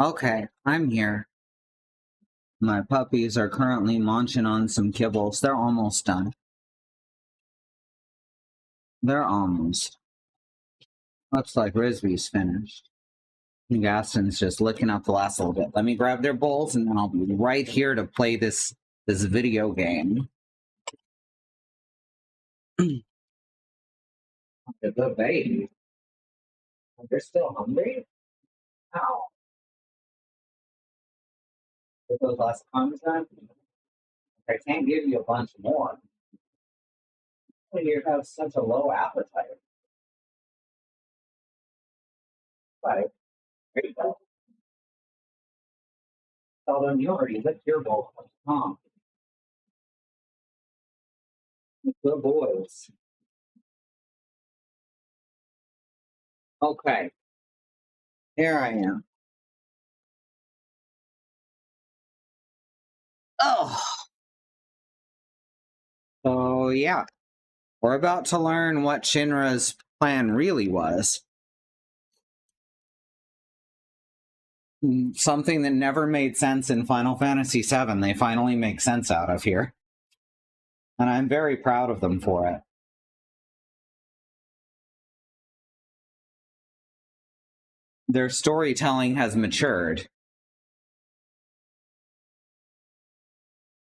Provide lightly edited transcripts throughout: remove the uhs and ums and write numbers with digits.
Okay, I'm here. My puppies are currently munching on some kibbles. They're almost done. They're almost. Looks like Risby's finished. Gaston's just licking up the last little bit. Let me grab their bowls and then I'll be right here to play this video game. The baby. They're still hungry? How? Get those last crumbs done? I can't give you a bunch more. You have such a low appetite. Like, there you go. Tell them you already licked your bowl. Huh? Good boys. Okay. Here I am. Oh. So, yeah. We're about to learn what Shinra's plan really was. Something that never made sense in Final Fantasy VII, they finally make sense out of here. And I'm very proud of them for it. Their storytelling has matured.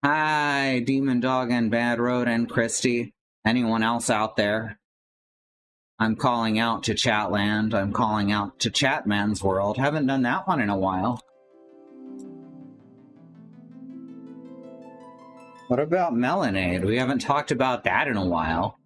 Hi, Demon Dog and Bad Road and Christy. Anyone else out there? I'm calling out to Chatland. I'm calling out to Chatman's World. Haven't done that one in a while. What about Melonade? We haven't talked about that in a while.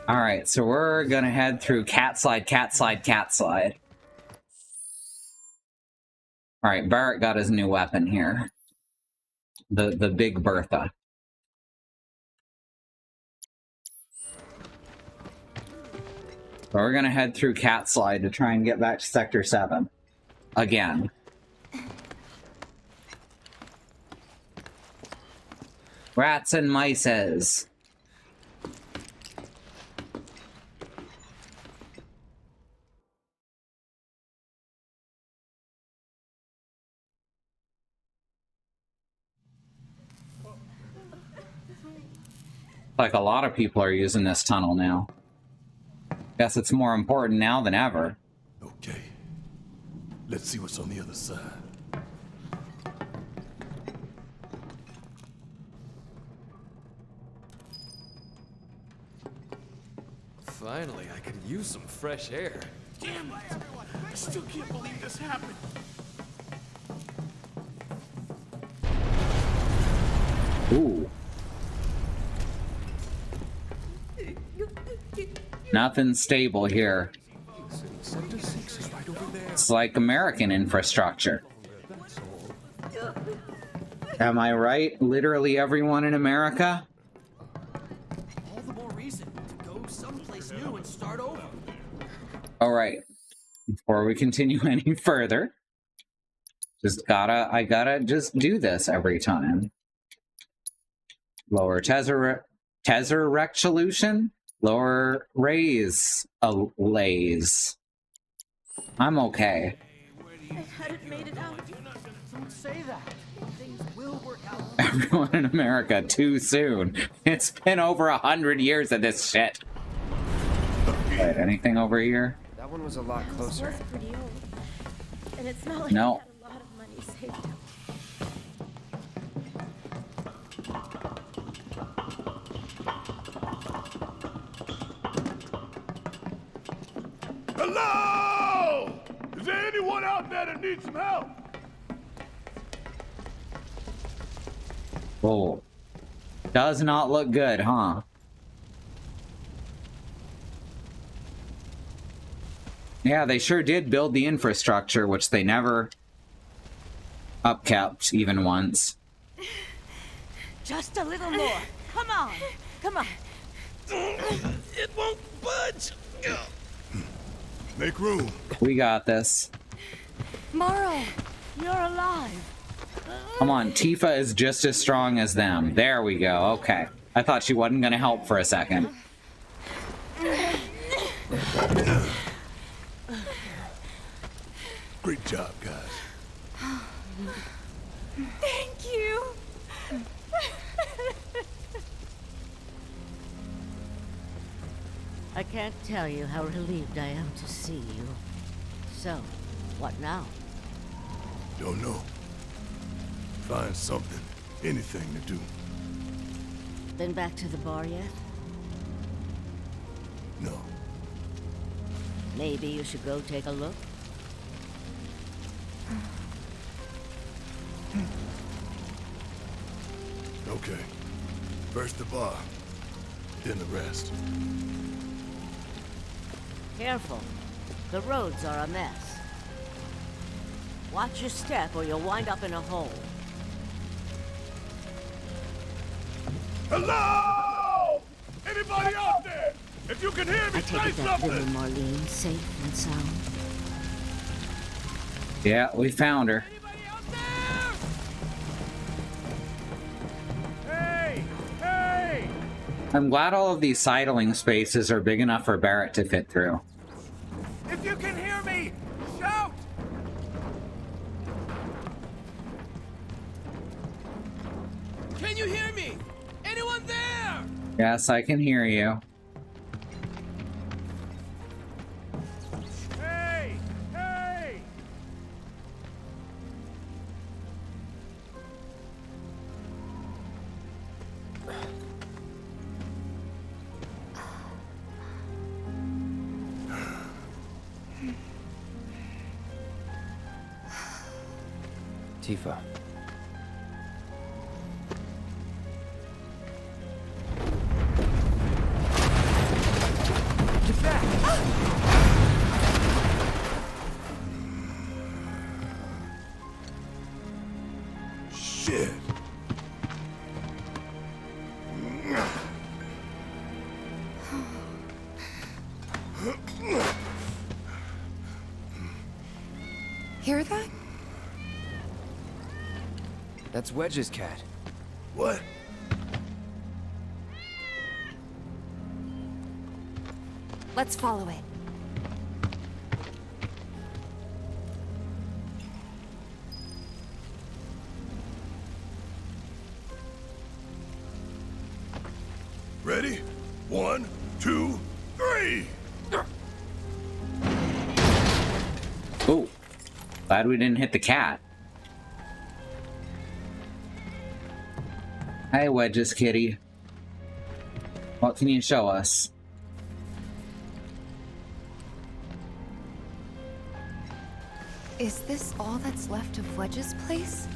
Alright, so we're gonna head through Cat Slide, Cat Slide, Cat Slide. Alright, Barrett got his new weapon here. The Big Bertha. So we're gonna head through Cat Slide to try and get back to Sector 7. Again. Rats and mices. Like a lot of people are using this tunnel now. Guess it's more important now than ever. Okay. Let's see what's on the other side. Finally, I could use some fresh air. Damn it! I still can't believe this happened. Ooh. Nothing stable here. It's like American infrastructure. Am I right? Literally everyone in America? All the more reason to go someplace new and start over. Alright. Before we continue any further, I gotta just do this every time. Lower Tesseract solution? Lower raise a lays. I'm okay. I hadn't made it out. Don't say that. Things will work out. Everyone in America too soon. It's been over 100 years of this shit. Wait, anything over here? That one was a lot closer. It's pretty old. And it's not like No. I had a lot of money saved up. Hello! Is there anyone out there that needs some help? Whoa. Does not look good, huh? Yeah, they sure did build the infrastructure, which they never upkept even once. Just a little more. Come on. Come on. It won't budge. Make room. We got this. Morrow, you're alive. Come on, Tifa is just as strong as them. There we go. Okay. I thought she wasn't gonna help for a second. Great job, guys. Thank you. I can't tell you how relieved I am to see you. So, what now? Don't know. Find something, anything to do. Been back to the bar yet? No. Maybe you should go take a look? Okay. First the bar, then the rest. Careful. The roads are a mess. Watch your step or you'll wind up in a hole. Hello? Anybody out there? If you can hear me, I say take it that little something. Marlene safe and sound. Yeah, we found her. Anybody out there? Hey! Hey! I'm glad all of these sidling spaces are big enough for Barrett to fit through. If you can hear me, shout! Can you hear me? Anyone there? Yes, I can hear you. Hey! Hey! Tifa. Get back! Shit! Hear that? That's Wedge's cat. What? Let's follow it. Ready? 1, 2, 3! Ooh. Glad we didn't hit the cat. Hey, Wedge's kitty. What can you show us? Is this all that's left of Wedge's place?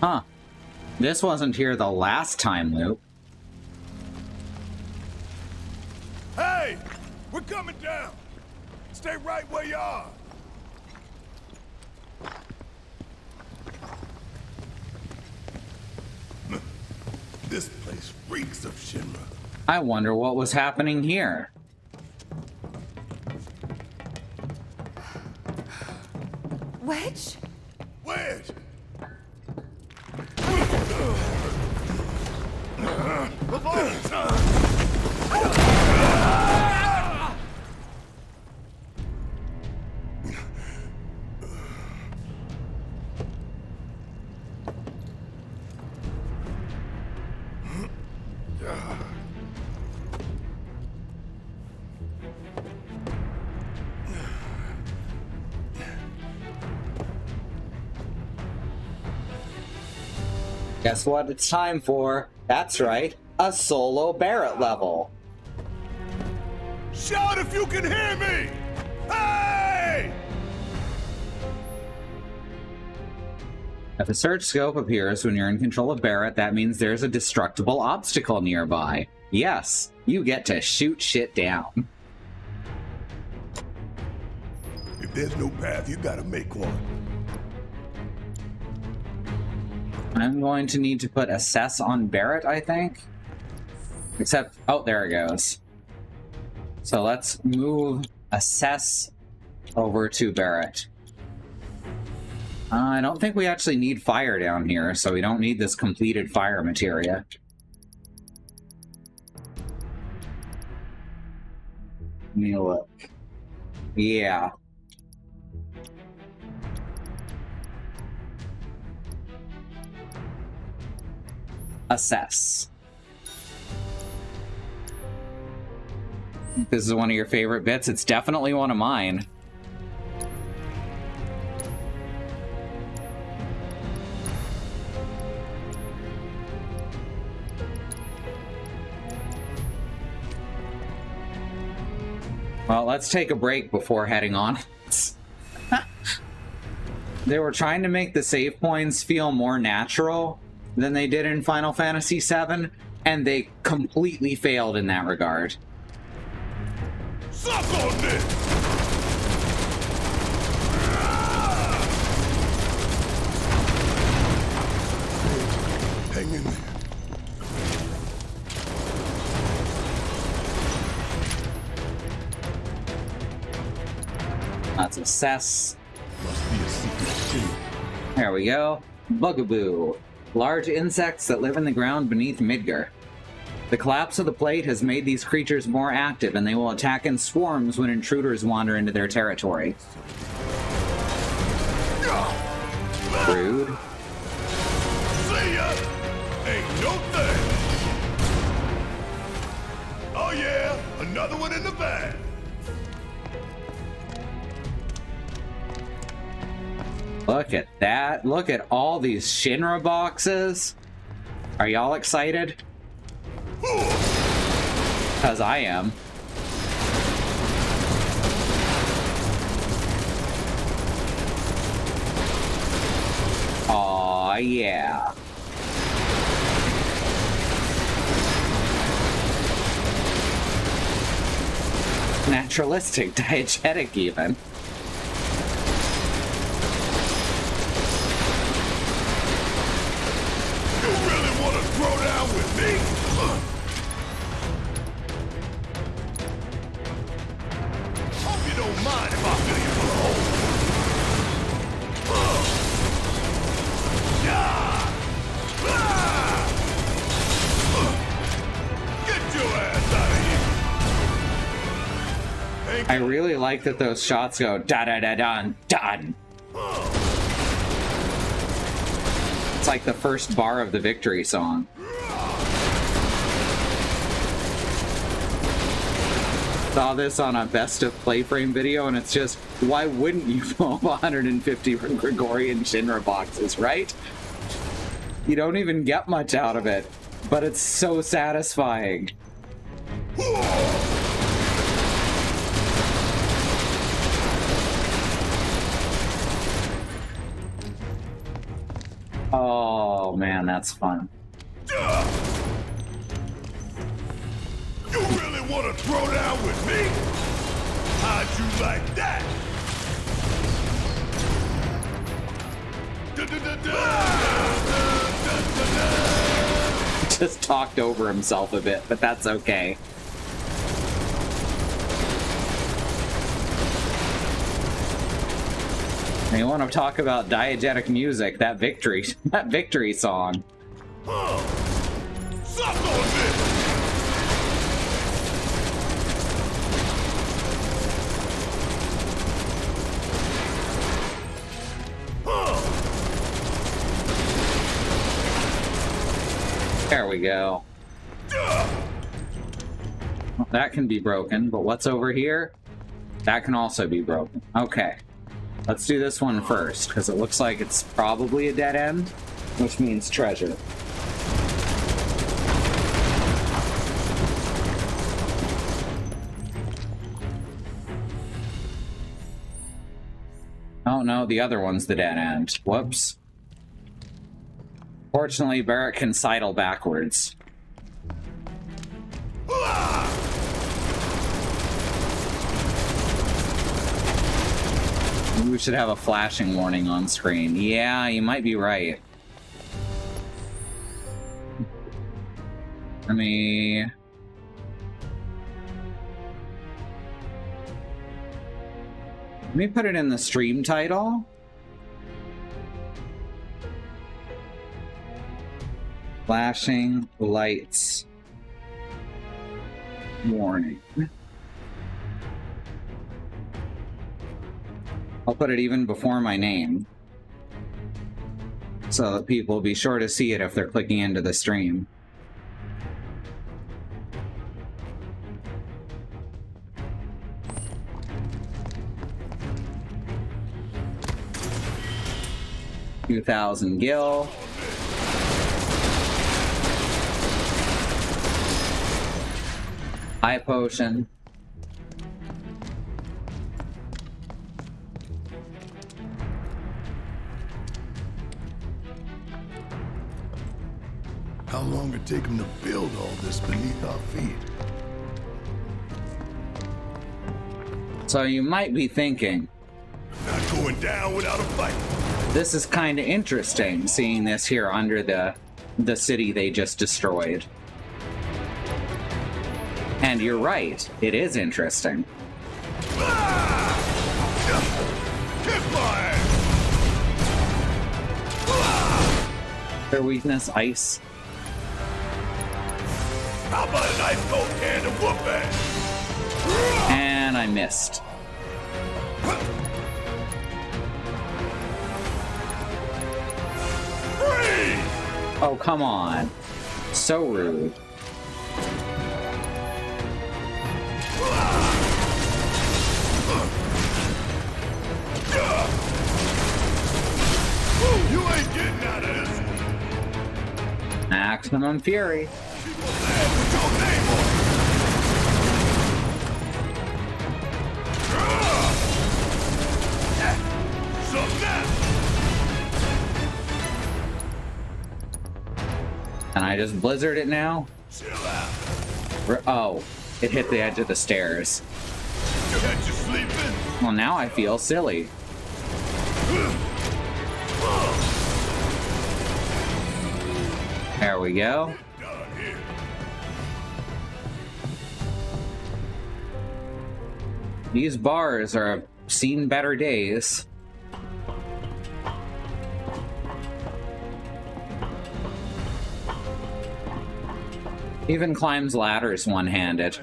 Huh. This wasn't here the last time, Luke. Hey! We're coming down! Stay right where you are! This place reeks of Shinra. I wonder what was happening here. Wedge? Wedge! Guess what it's time for? That's right, a solo Barrett level. Shout if you can hear me! Hey! If a search scope appears when you're in control of Barrett, that means there's a destructible obstacle nearby. Yes, you get to shoot shit down. If there's no path, you gotta make one. I'm going to need to put assess on Barrett, I think. Except, oh, there it goes. So let's move assess over to Barrett. I don't think we actually need fire down here, so we don't need this completed fire materia. Let me look. Yeah. Assess. This is one of your favorite bits. It's definitely one of mine. Well, let's take a break before heading on. They were trying to make the save points feel more natural than they did in Final Fantasy VII, and they completely failed in that regard. Suck on this! Hang in there. Let's assess. Must be a secret city. There we go. Bugaboo. Large insects that live in the ground beneath Midgar. The collapse of the plate has made these creatures more active, and they will attack in swarms when intruders wander into their territory. Rude. See ya! Ain't no thing! Oh yeah, another one in the bag! Look at that. Look at all these Shinra boxes. Are y'all excited? Because I am. Aw, yeah. Naturalistic, diegetic even. You really want to throw down with me? Hope you don't mind if I fill you full of holes. Yeah! Get your ass out of here! I really like that those shots go da-da-da-dun, done. It's like the first bar of the victory song. Saw this on a best of playframe video, and it's just, why wouldn't you pull 150 Gregorian Shinra boxes, right? You don't even get much out of it, but it's so satisfying. Oh man, that's fun. You really want to throw down with me? How'd you like that? Just talked over himself a bit, but that's okay. You want to talk about diegetic music, that victory song. Suck on this! There we go. Well, that can be broken, but what's over here? That can also be broken. Okay. Let's do this one first, because it looks like it's probably a dead end, which means treasure. Oh no, the other one's the dead end. Whoops. Fortunately, Barrett can sidle backwards. We should have a flashing warning on screen. Yeah, you might be right. Let me put it in the stream title. Flashing lights. Warning. I'll put it even before my name, so that people will be sure to see it if they're clicking into the stream. $2,000 gil. High potion. How long it take them to build all this beneath our feet? So you might be thinking, Not going down without a fight. this is kind of interesting, seeing this here under the city they just destroyed. And you're right, it is interesting. Kick my ass! Their weakness, ice. How about an ice cold can of whoop ass? And I missed. Freeze! Oh, come on. So rude. You ain't getting out of this. Maximum fury. People mad with your name on it. Something now. And I just blizzard it now? Chill out. Oh, it hit the edge of the stairs. You had you sleeping. Well, now I feel silly. There we go. Done here. These bars are seen better days. Even climbs ladders one-handed.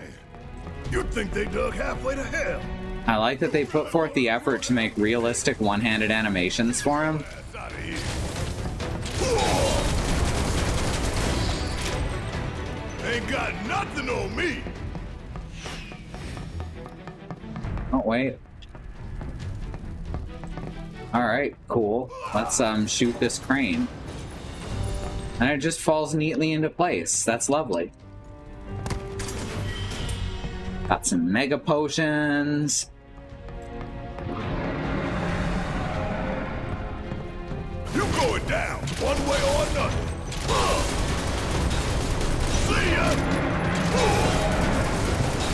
You'd think they dug halfway to hell. I like that they put forth the effort to make realistic one-handed animations for him. That's out of here. Ain't got nothing on me. Oh, wait. Alright, cool. Let's shoot this crane. And it just falls neatly into place. That's lovely. Got some mega potions. You going down, one way or another. See ya.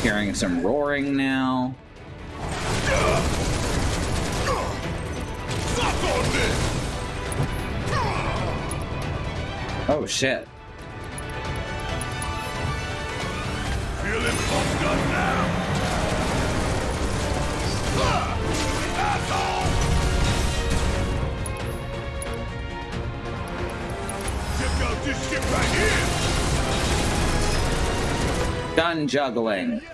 Hearing some roaring now. Suck on this. Oh shit. Feeling pumped up now. Asshole. Check out this shit right here. Gun juggling. You have it.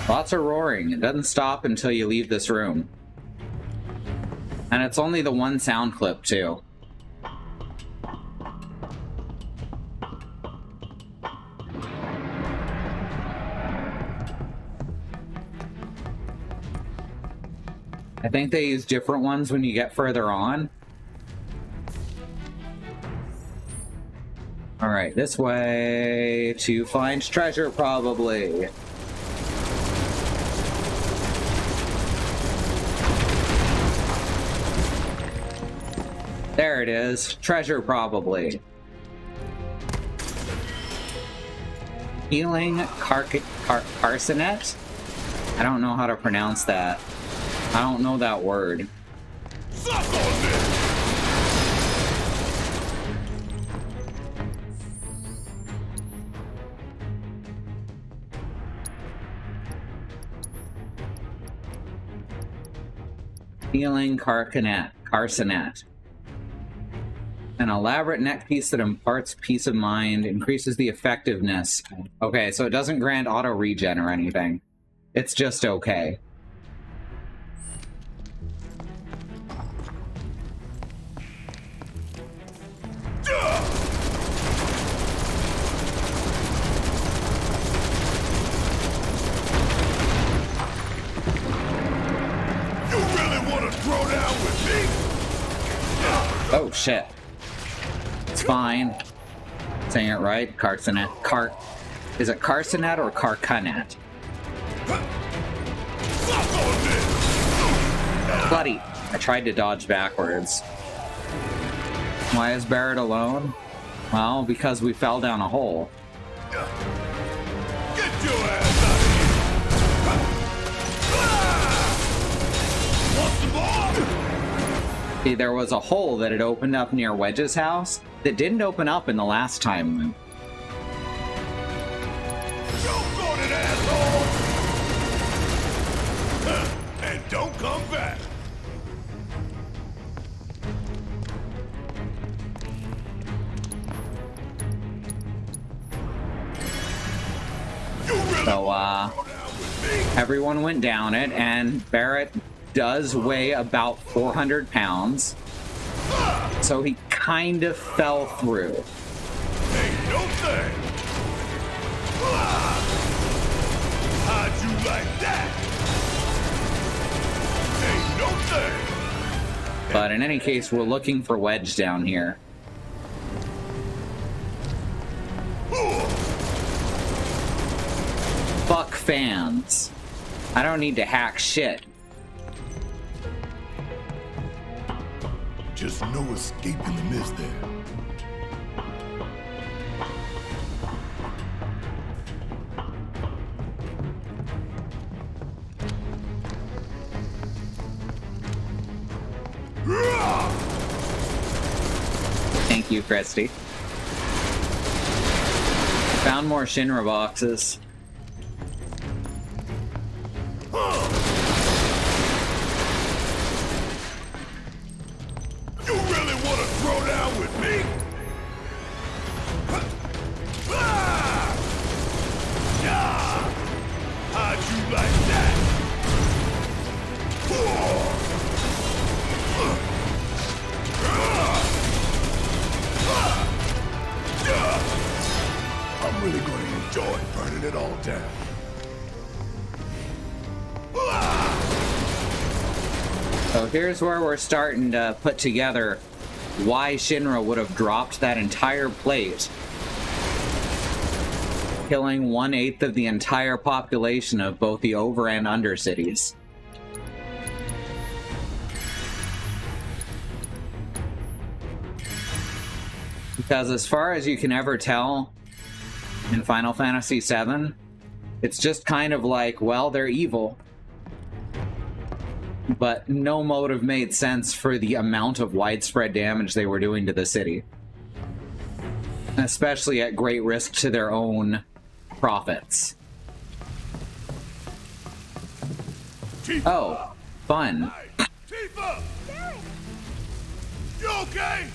Lots of roaring. It doesn't stop until you leave this room. And it's only the one sound clip, too. I think they use different ones when you get further on. Alright, this way to find treasure, probably. There it is. Treasure, probably. Healing Carcinet? I don't know how to pronounce that. I don't know that word. Suck on this! Healing Carcinet. An elaborate neck piece that imparts peace of mind, increases the effectiveness. Okay, so it doesn't grant auto regen or anything. It's just okay. Oh shit. It's fine. Saying it right? Carcinet. Is it Carcinet or Carcanet? Bloody. I tried to dodge backwards. Why is Barrett alone? Well, because we fell down a hole. Get your ass out of here! Want some more? See, there was a hole that had opened up near Wedge's house that didn't open up in the last time loop. Choke on it, asshole! And don't come back! So, everyone went down it, and Barrett does weigh about 400 pounds. So he kind of fell through. Ain't no thing! How'd you like that? Ain't no thing! But in any case, we're looking for Wedge down here. Fuck fans. I don't need to hack shit. Just no escape in the mist there. Thank you, Christy. Found more Shinra boxes. You really want to throw down with me? How'd you like that? I'm really going to enjoy burning it all down. So here's where we're starting to put together why Shinra would have dropped that entire plate, killing 1/8 of the entire population of both the over and under cities. Because as far as you can ever tell in Final Fantasy VII, it's just kind of like, well, they're evil. But no motive made sense for the amount of widespread damage they were doing to the city. Especially at great risk to their own profits. Oh, fun. Hey, Tifa! You okay?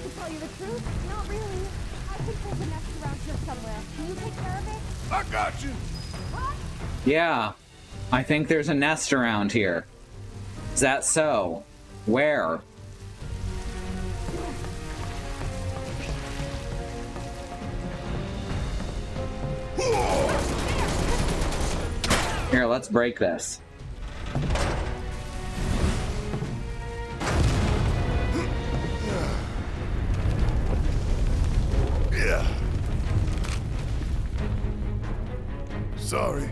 To tell you the truth, not really. I think there's a nest around here somewhere. Can you take care of it? I got you. What? Yeah, I think there's a nest around here. Is that so? Where? Here, let's break this. Yeah. Sorry.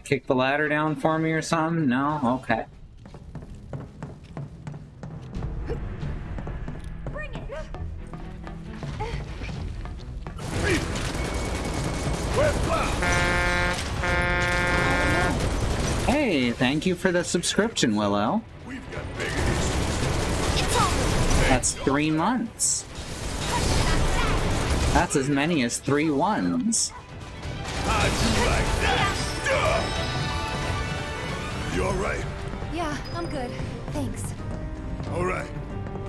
kick the ladder down for me or something? No? Okay. Bring it! Where's Plow? Hey, thank you for the subscription, Willow. We've got bigger issues. That's 3 months. That's as many as 3 ones. How'd you like that? You alright? Yeah, I'm good. Thanks. Alright.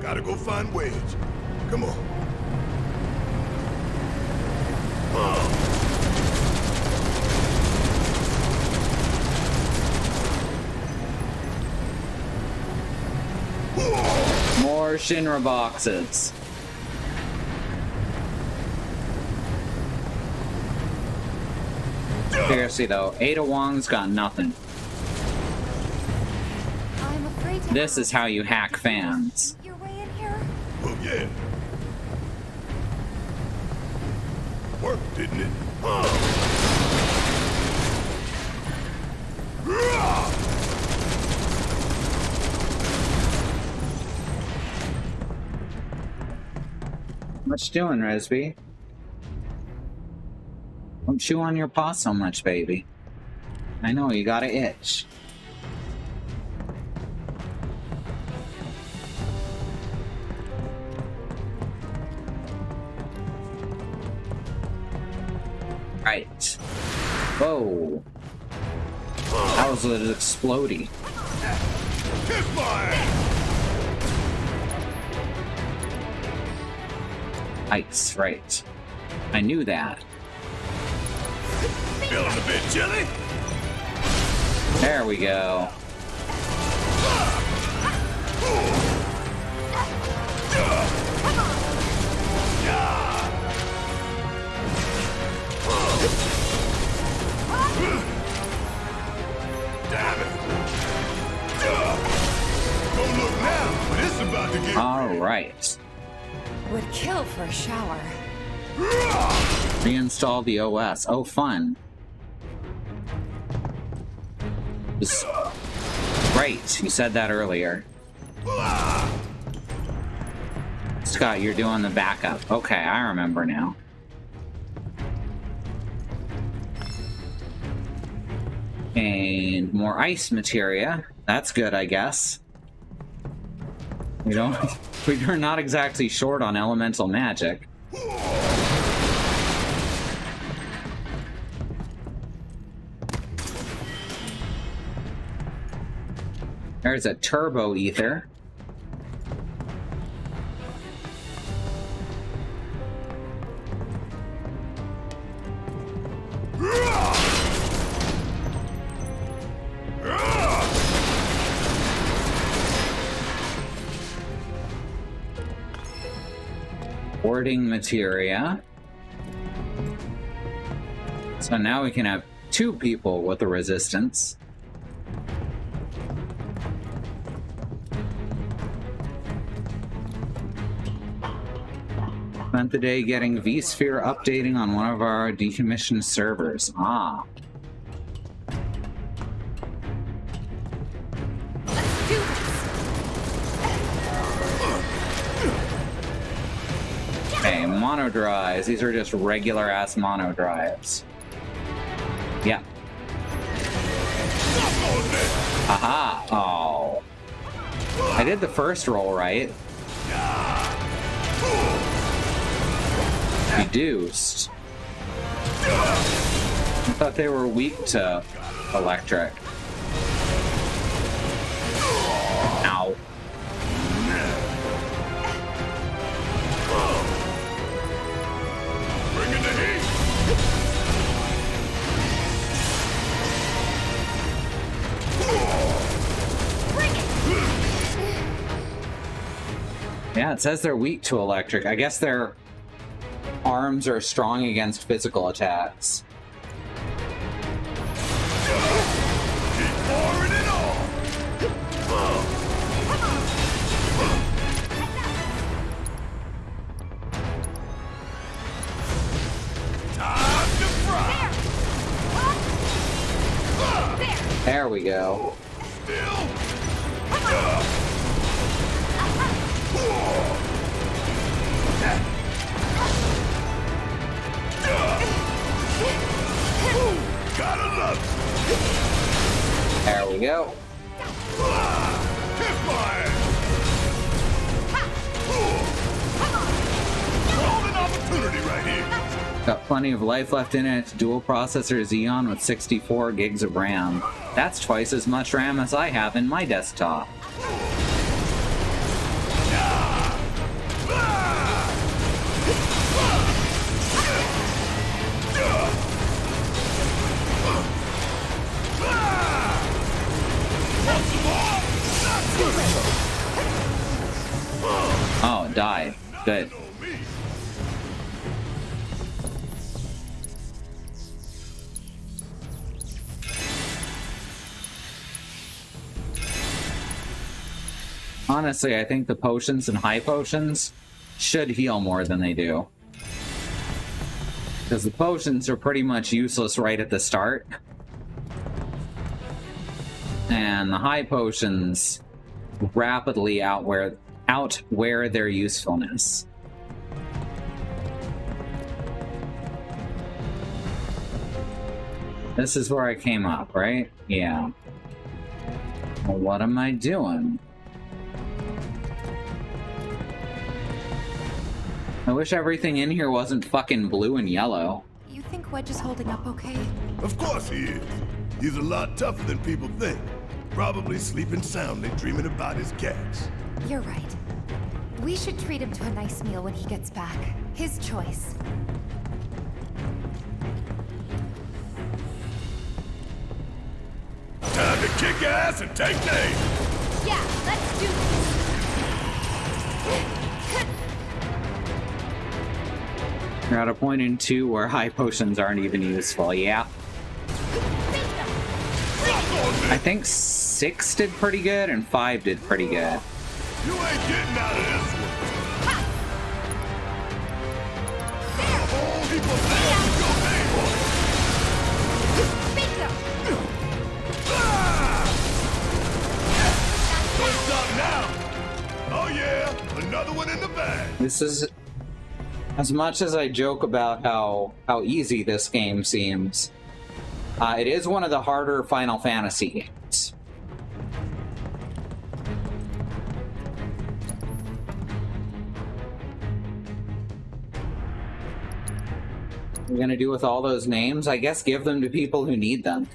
Gotta go find Wedge. Come on. More Shinra boxes. Seriously though, Ada Wong's got nothing. I'm afraid to This is ask. how you hack fans. Your way in here? Oh, yeah. Worked, didn't it? What you doing, Resby? Don't chew on your paw so much, baby. I know, you got an itch. Right. Whoa. How was it exploding? Kiss my ass! Ice, right. I knew that. Feeling a bit chilly? There we go. Damn it! Don't look now, but it's about to get Alright. Would kill for a shower. Reinstall the OS. Oh, fun. Right, you said that earlier. Scott, you're doing the backup. Okay, I remember now. And more ice materia. That's good, I guess. We're not exactly short on elemental magic. There's a turbo ether. Warding materia. So now we can have 2 people with the resistance. Spent the day getting vSphere updating on one of our decommissioned servers. Ah. Let's do this. Okay, mono drives. These are just regular ass mono drives. Yeah. Aha. Oh. I did the first roll right. Reduced. I thought they were weak to electric. Ow. Bringing the heat! Yeah, it says they're weak to electric. I guess their arms are strong against physical attacks. Keep pouring it on! Time to fry! go. Gotta love There we go. Hit my ass. Golden opportunity right here. Got plenty of life left in it. Dual processor Xeon with 64 gigs of RAM. That's twice as much RAM as I have in my desktop. Oh, it died. Good. Honestly, I think the potions and high potions should heal more than they do. Because the potions are pretty much useless right at the start. And the high potions rapidly outwear their usefulness. This is where I came up, right? Yeah. Well, what am I doing? I wish everything in here wasn't fucking blue and yellow. You think Wedge is holding up okay? Of course he is. He's a lot tougher than people think. Probably sleeping soundly, dreaming about his cats. You're right. We should treat him to a nice meal when he gets back. His choice. Time to kick ass and take names. Yeah, let's do this. You're at a point in 2 where high potions aren't even useful, yeah. I think 6 did pretty good and 5 did pretty good. You ain't getting out of this one. A whole heap of things with your name on it. Don't stop now. Oh yeah, another one in the bag. This is... As much as I joke about how easy this game seems, it is one of the harder Final Fantasy games. What are you gonna do with all those names? I guess give them to people who need them.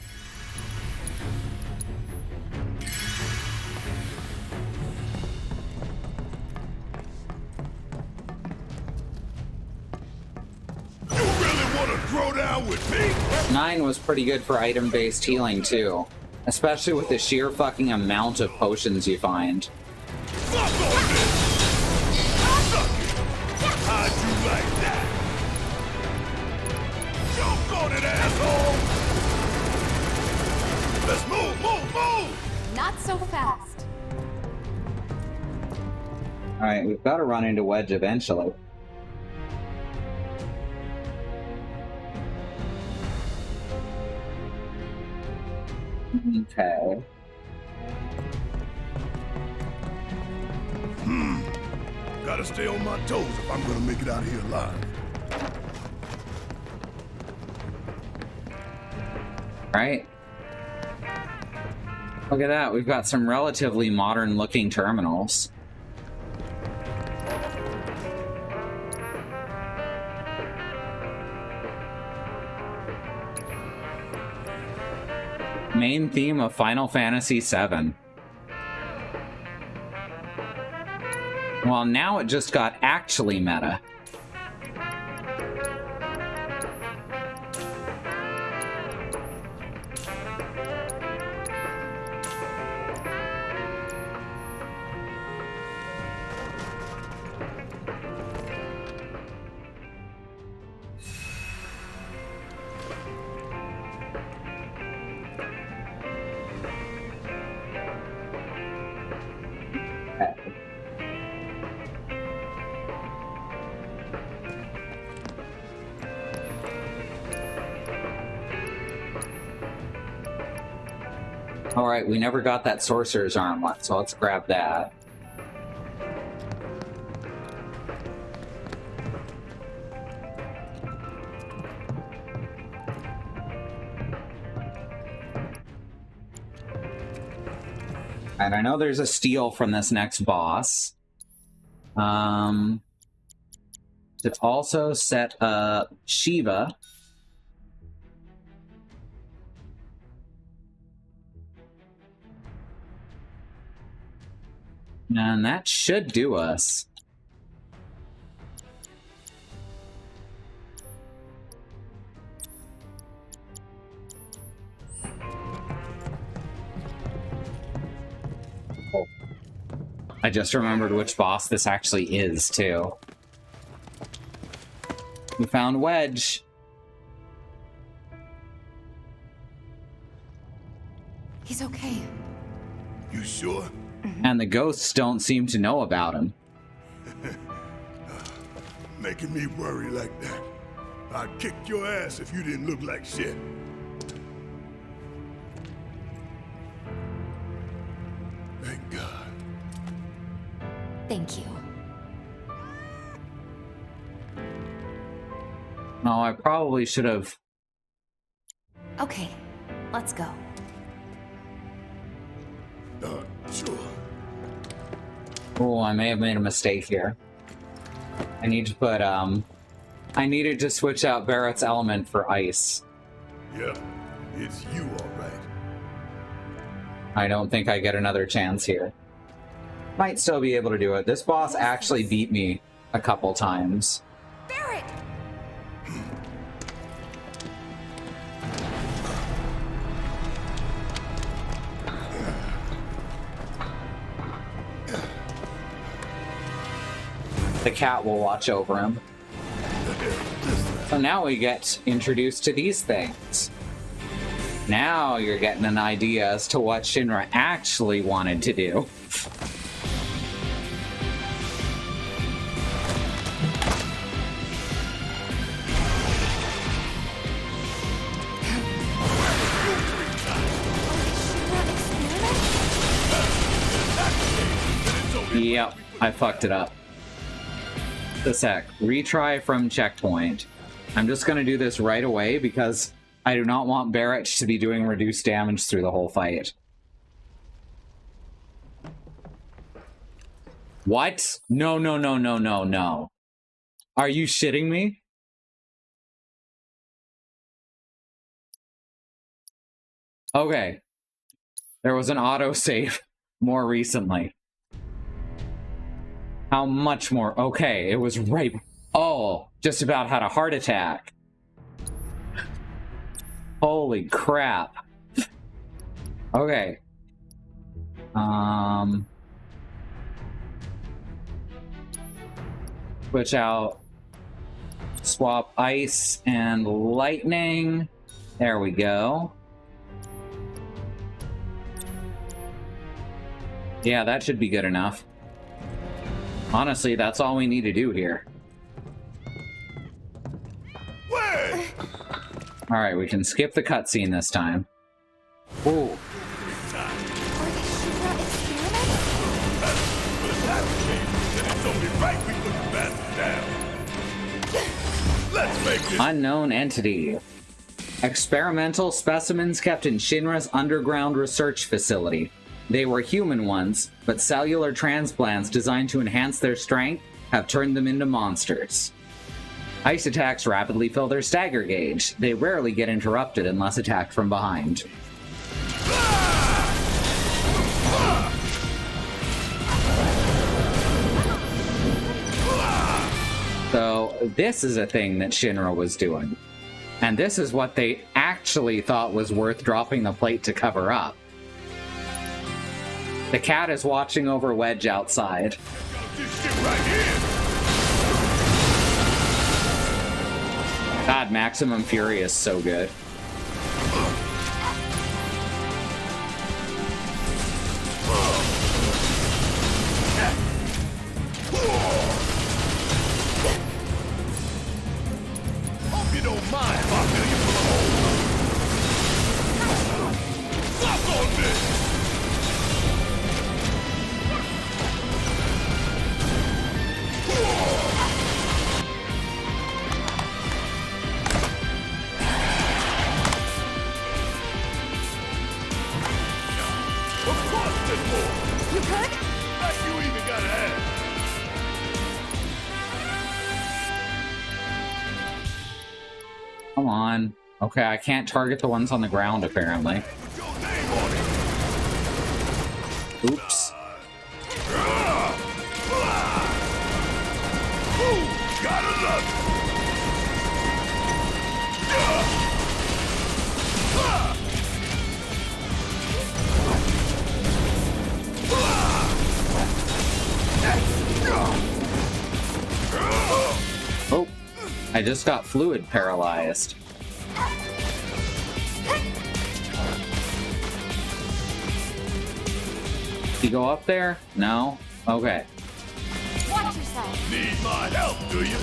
Throw down with me? 9 was pretty good for item-based healing too, especially with the sheer fucking amount of potions you find. Fuck on this! Suck it! How'd you like that? Jump on it, asshole! Let's move, move! Not so fast. Alright, we've got to run into Wedge eventually. Okay. Gotta stay on my toes if I'm gonna make it out of here alive. Right? Look at that, we've got some relatively modern looking terminals. Main theme of Final Fantasy VII. Well, now it just got actually meta. Alright, we never got that sorcerer's armlet, so let's grab that. And I know there's a steal from this next boss. To also set up Shiva. And that should do us. Oh. I just remembered which boss this actually is, too. We found Wedge. He's okay. You sure? And the ghosts don't seem to know about him. Making me worry like that. I'd kick your ass if you didn't look like shit. Thank God. Thank you. No, I probably should have... Okay, let's go. Sure. Oh, I may have made a mistake here. I need to put, I needed to switch out Barrett's element for ice. Yep, it's you all right. I don't think I get another chance here. Might still be able to do it. This boss actually beat me a couple times. Barrett! The cat will watch over him. So now we get introduced to these things. Now you're getting an idea as to what Shinra actually wanted to do. Yep, I fucked it up. A sec. Retry from checkpoint. I'm just gonna do this right away because I do not want Barrett to be doing reduced damage through the whole fight. What? No, no, no, no, no, no. Are you shitting me? Okay. There was an autosave more recently. How much more? Okay, it was right. Oh, just about had a heart attack. Holy crap. Okay. Switch out. Swap ice and lightning. There we go. Yeah, that should be good enough. Honestly, that's all we need to do here. Alright, we can skip the cutscene this time. Ooh. Unknown entity. Experimental specimens kept in Shinra's underground research facility. They were human ones, but cellular transplants designed to enhance their strength have turned them into monsters. Ice attacks rapidly fill their stagger gauge. They rarely get interrupted unless attacked from behind. So, this is a thing that Shinra was doing. And this is what they actually thought was worth dropping the plate to cover up. The cat is watching over Wedge outside. God, Maximum Fury is so good. Hope you don't mind if I fill you full of holes. Suck on this! more. You good? Like you even gotta ask. Come on. Okay, I can't target the ones on the ground, apparently. Put your name on it. Oops. Gotta love it. Oh, I just got fluid paralyzed. You go up there? No? Okay. Watch yourself. Need my help, do you?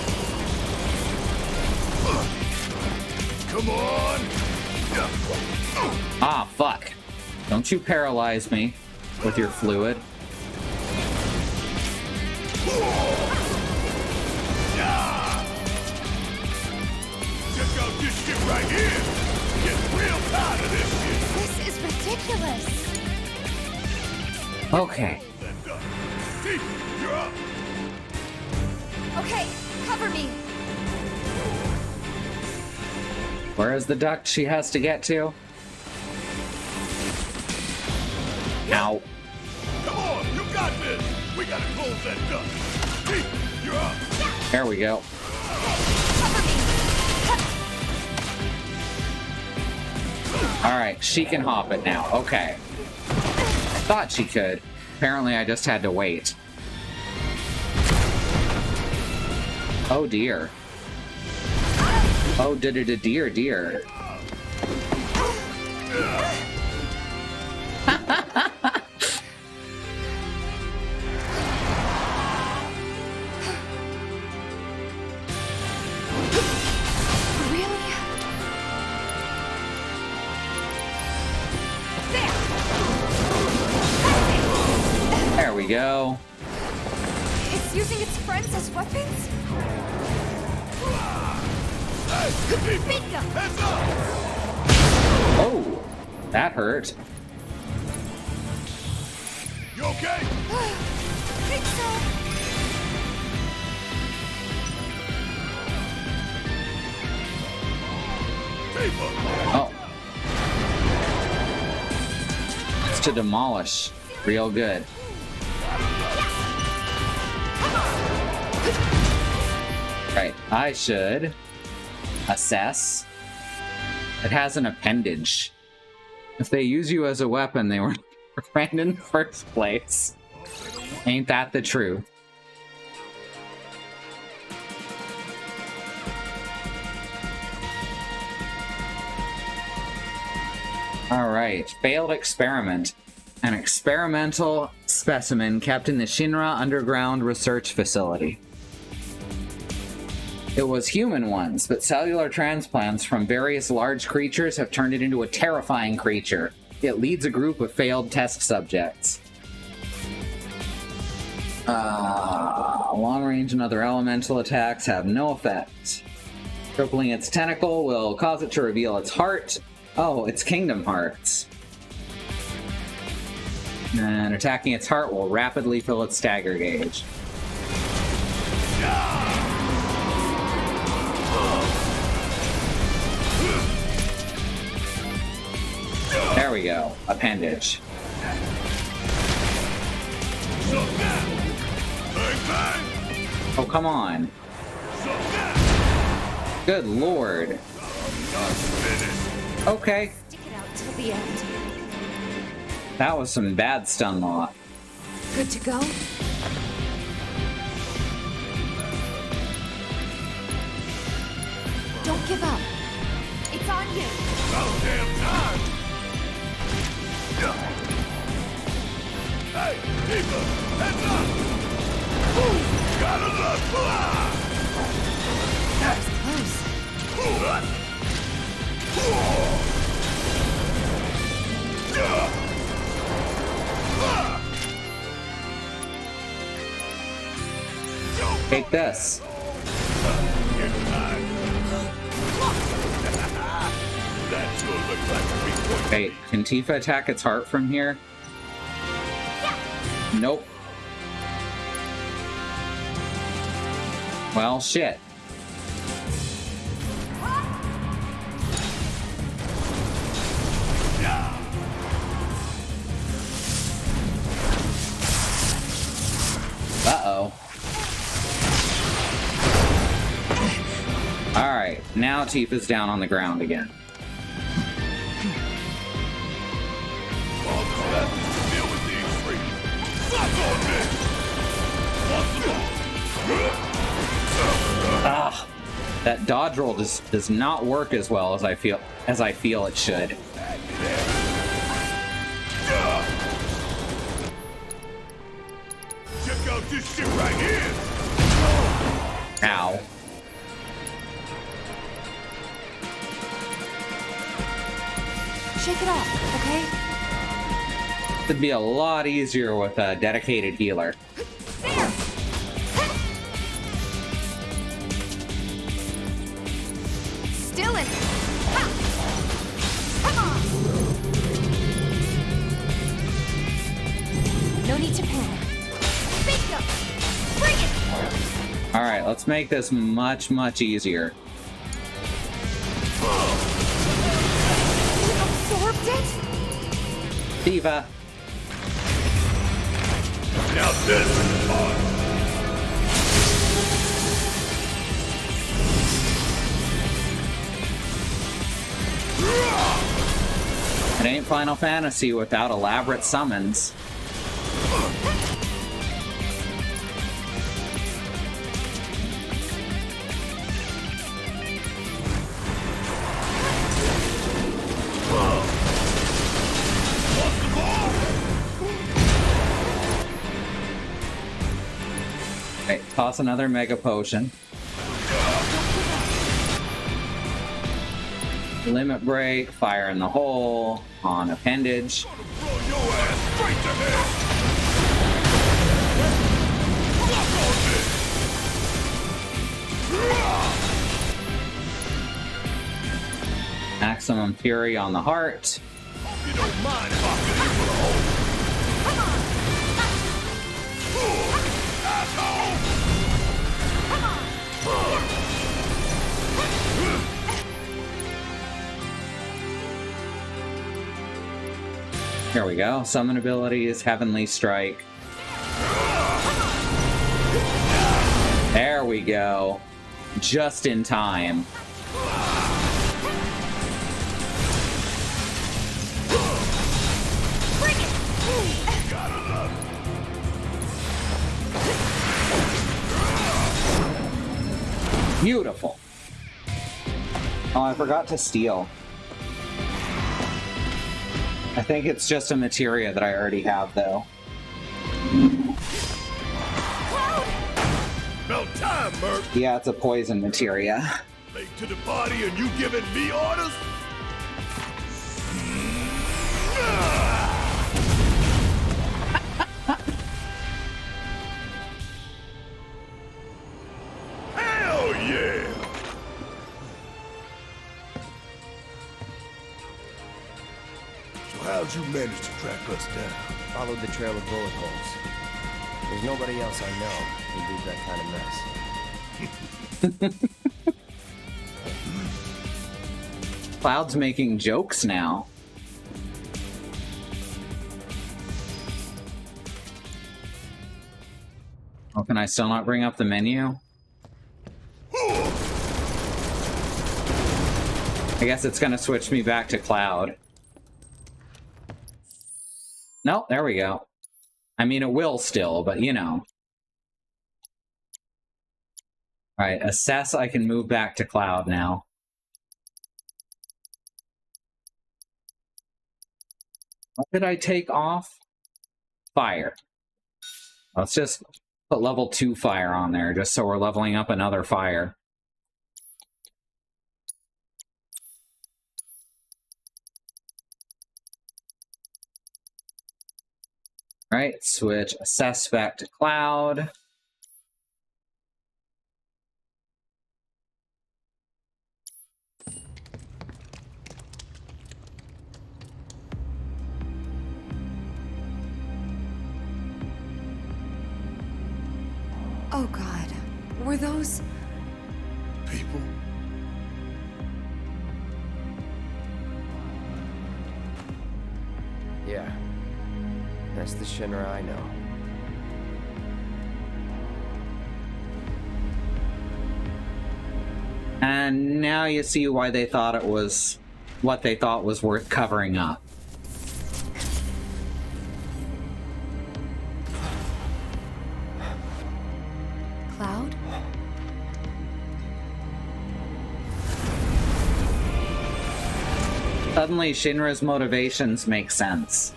Come on. Ah, fuck. Don't you paralyze me with your fluid. Check out this shit right here. Get real tired of this shit. This is ridiculous. Okay. Steve, you're up. Okay, cover me. Where is the duct she has to get to? Ow. Come on, you got this. We gotta close that duct. Steve, you're up. There we go. Cover me. Alright, she can hop it now. Okay. I thought she could. Apparently I just had to wait. Oh dear. Oh dear. Really? There we go. It's using its friends as weapons? Bingo! Heads up. Oh, that hurt. You okay? Think so. People. Oh. It's to demolish. Real good. Right, I should assess. It has an appendage. If they use you as a weapon, they were friend in the first place. Ain't that the truth? Alright, failed experiment. An experimental specimen kept in the Shinra Underground Research Facility. It was human ones, but cellular transplants from various large creatures have turned it into a terrifying creature. It leads a group of failed test subjects. Long range and other elemental attacks have no effect. Crippling its tentacle will cause it to reveal its heart. Oh, it's Kingdom Hearts. And attacking its heart will rapidly fill its stagger gauge. There we go. Appendage. Oh, come on. Good lord. Okay. Stick it out till the end. That was some bad stun lock. Good to go? Don't give up. It's on you. About damn time. Hey, people, heads up. Gotta look. That was close. Take this. Wait, can Tifa attack its heart from here? Nope. Well, shit. Uh-oh. Alright, now Tifa's down on the ground again. Ah, that dodge roll does not work as well as I feel it should. Check out this shit right here. Ow. Shake it off, okay? It'd be a lot easier with a dedicated healer. There! Still in it! Ha! Come on! No need to panic. Bingo! Bring it! Alright, let's make this much, much easier. Absorbed it? Tifa! Now this is fun. It ain't Final Fantasy without elaborate summons. Okay, toss another Mega Potion. Limit Break, Fire in the Hole, on Appendage. Throw your ass straight to hell. Maximum Fury on the Heart. Hope you don't mind if I fill you with a hole. Asshole! Here we go. Summon abilities, Heavenly Strike. There we go. Just in time. Beautiful. Oh, I forgot to steal. I think it's just a materia that I already have, though. About time, Merc. Yeah, it's a poison materia. Late to the party and you giving me orders? Hell yeah! So how'd you manage to track us down? Followed the trail of bullet holes. There's nobody else I know who'd leave that kind of mess. Cloud's making jokes now. Oh, can I still not bring up the menu? I guess it's gonna switch me back to Cloud. Nope, there we go. I mean, it will still, but you know. Alright, assess, I can move back to Cloud now. What did I take off? Fire. Let's just put level 2 fire on there, just so we're leveling up another fire. Right, switch assess back to Cloud. Oh god. Were those... People? Yeah. That's the Shinra I know. And now you see why they thought it was what they thought was worth covering up. Cloud? Suddenly, Shinra's motivations make sense.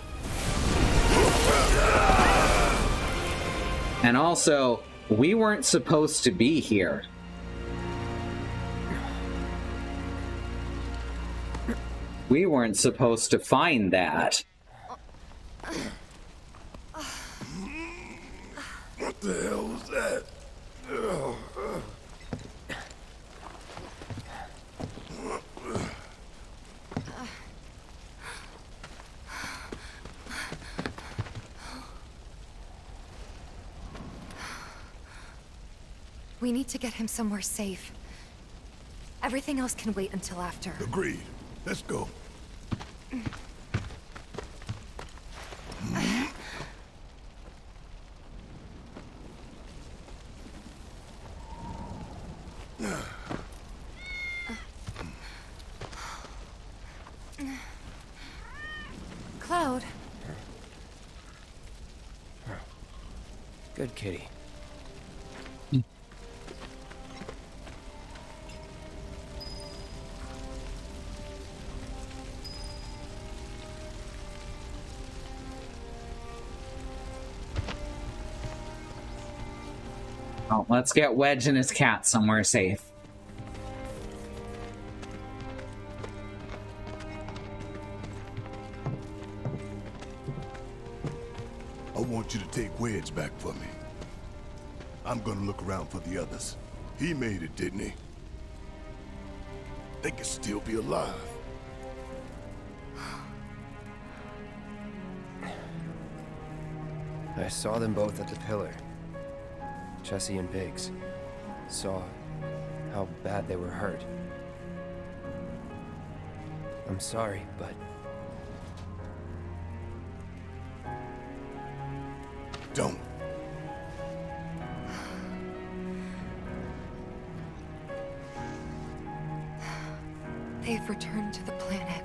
And also, we weren't supposed to be here. We weren't supposed to find that. What the hell was that? Ugh. We need to get him somewhere safe. Everything else can wait until after. Agreed. Let's go. Cloud. Good kitty. Oh, let's get Wedge and his cat somewhere safe. I want you to take Wedge back for me. I'm gonna look around for the others. He made it, didn't he? They could still be alive. I saw them both at the pillar. Jesse and Biggs. Saw how bad they were hurt. I'm sorry, but... Don't. They've returned to the planet.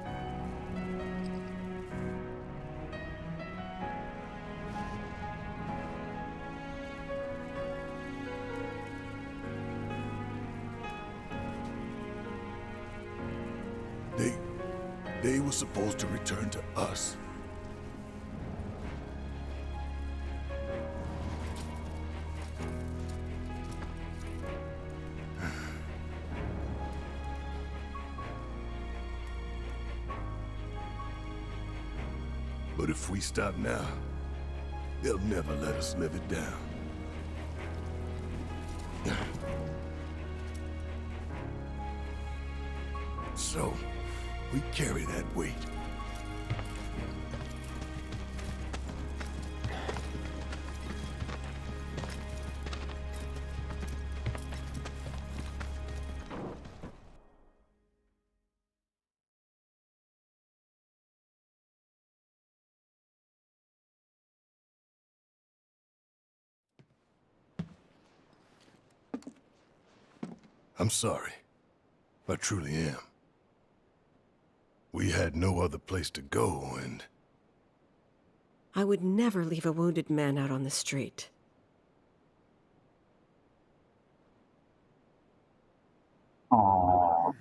They were supposed to return to us. But if we stop now, they'll never let us live it down. So, we carry that weight. I'm sorry. I truly am. We had no other place to go, and... I would never leave a wounded man out on the street. Aww.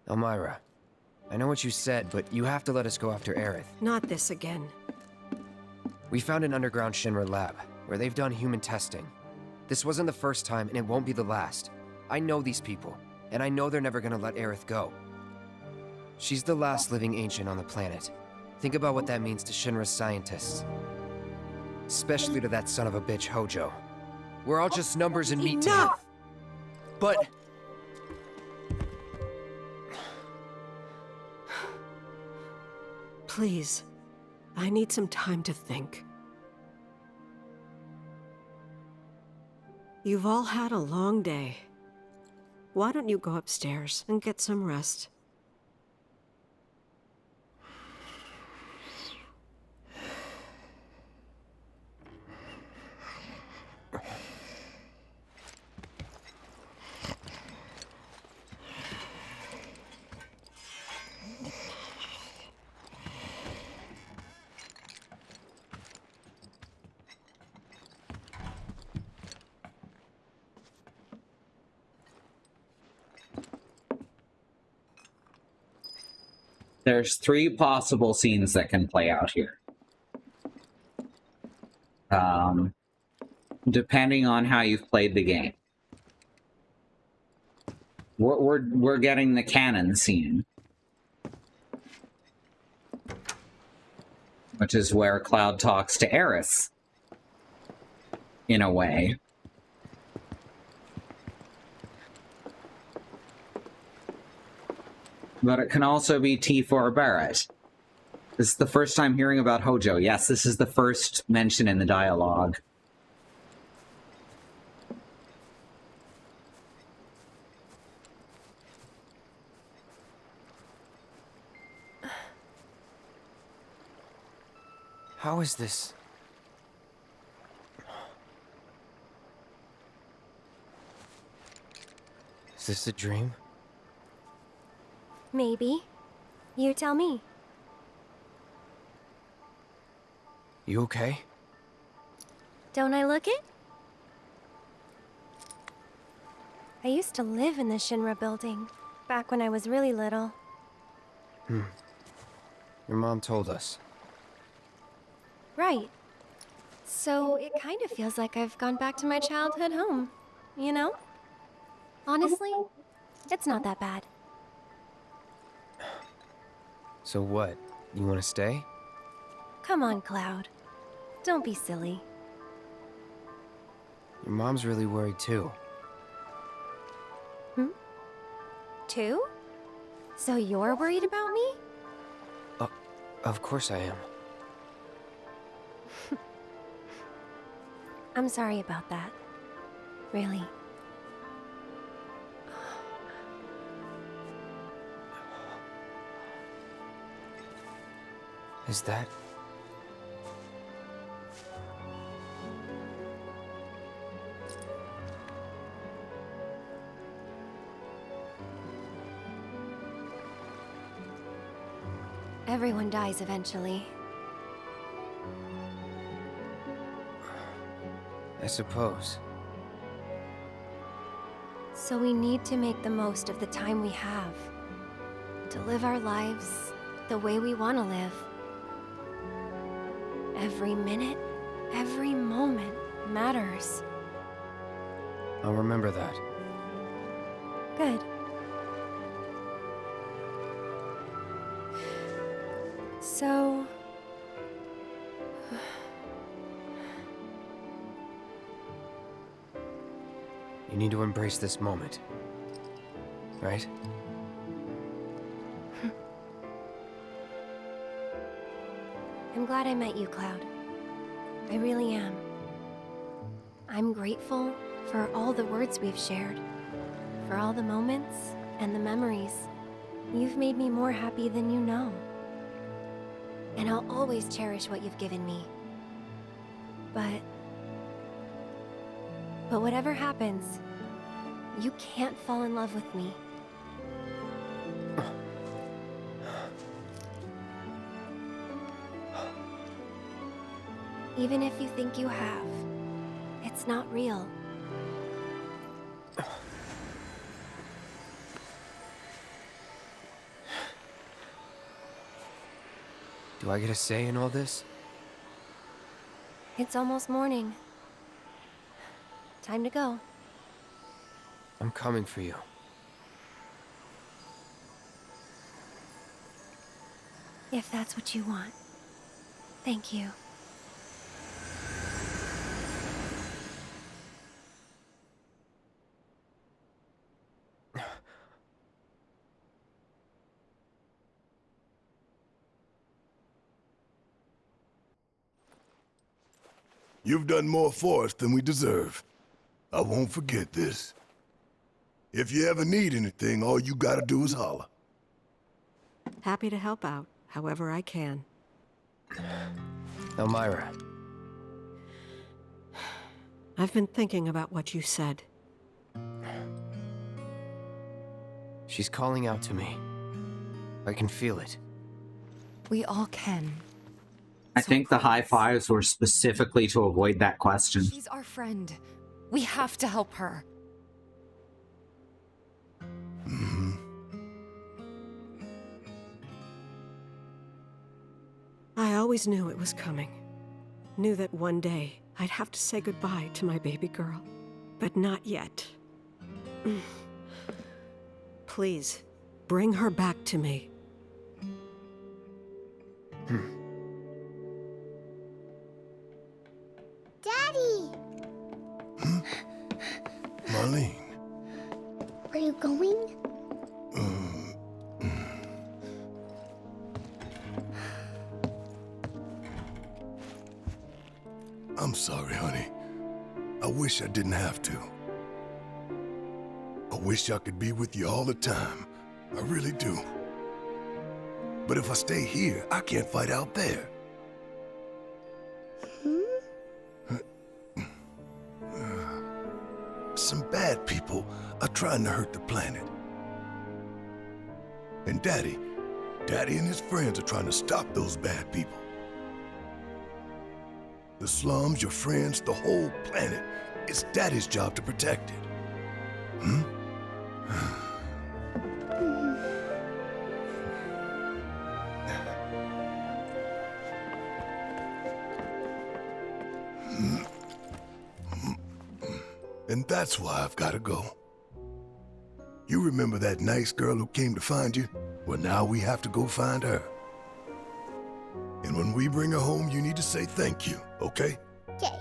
Elmira, I know what you said, but you have to let us go after Aerith. Not this again. We found an underground Shinra lab, where they've done human testing. This wasn't the first time, and it won't be the last. I know these people, and I know they're never gonna let Aerith go. She's the last living ancient on the planet. Think about what that means to Shinra's scientists. Especially to that son of a bitch, Hojo. We're all just numbers and meat to him. Enough! But... Please, I need some time to think. You've all had a long day. Why don't you go upstairs and get some rest? There's 3 possible scenes that can play out here. Depending on how you've played the game. We're getting the canon scene, which is where Cloud talks to Eris, in a way. But it can also be T4 Barrett. This is the first time hearing about Hojo. Yes, this is the first mention in the dialogue. How is this? Is this a dream? Maybe. You tell me. You okay? Don't I look it? I used to live in the Shinra building, back when I was really little. Your mom told us. Right. So it kind of feels like I've gone back to my childhood home, you know? Honestly, it's not that bad. So what? You want to stay? Come on, Cloud. Don't be silly. Your mom's really worried too. Two? So you're worried about me? Of course I am. I'm sorry about that. Really. Is that... Everyone dies eventually. I suppose. So we need to make the most of the time we have. To live our lives the way we want to live. Every minute, every moment matters. I'll remember that. Good. So... You need to embrace this moment. Right? I'm glad I met you, Cloud. I really am. I'm grateful for all the words we've shared, for all the moments and the memories. You've made me more happy than you know. And I'll always cherish what you've given me. But whatever happens, you can't fall in love with me. Even if you think you have, it's not real. Do I get a say in all this? It's almost morning. Time to go. I'm coming for you. If that's what you want. Thank you. You've done more for us than we deserve. I won't forget this. If you ever need anything, all you gotta do is holler. Happy to help out, however I can. Elmira, I've been thinking about what you said. she's calling out to me. I can feel it. We all can. I So think the high please. fives were specifically to avoid that question. She's our friend. We have to help her. I always knew it was coming. Knew that one day I'd have to say goodbye to my baby girl. But not yet. Please, bring her back to me. Daddy! Marlene. Where you going? I'm sorry, honey. I wish I didn't have to. I wish I could be with you all the time. I really do. But if I stay here, I can't fight out there. Some bad people are trying to hurt the planet. And Daddy and his friends are trying to stop those bad people. The slums, your friends, the whole planet. It's Daddy's job to protect it. And that's why I've got to go. You remember that nice girl who came to find you? Well, now we have to go find her. And when we bring her home, you need to say thank you, okay? Okay.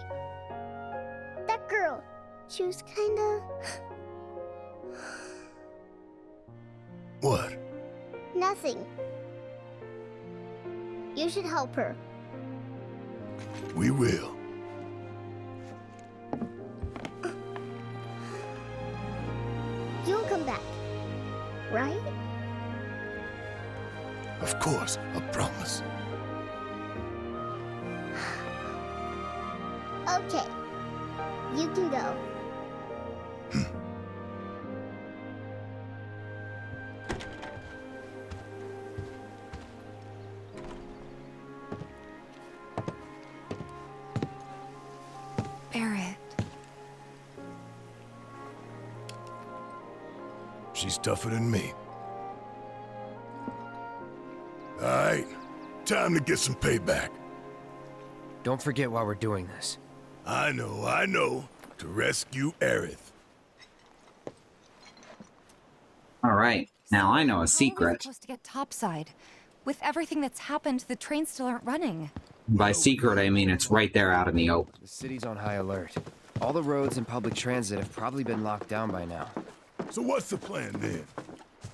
That girl, she was kinda... What? nothing. You should help her. We will. You'll come back, right? Of course, I promise. Okay. You can go. Barrett. She's tougher than me. All right, time to get some payback. Don't forget why we're doing this. I know. To rescue Aerith. All right, now I know a How are we secret. supposed to get topside? With everything that's happened, the trains still aren't running. By secret, I mean it's right there out in the open. The city's on high alert. All the roads and public transit have probably been locked down by now. So what's the plan then?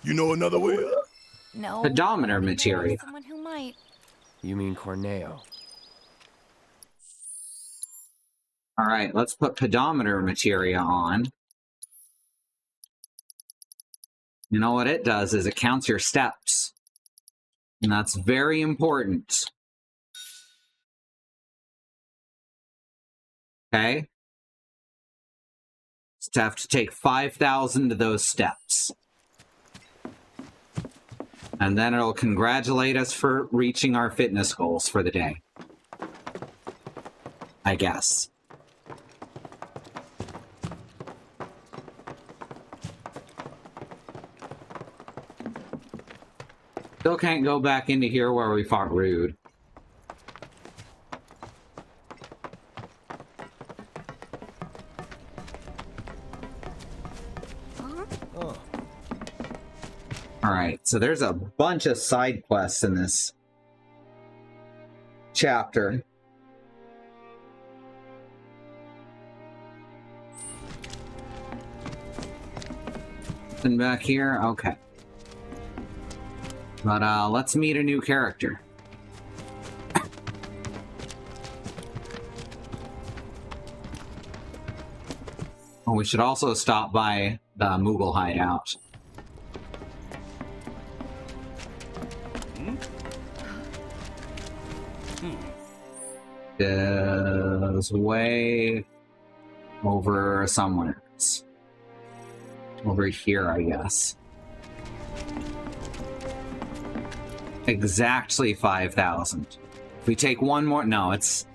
You know another way up? No. Pedometer but materia. someone who might. You mean Corneo? All right, let's put pedometer materia on. You know what it does is it counts your steps. And that's very important. Okay? Just have to take 5,000 of those steps. And then it'll congratulate us for reaching our fitness goals for the day. I guess. Still can't go back into here where we fought Rude. Alright, so there's a bunch of side quests in this chapter. And back here, okay. But let's meet a new character. Well, we should also stop by the Moogle hideout. Is way over somewhere. Over here, I guess. Exactly 5,000. If we take one more, no, it's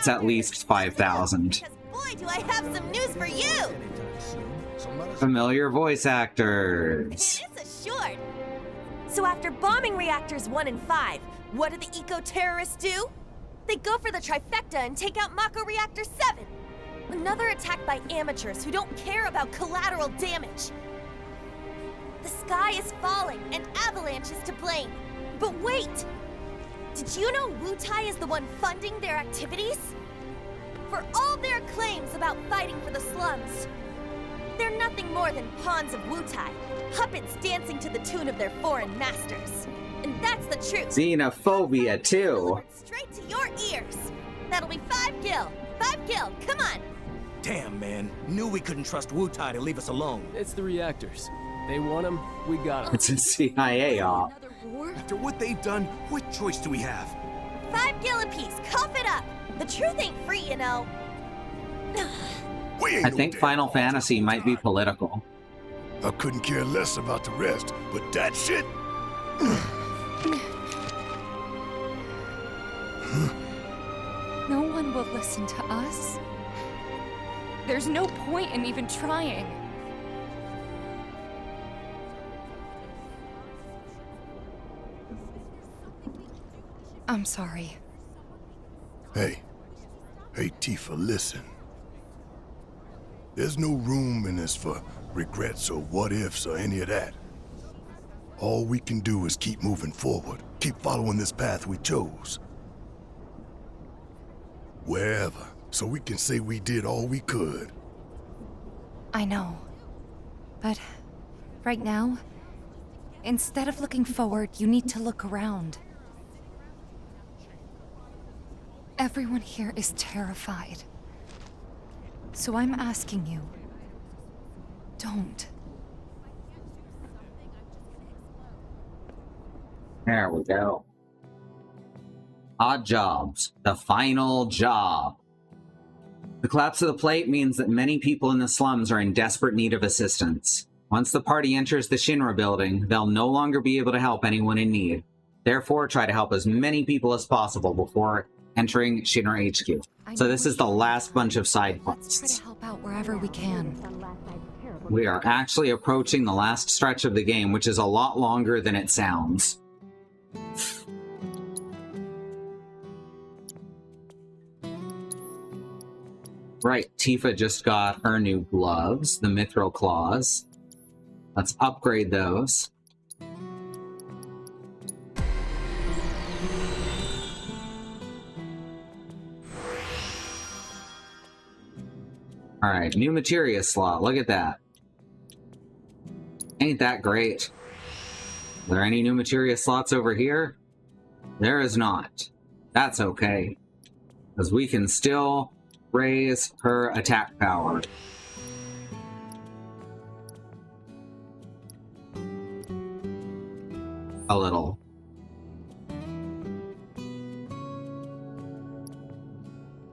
at least 5,000. Boy, do I have some news for you! Familiar voice actors. It's a short. So after bombing reactors 1 and 5, what do the eco-terrorists do? They go for the trifecta and take out Mako Reactor 7. Another attack by amateurs who don't care about collateral damage. The sky is falling and Avalanche is to blame. But wait! Did you know Wutai is the one funding their activities? For all their claims about fighting for the slums, they're nothing more than pawns of Wutai, puppets dancing to the tune of their foreign masters. And that's the truth. Xenophobia, too. Straight to your ears. That'll be 5 gil. 5 gil, come on. Damn, man. Knew we couldn't trust Wutai to leave us alone. It's the reactors. They want them, we got them. It's a CIA op. After what they've done, what choice do we have? 5 gil apiece, cough it up. The truth ain't free, you know. I think Final Fantasy might be political. I couldn't care less about the rest, but that shit... No one will listen to us. There's no point in even trying. I'm sorry. Hey, Tifa, listen. There's no room in this for regrets or what-ifs or any of that. All we can do is keep moving forward, keep following this path we chose. Wherever, so we can say we did all we could. I know. But right now, instead of looking forward, you need to look around. Everyone here is terrified. So I'm asking you, don't. There we go. Odd Jobs, the final job. The collapse of the plate means that many people in the slums are in desperate need of assistance. Once the party enters the Shinra building, they'll no longer be able to help anyone in need. Therefore, try to help as many people as possible before entering Shinra HQ. So this is the last bunch of side quests. Let's try to help out wherever we can. We are actually approaching the last stretch of the game, which is a lot longer than it sounds. Right, Tifa just got her new gloves, the Mithril Claws. Let's upgrade those. Alright, new materia slot, look at that. Ain't that great? Are there any new materia slots over here? There is not. That's okay. Because we can still raise her attack power. A little.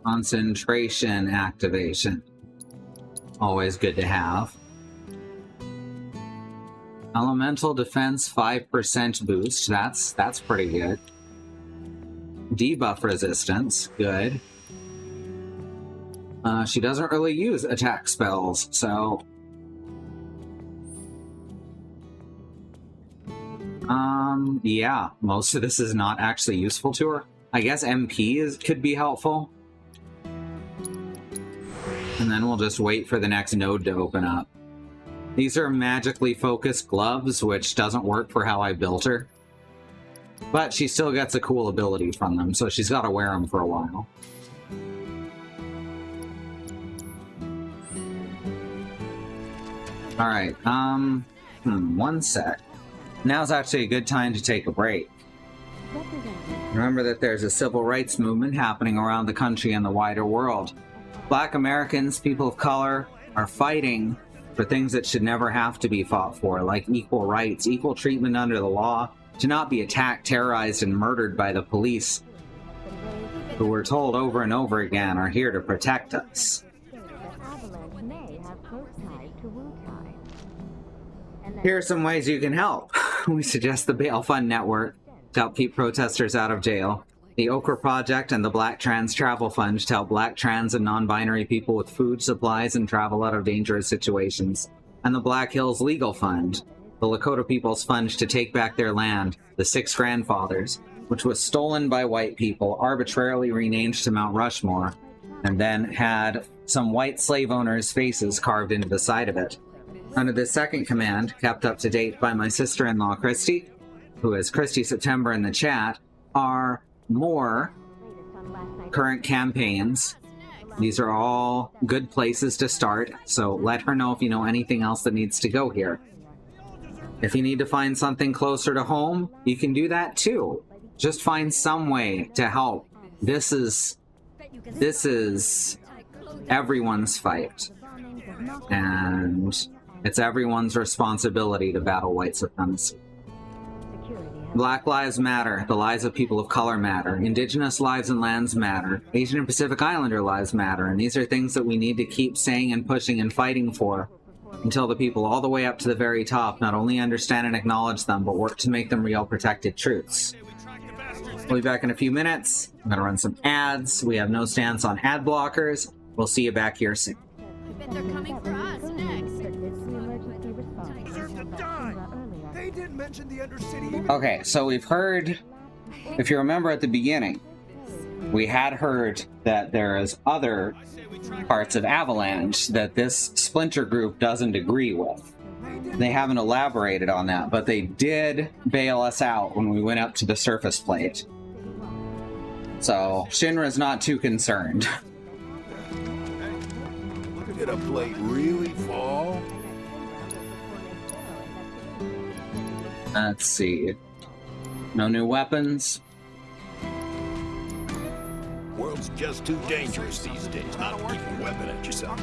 Concentration activation. Always good to have. Elemental defense 5% boost. That's pretty good. Debuff resistance. Good. She doesn't really use attack spells, so... yeah, most of this is not actually useful to her. I guess MP could be helpful. And then we'll just wait for the next node to open up. These are magically focused gloves, which doesn't work for how I built her. But she still gets a cool ability from them, so she's got to wear them for a while. Alright, one sec. Now's actually a good time to take a break. Remember that there's a civil rights movement happening around the country and the wider world. Black Americans, people of color, are fighting for things that should never have to be fought for, like equal rights, equal treatment under the law, to not be attacked, terrorized, and murdered by the police, who we're told over and over again are here to protect us. Here are some ways you can help. We suggest the Bail Fund Network to help keep protesters out of jail, the Okra Project and the Black Trans Travel Fund to help Black trans and non-binary people with food, supplies, and travel out of dangerous situations, and the Black Hills Legal Fund, the Lakota People's Fund to take back their land, the Six Grandfathers, which was stolen by white people, arbitrarily renamed to Mount Rushmore, and then had some white slave owners' faces carved into the side of it. Under this second command, kept up to date by my sister-in-law Christy, who is Christy September in the chat, are more current campaigns. These are all good places to start, so let her know if you know anything else that needs to go here. If you need to find something closer to home, you can do that too. Just find some way to help. This is everyone's fight. And it's everyone's responsibility to battle white supremacy. Black lives matter. The lives of people of color matter. Indigenous lives and lands matter. Asian and Pacific Islander lives matter. And these are things that we need to keep saying and pushing and fighting for until the people all the way up to the very top not only understand and acknowledge them, but work to make them real protected truths. We'll be back in a few minutes. I'm going to run some ads. We have no stance on ad blockers. We'll see you back here soon. I bet they're coming for us next. They didn't mention the Undercity. Okay, so we've heard, if you remember at the beginning, we had heard that there is other parts of Avalanche that this splinter group doesn't agree with. They haven't elaborated on that, but they did bail us out when we went up to the surface plate. So Shinra's not too concerned. Did a plate really fall? Let's see. No new weapons. World's just too dangerous these days. Not to keep a weapon at yourself.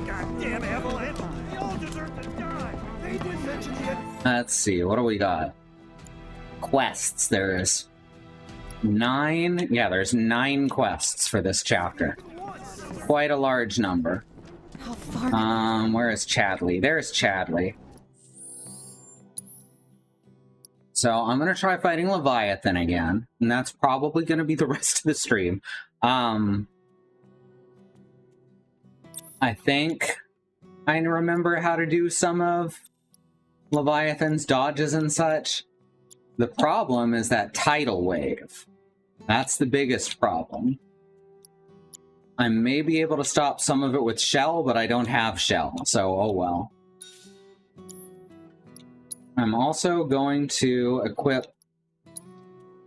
Goddamn Avalanche! They all deserve to die. They didn't mention the. Let's see. What do we got? Quests. There's 9. Yeah, there's 9 quests for this chapter. Quite a large number. How far? Where is Chadley? There's Chadley. So I'm gonna try fighting Leviathan again, and that's probably gonna be the rest of the stream. I think I remember how to do some of Leviathan's dodges and such. The problem is that tidal wave. That's the biggest problem. I may be able to stop some of it with Shell, but I don't have Shell, so oh well. I'm also going to equip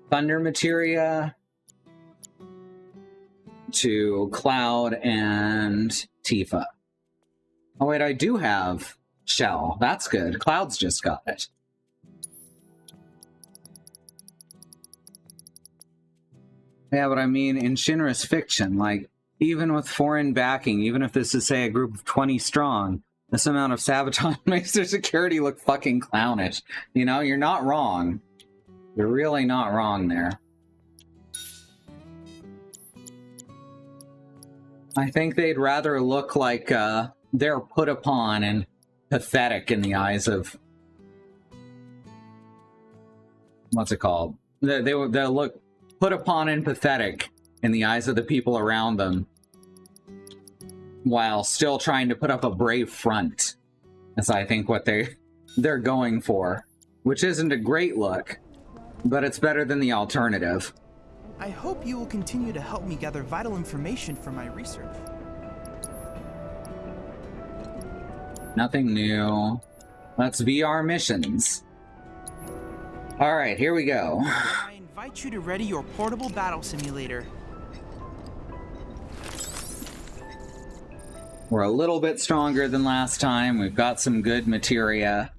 Thunder Materia to Cloud and Tifa. Oh wait, I do have Shell. That's good. Cloud's just got it. Yeah, but I mean, in Shinra's fiction, like, even with foreign backing, even if this is, say, a group of 20 strong, this amount of sabotage makes their security look fucking clownish. You know, you're not wrong. You're really not wrong there. I think they'd rather look like they're put upon and pathetic in the eyes of... What's it called? They'll look put upon and pathetic in the eyes of the people around them, while still trying to put up a brave front. That's, I think, what they're going for. Which isn't a great look, but it's better than the alternative. I hope you will continue to help me gather vital information for my research. Nothing new. Let's VR missions. Alright, here we go. I invite you to ready your portable battle simulator. We're a little bit stronger than last time. We've got some good materia.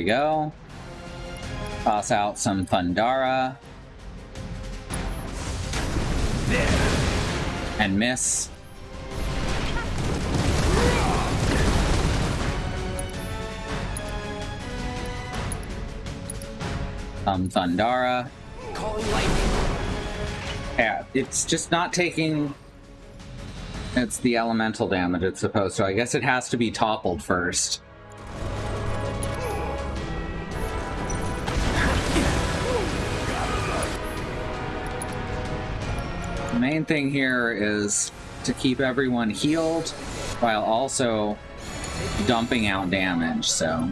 we go. Toss out some Thundara. And miss. Thundara. Calling lightning. Yeah, it's just not taking... It's the elemental damage it's supposed to. I guess it has to be toppled first. The main thing here is to keep everyone healed while also dumping out damage, so...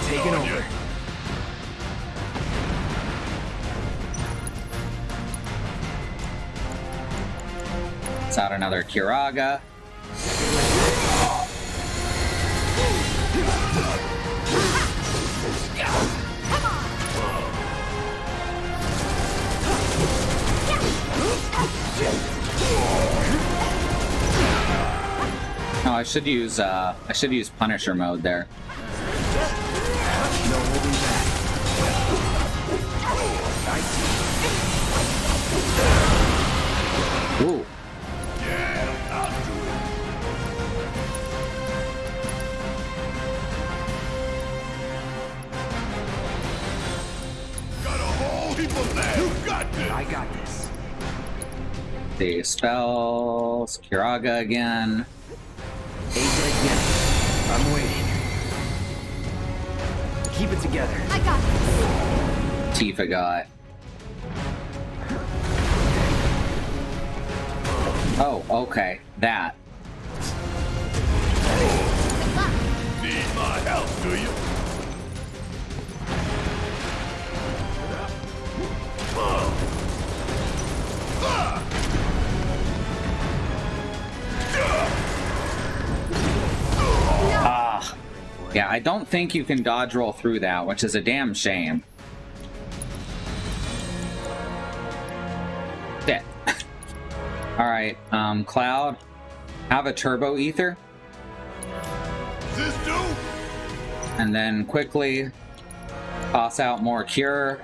Taking over. It's out another Kiraga. Oh, I should use Punisher mode there. No holding back. Ooh. Yeah, I'll do it. Got a whole heap of that. You got this. I got this. The spells, Kiraga again. Again. I'm waiting. Keep it together. I got this. Tifa got. Oh, okay. That. Need my help, do you? Ah. Yeah, I don't think you can dodge roll through that, which is a damn shame. Shit. Alright, Cloud, have a turbo ether. This do? And then quickly toss out more cure.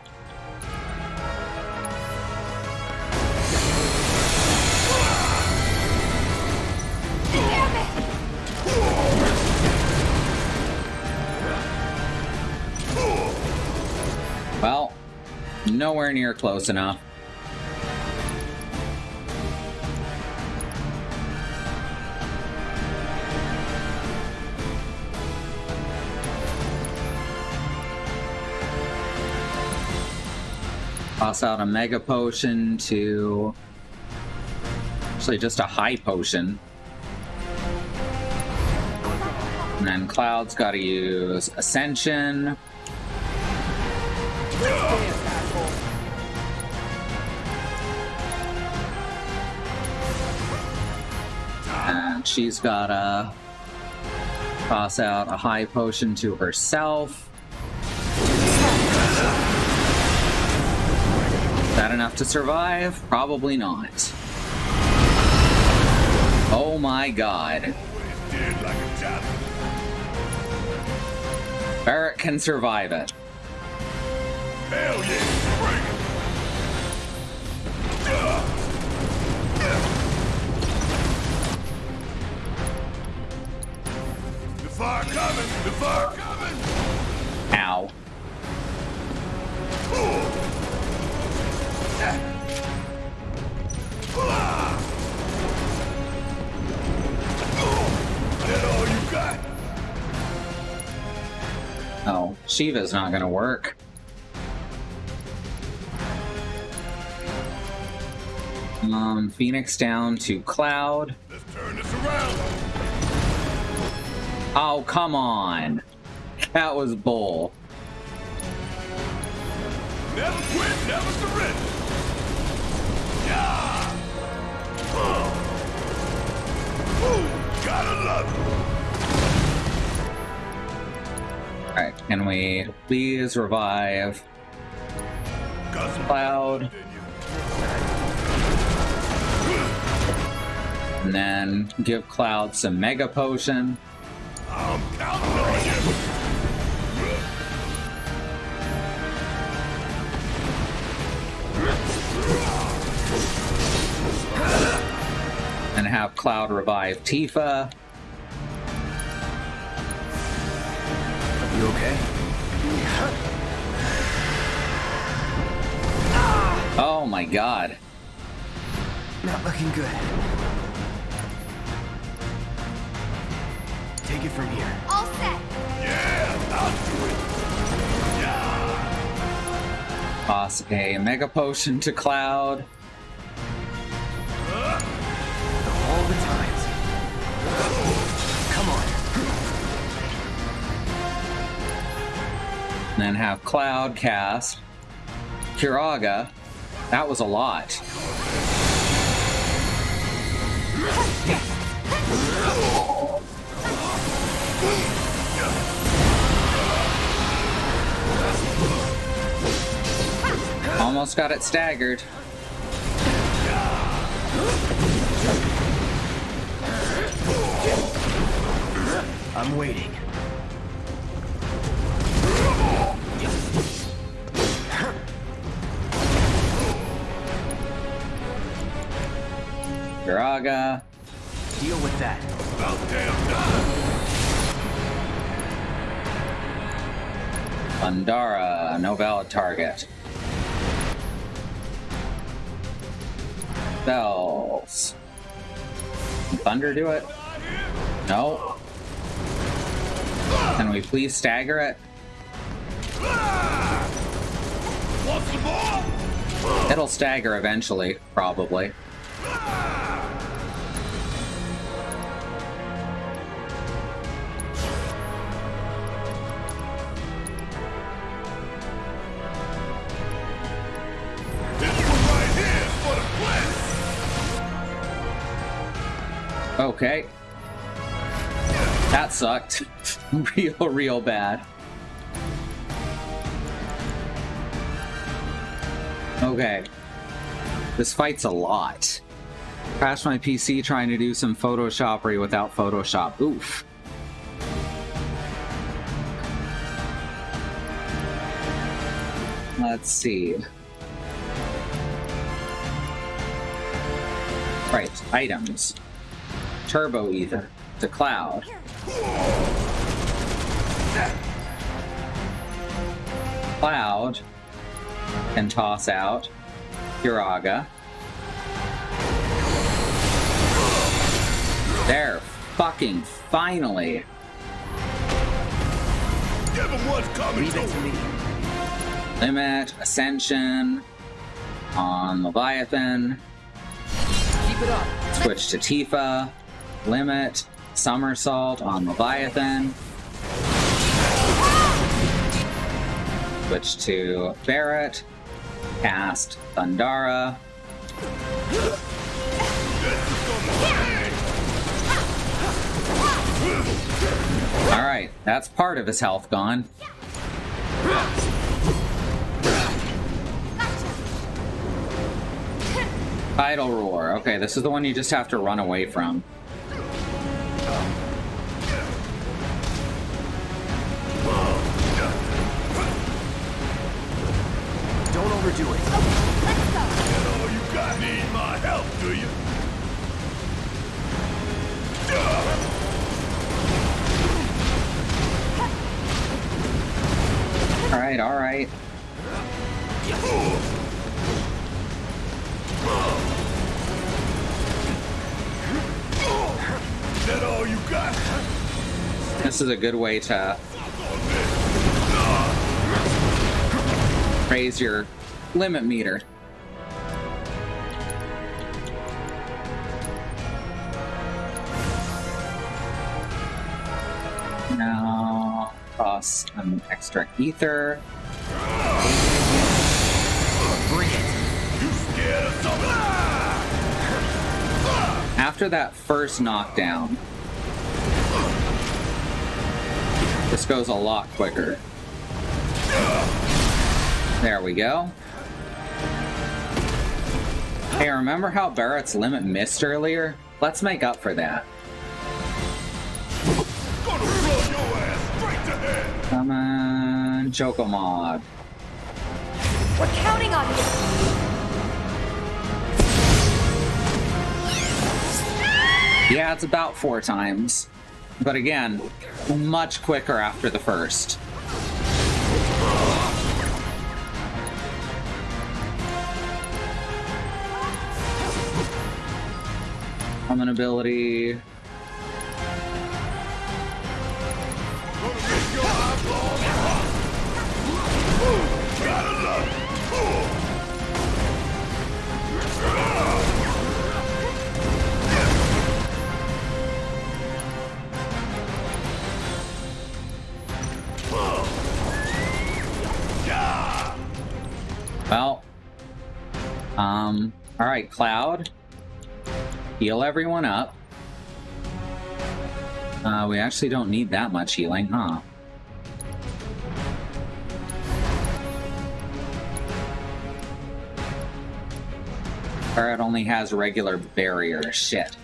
Well, nowhere near close enough. Toss out a mega potion to... Actually, just a high potion. And then Cloud's got to use Ascension. And she's got to toss out a high potion to herself. Is that enough to survive? Probably not. Oh my god. Barrett can survive it. Hell yeah! Bring it! The fire coming! The fire coming! Ow. That all you got? Oh, Shiva's not gonna work. Phoenix down to Cloud. Let's turn this around. Oh, come on. That was bull. Never quit, never surrender. Yeah! Gotta love it. Alright, can we please revive Cloud? And then give Cloud some Mega Potion. I'm counting on you. And have Cloud revive Tifa. You okay? Oh my god. Not looking good. Take it from here. All set. Yeah, I'll do it. Toss a Mega Potion to Cloud. All the times. Come on. And then have Cloud cast Kiraga. That was a lot. Almost got it staggered. I'm waiting. Kiraga. Deal with that. About damn time. Pandara, no valid target. Bells. Can Thunder do it? No. Can we please stagger it? Want some more? It'll stagger eventually, probably. Okay. That sucked. real bad. Okay. This fight's a lot. Crashed my PC trying to do some Photoshoppery without Photoshop. Oof. Let's see. Right, items. Turbo Ether to Cloud. Cloud can toss out Kiraga. There, fucking finally. Give him what's coming to me. Limit, Ascension on Leviathan. Keep it up. Switch to Tifa. Limit, Somersault on Leviathan. Switch to Barrett. Cast Thundara. Alright, that's part of his health gone. Tidal Roar. Okay, this is the one you just have to run away from. Don't overdo it. Let's go. Oh, you got need my help, do you? Alright, alright. Is that all you got? This is a good way to raise your limit meter. Now, toss an extra ether. Bring it. You scared of something? after that first knockdown, this goes a lot quicker. There we go. Hey, remember how Barrett's limit missed earlier? Let's make up for that. Come on, Chocomod. We're counting on you! Yeah, it's about 4 times. But again, much quicker after the first. Common ability. Well, all right, Cloud, heal everyone up. We actually don't need that much healing, huh? Barret only has regular barrier. Shit.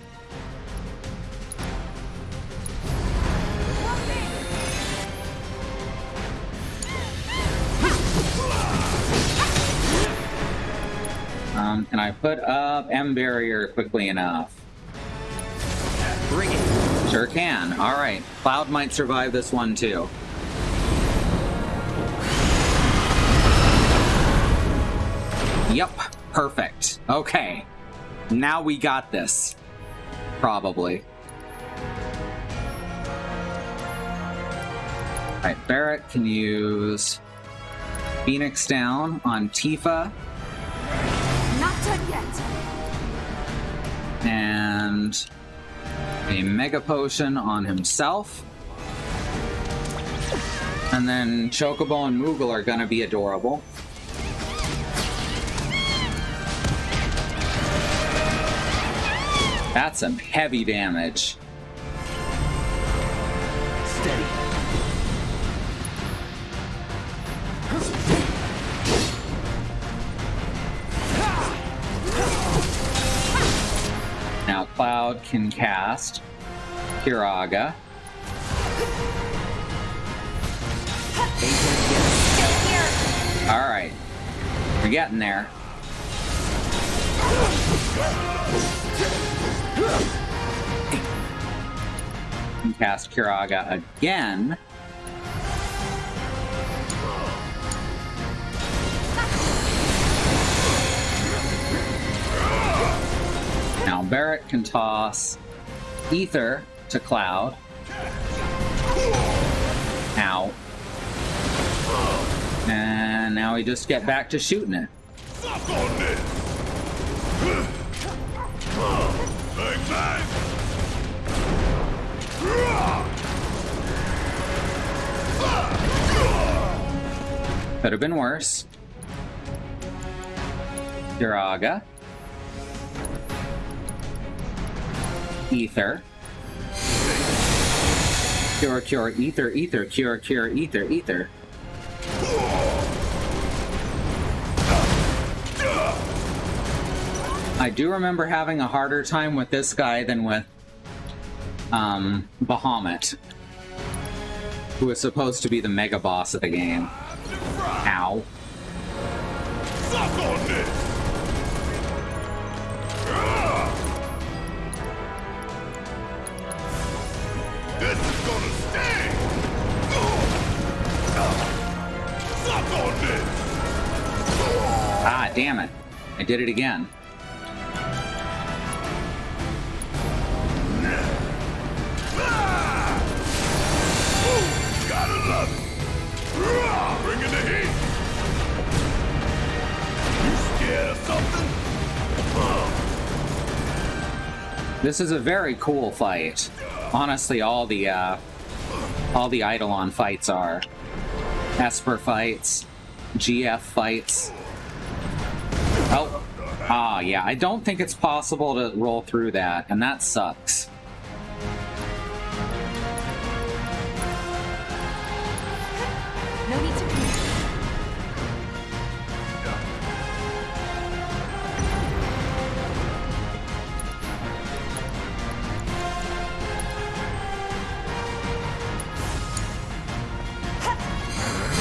Can I put up M barrier quickly enough? Bring it. Sure can. All right. Cloud might survive this one too. Yep. Perfect. Okay. Now we got this. Probably. All right. Barret can use Phoenix Down on Tifa. Not done yet. And a Mega Potion on himself. And then Chocobo and Moogle are gonna be adorable. That's some heavy damage. Steady. Now Cloud can cast Kiraga. Alright. We're getting there. Can cast Kiraga again. Now Barret can toss Ether to Cloud. Ow. And now we just get back to shooting it. Could have been worse. Kiraga. Ether. Cure, cure, ether, ether, cure, cure, ether, ether. I do remember having a harder time with this guy than with Bahamut, who was supposed to be the mega boss of the game. Ow. This is gonna sting! Suck on this! Ah, damn it. I did it again. Gotta love it! Bringing the heat! You scared of something? This is a very cool fight. Honestly, all the Eidolon fights are. Esper fights, GF fights. Oh, Ah, yeah, I don't think it's possible to roll through that, and that sucks. No need to panic.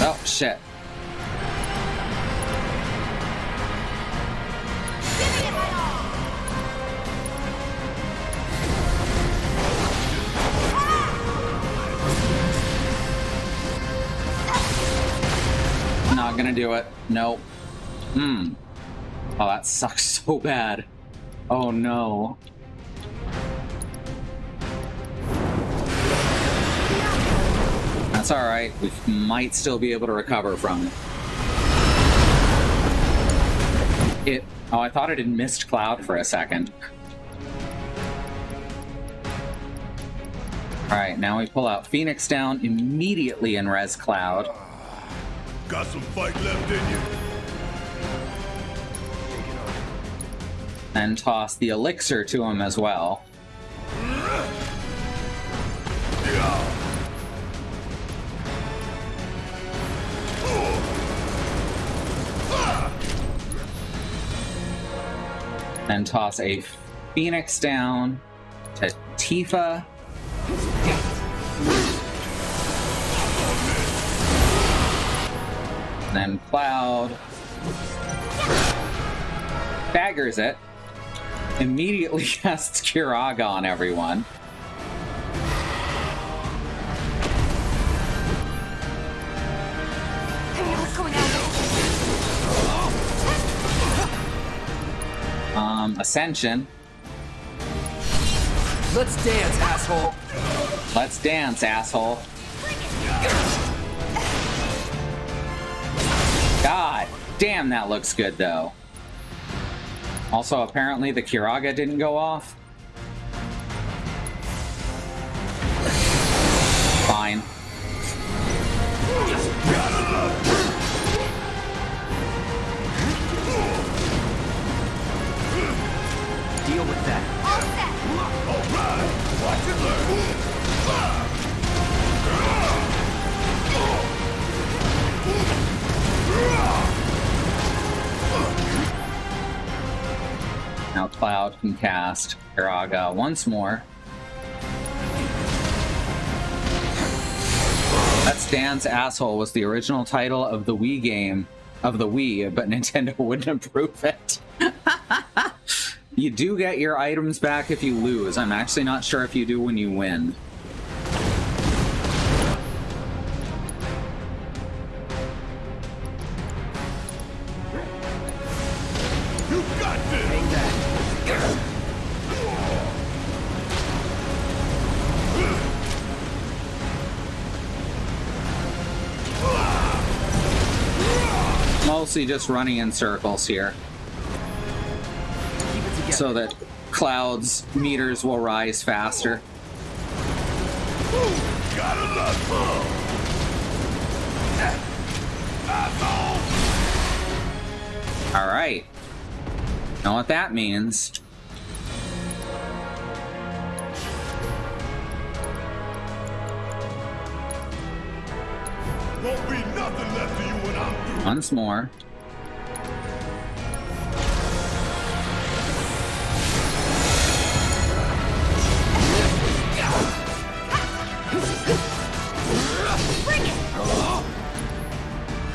Oh, shit. Not gonna do it. Nope. Oh, that sucks so bad. Oh no. That's alright. We might still be able to recover from it. Oh, I thought it had missed Cloud for a second. Alright, now we pull out Phoenix down immediately and res Cloud. Got some fight left in you? And toss the elixir to him as well. And toss a Phoenix down to Tifa. And then Cloud daggers it. Immediately casts Kiraga on everyone. Hey, what's going on? Ascension. Let's dance, asshole. Let's dance, asshole. God damn, that looks good though. Also, apparently the Kiraga didn't go off. Fine. Deal with that. Watch and learn. Now Cloud can cast Kiraga once more. Let's Dance Asshole was the original title of the Wii game, of the Wii, but Nintendo wouldn't approve it. You do get your items back if you lose. I'm actually not sure if you do when you win. You got this. Take that. Mostly just running in circles here, so that Cloud's meters will rise faster. Gotta love. All right. Know what that means? Won't be nothing left of you when I'm through. Once more.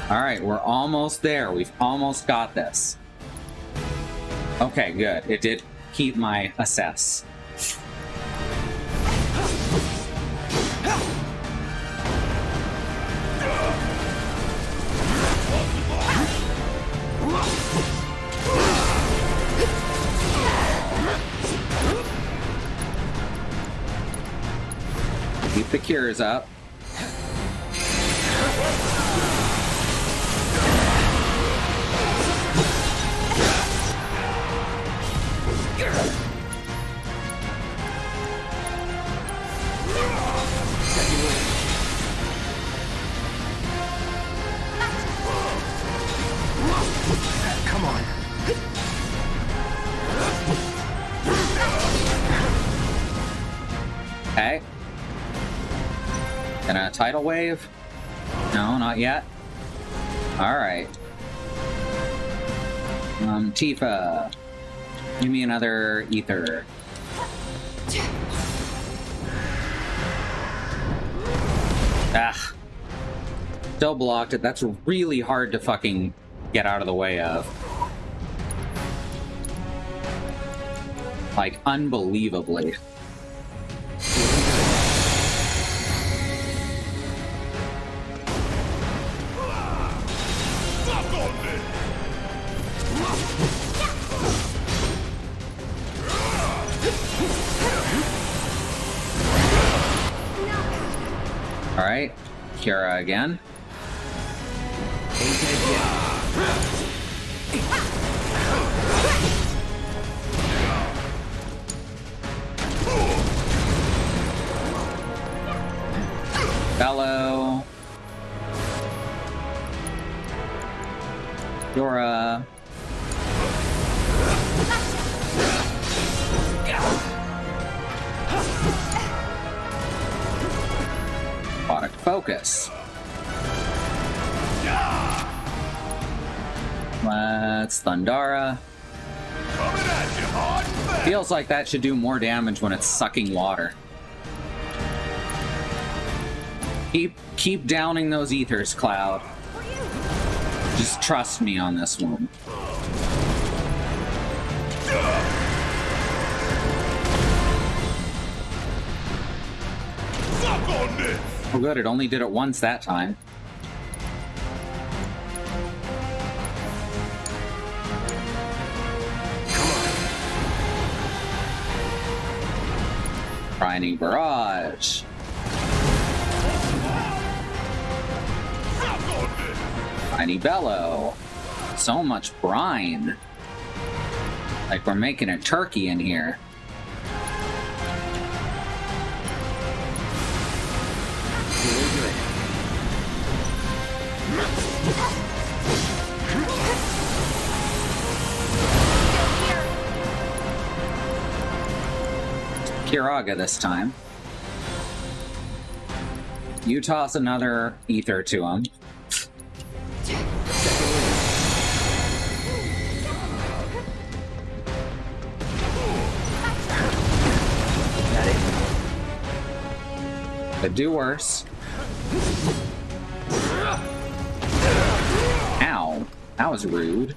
All right, we're almost there. We've almost got this. Okay, good. It did keep my assess. Keep the cures up. Come on. Okay. And a tidal wave? No, not yet. Alright. Tifa. Give me another ether. Ah. Still blocked it. That's really hard to fucking get out of the way of. Like, unbelievably. Alright, Kira again. Bello. Dora. Product focus. Let's Thundara. Feels like that should do more damage when it's sucking water. Keep downing those ethers, Cloud. Just trust me on this one. Oh good, it only did it once that time. Briny Barrage. Briny Bellow. So much brine. Like we're making a turkey in here. Kiraga this time. You toss another ether to him. Could do worse. Ow. That was rude.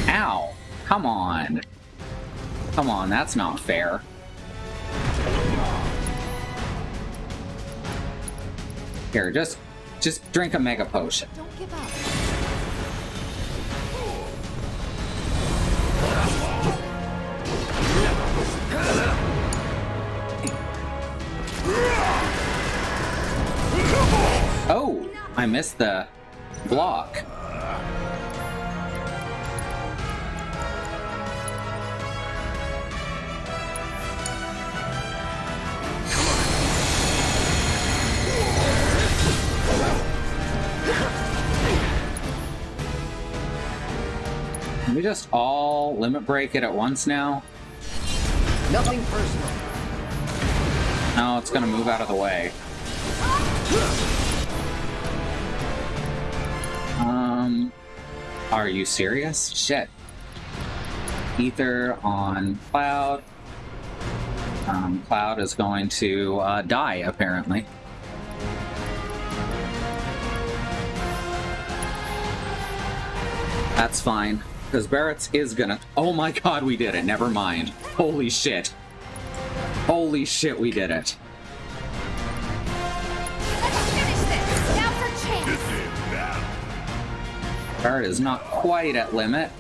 Ow. Come on. Come on, that's not fair. Here, just drink a mega potion. Don't give up. Oh, I missed the block. Can we just all limit break it at once now? Nothing personal. No, it's gonna move out of the way. Are you serious? Shit. Ether on Cloud. Cloud is going to die, apparently. That's fine, because Barrett's is gonna... Oh my god, we did it. Never mind. Holy shit. Holy shit, we did it. Barrett is not quite at limit.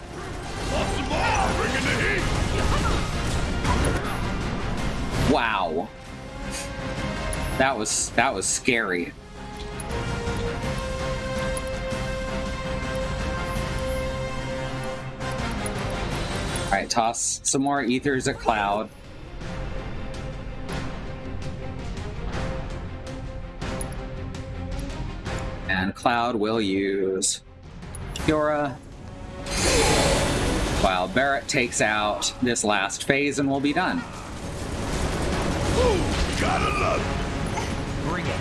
Wow. That was scary. Alright, toss some more ethers at Cloud. And Cloud will use Fiora. While Barrett takes out this last phase and we'll be done. Ooh, gotta love it. Bring it.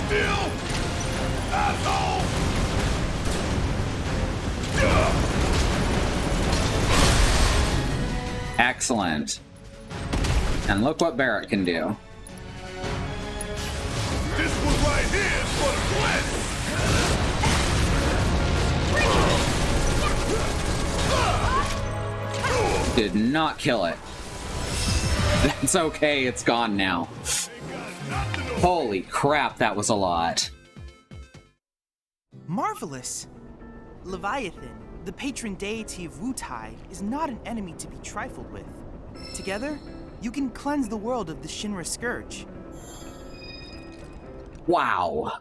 Still, asshole. Excellent. And look what Barrett can do. This one right here is for the planet. Did not kill it. That's okay, it's gone now. Holy crap, that was a lot. Marvelous! Leviathan, the patron deity of Wutai, is not an enemy to be trifled with. Together, you can cleanse the world of the Shinra Scourge. Wow.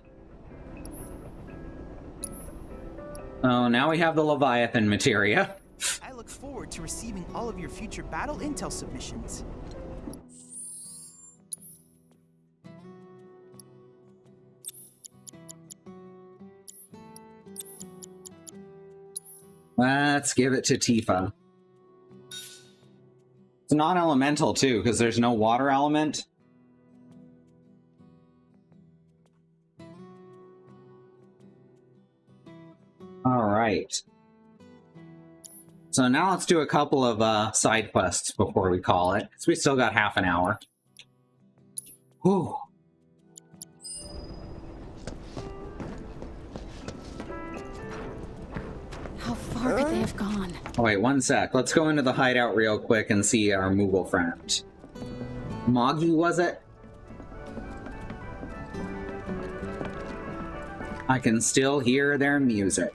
Oh, now we have the Leviathan materia. I look forward to receiving all of your future battle intel submissions. Let's give it to Tifa. It's non-elemental too, because there's no water element. All right. So now let's do a couple of side quests before we call it, because we still got half an hour. Whew. How far could they have gone? Oh, wait, one sec. Let's go into the hideout real quick and see our Moogle friend. Moggy, was it? I can still hear their music.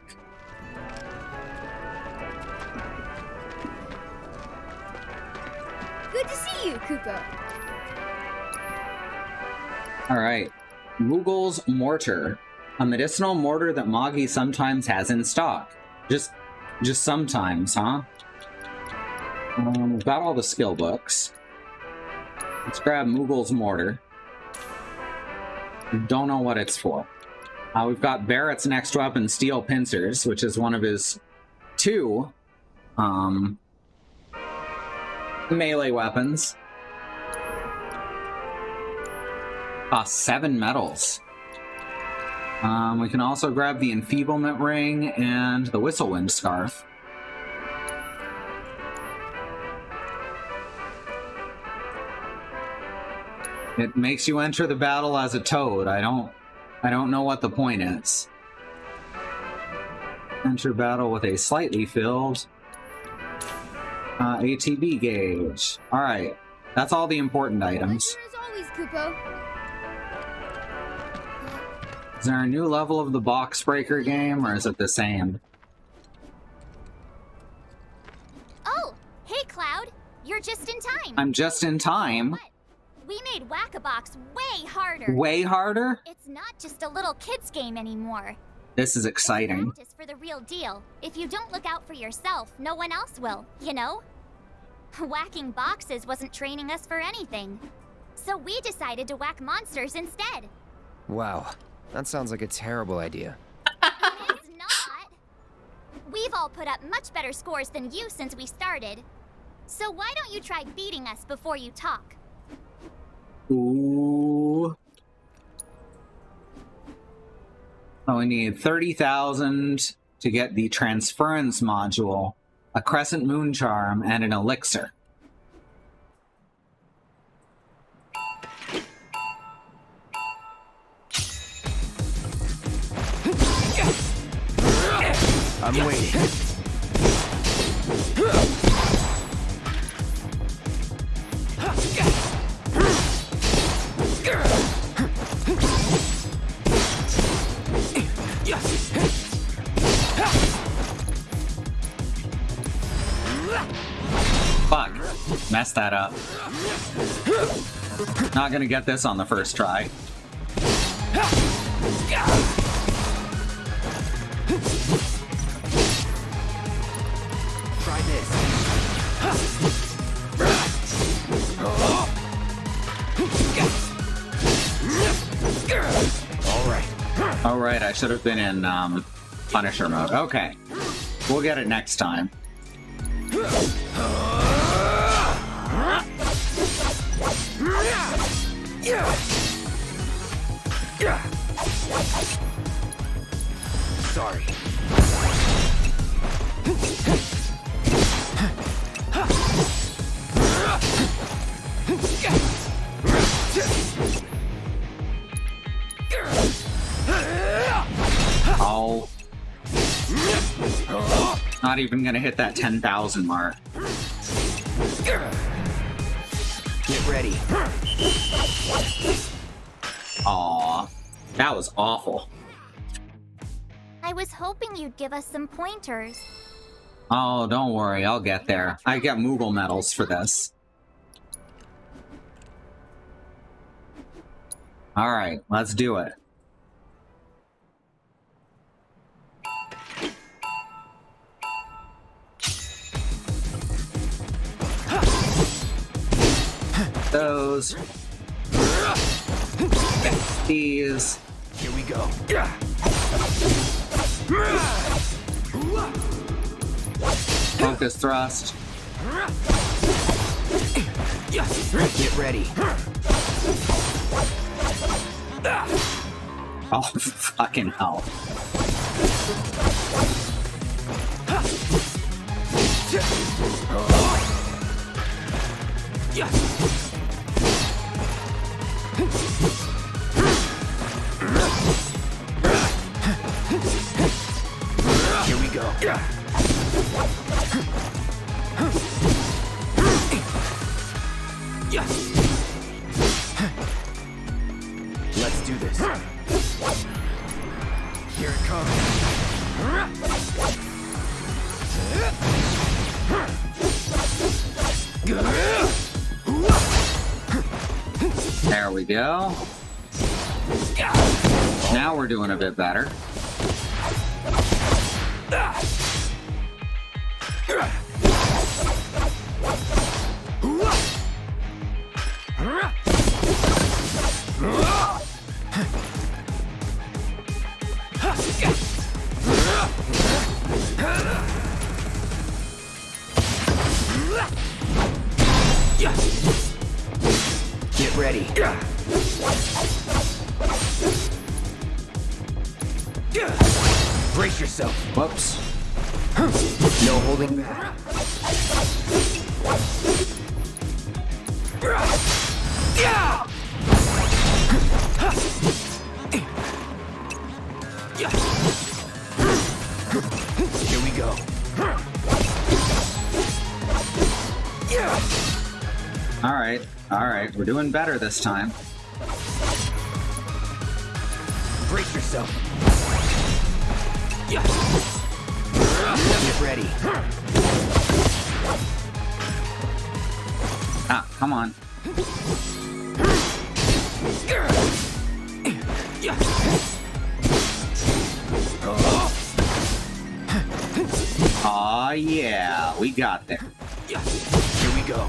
Good to see you, Kupo. Alright. Moogle's Mortar. A medicinal mortar that Moggy sometimes has in stock. Just sometimes, huh? We've got all the skill books. Let's grab Moogle's Mortar. Don't know what it's for. We've got Barrett's next weapon, Steel Pincers, which is one of his two melee weapons. Cost 7 medals. We can also grab the Enfeeblement Ring and the Whistlewind Scarf. It makes you enter the battle as a toad. I don't know what the point is. Enter battle with a slightly filled ATB gauge. Alright, that's all the important items. As always, Kupo. Is there a new level of the box breaker game, or is it the same? Oh, hey Cloud. You're just in time. I'm just in time. What? We made Whack-A-Box way harder. Way harder? It's not just a little kid's game anymore. This is exciting. It's practice for the real deal. If you don't look out for yourself, no one else will, you know? Whacking boxes wasn't training us for anything. So we decided to whack monsters instead. Wow, that sounds like a terrible idea. It's not. We've all put up much better scores than you since we started. So why don't you try beating us before you talk? Ooh. Oh, we need 30,000 to get the transference module, a crescent moon charm, and an elixir. I'm waiting. Fuck. Messed that up. Not gonna get this on the first try. Try this. Oh, right, I should have been in Punisher mode. Okay. We'll get it next time. Sorry. Oh. Not even gonna hit that 10,000 mark. Get ready. Aw. That was awful. I was hoping you'd give us some pointers. Oh, don't worry, I'll get there. I get Moogle medals for this. Alright, let's do it. Those. These. Here we go. Focus thrust. Get ready. Oh, fucking hell. Here we go. Let's do this. Here it comes. There we go. Now we're doing a bit better. Get ready. Brace yourself. Whoops. No holding back. Here we go. Alright, we're doing better this time. Brace yourself. Get ready. Ah, come on. Aw, yeah, we got there. Here we go.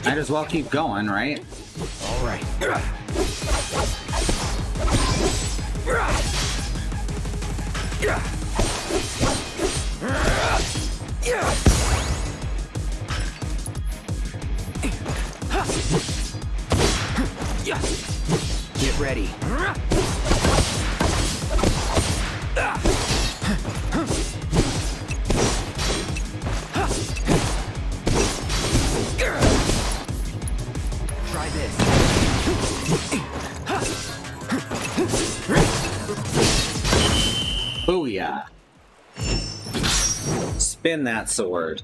Might as well keep going, right? All right. Get ready. Try this. Booyah. Spin that sword.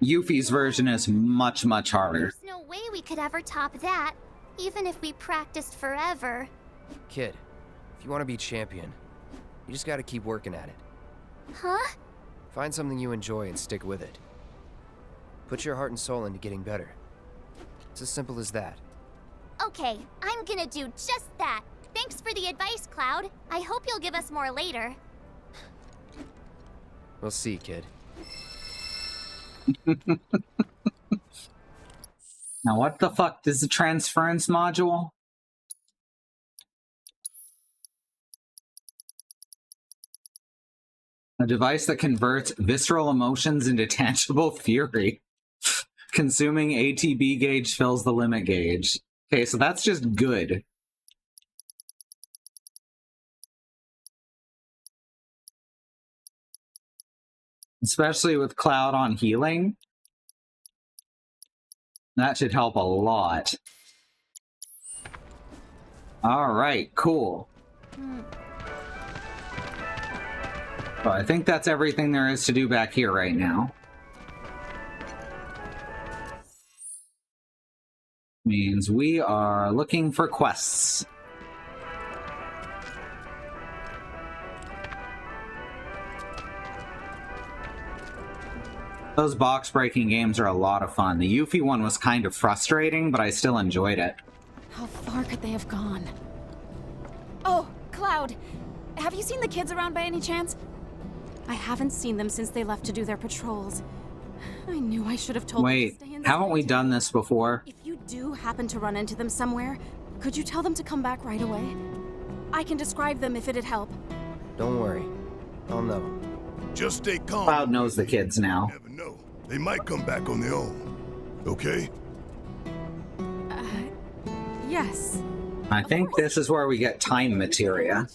Yuffie's version is much, much harder. There's no way we could ever top that, even if we practiced forever. Kid, if you want to be champion, you just gotta keep working at it. Huh? If Find something you enjoy and stick with it. Put your heart and soul into getting better. It's as simple as that. Okay, I'm gonna do just that. Thanks for the advice, Cloud. I hope you'll give us more later. We'll see, kid. Now what the fuck is the transference module? A device that converts visceral emotions into tangible fury. Consuming ATB gauge fills the limit gauge. Okay, so that's just good. Especially with Cloud on healing. That should help a lot. Alright, cool. So I think that's everything there is to do back here right now. Means we are looking for quests. Those box-breaking games are a lot of fun. The Yuffie one was kind of frustrating, but I still enjoyed it. How far could they have gone? Oh, Cloud! Have you seen the kids around by any chance? I haven't seen them since they left to do their patrols. I knew I should have told them to stay inside. Haven't we done this before? If you do happen to run into them somewhere, could you tell them to come back right away? I can describe them if it'd help. Don't worry. I'll know. Just stay calm. Cloud knows the kids now. You never know. They might come back on their own. Okay? Yes. I think this is where we get time materia.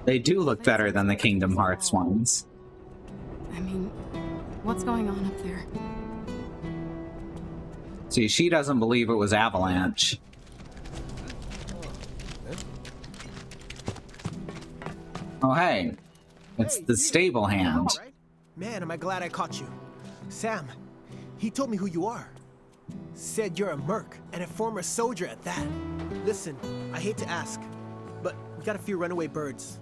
They do look better than the Kingdom Hearts ones. I mean, what's going on up there? See, she doesn't believe it was Avalanche. Oh, hey. It's the stable hand. Man, am I glad I caught you. Sam, he told me who you are. Said you're a merc, and a former soldier at that. Listen, I hate to ask, but we got a few runaway birds.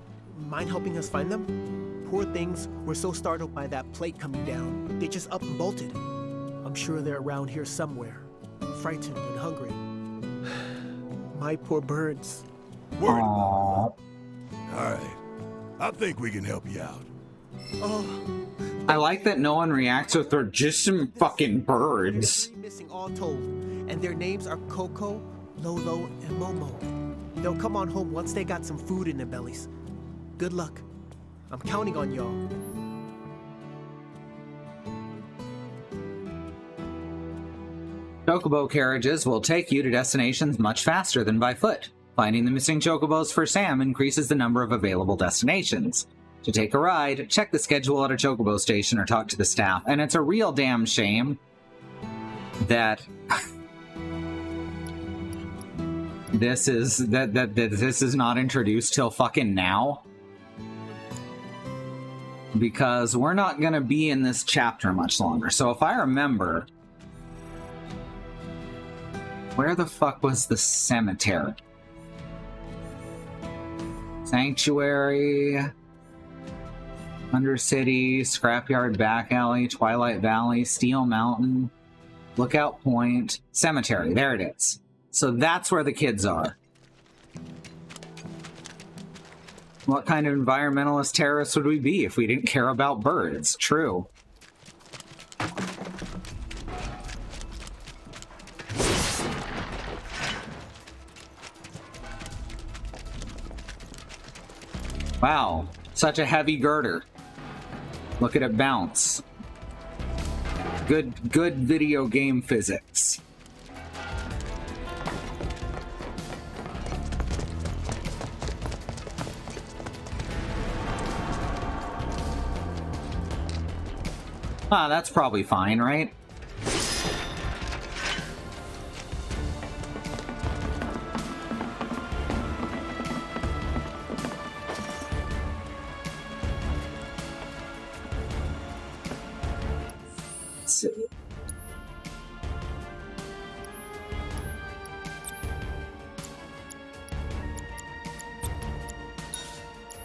Mind helping us find them? Poor things were so startled by that plate coming down, they just up and bolted. I'm sure they're around here somewhere, frightened and hungry. My poor birds. Worried about them. All right. I think we can help you out. Oh. I like that no one reacts with they're just some fucking birds. There's 3 missing all told, and their names are Coco, Lolo, and Momo. They'll come on home once they got some food in their bellies. Good luck. I'm counting on y'all. Chocobo carriages will take you to destinations much faster than by foot. Finding the missing chocobos for Sam increases the number of available destinations. To take a ride, check the schedule at a chocobo station or talk to the staff. And it's a real damn shame that this is this is not introduced till fucking now. Because we're not gonna be in this chapter much longer. So if I remember, where the fuck was the cemetery? Sanctuary, Undercity, Scrapyard Back Alley, Twilight Valley, Steel Mountain, Lookout Point, Cemetery. There it is. So that's where the kids are. What kind of environmentalist terrorists would we be if we didn't care about birds? True. Wow, such a heavy girder. Look at it bounce. Good video game physics. Ah, that's probably fine, right?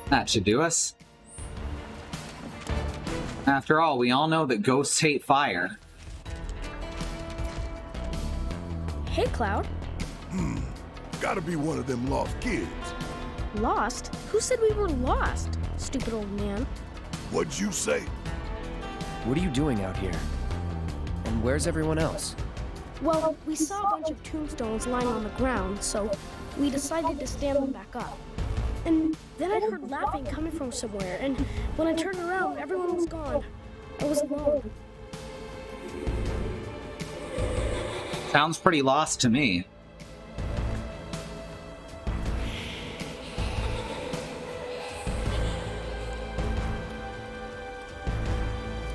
That should do us. After all, we all know that ghosts hate fire. Hey, Cloud. Gotta be one of them lost kids. Lost? Who said we were lost? Stupid old man. What'd you say? What are you doing out here? And where's everyone else? Well, we saw a bunch of tombstones lying on the ground, so we decided to stand them back up. And then I heard laughing coming from somewhere, and when I turned around, everyone was gone. I was alone. Sounds pretty lost to me.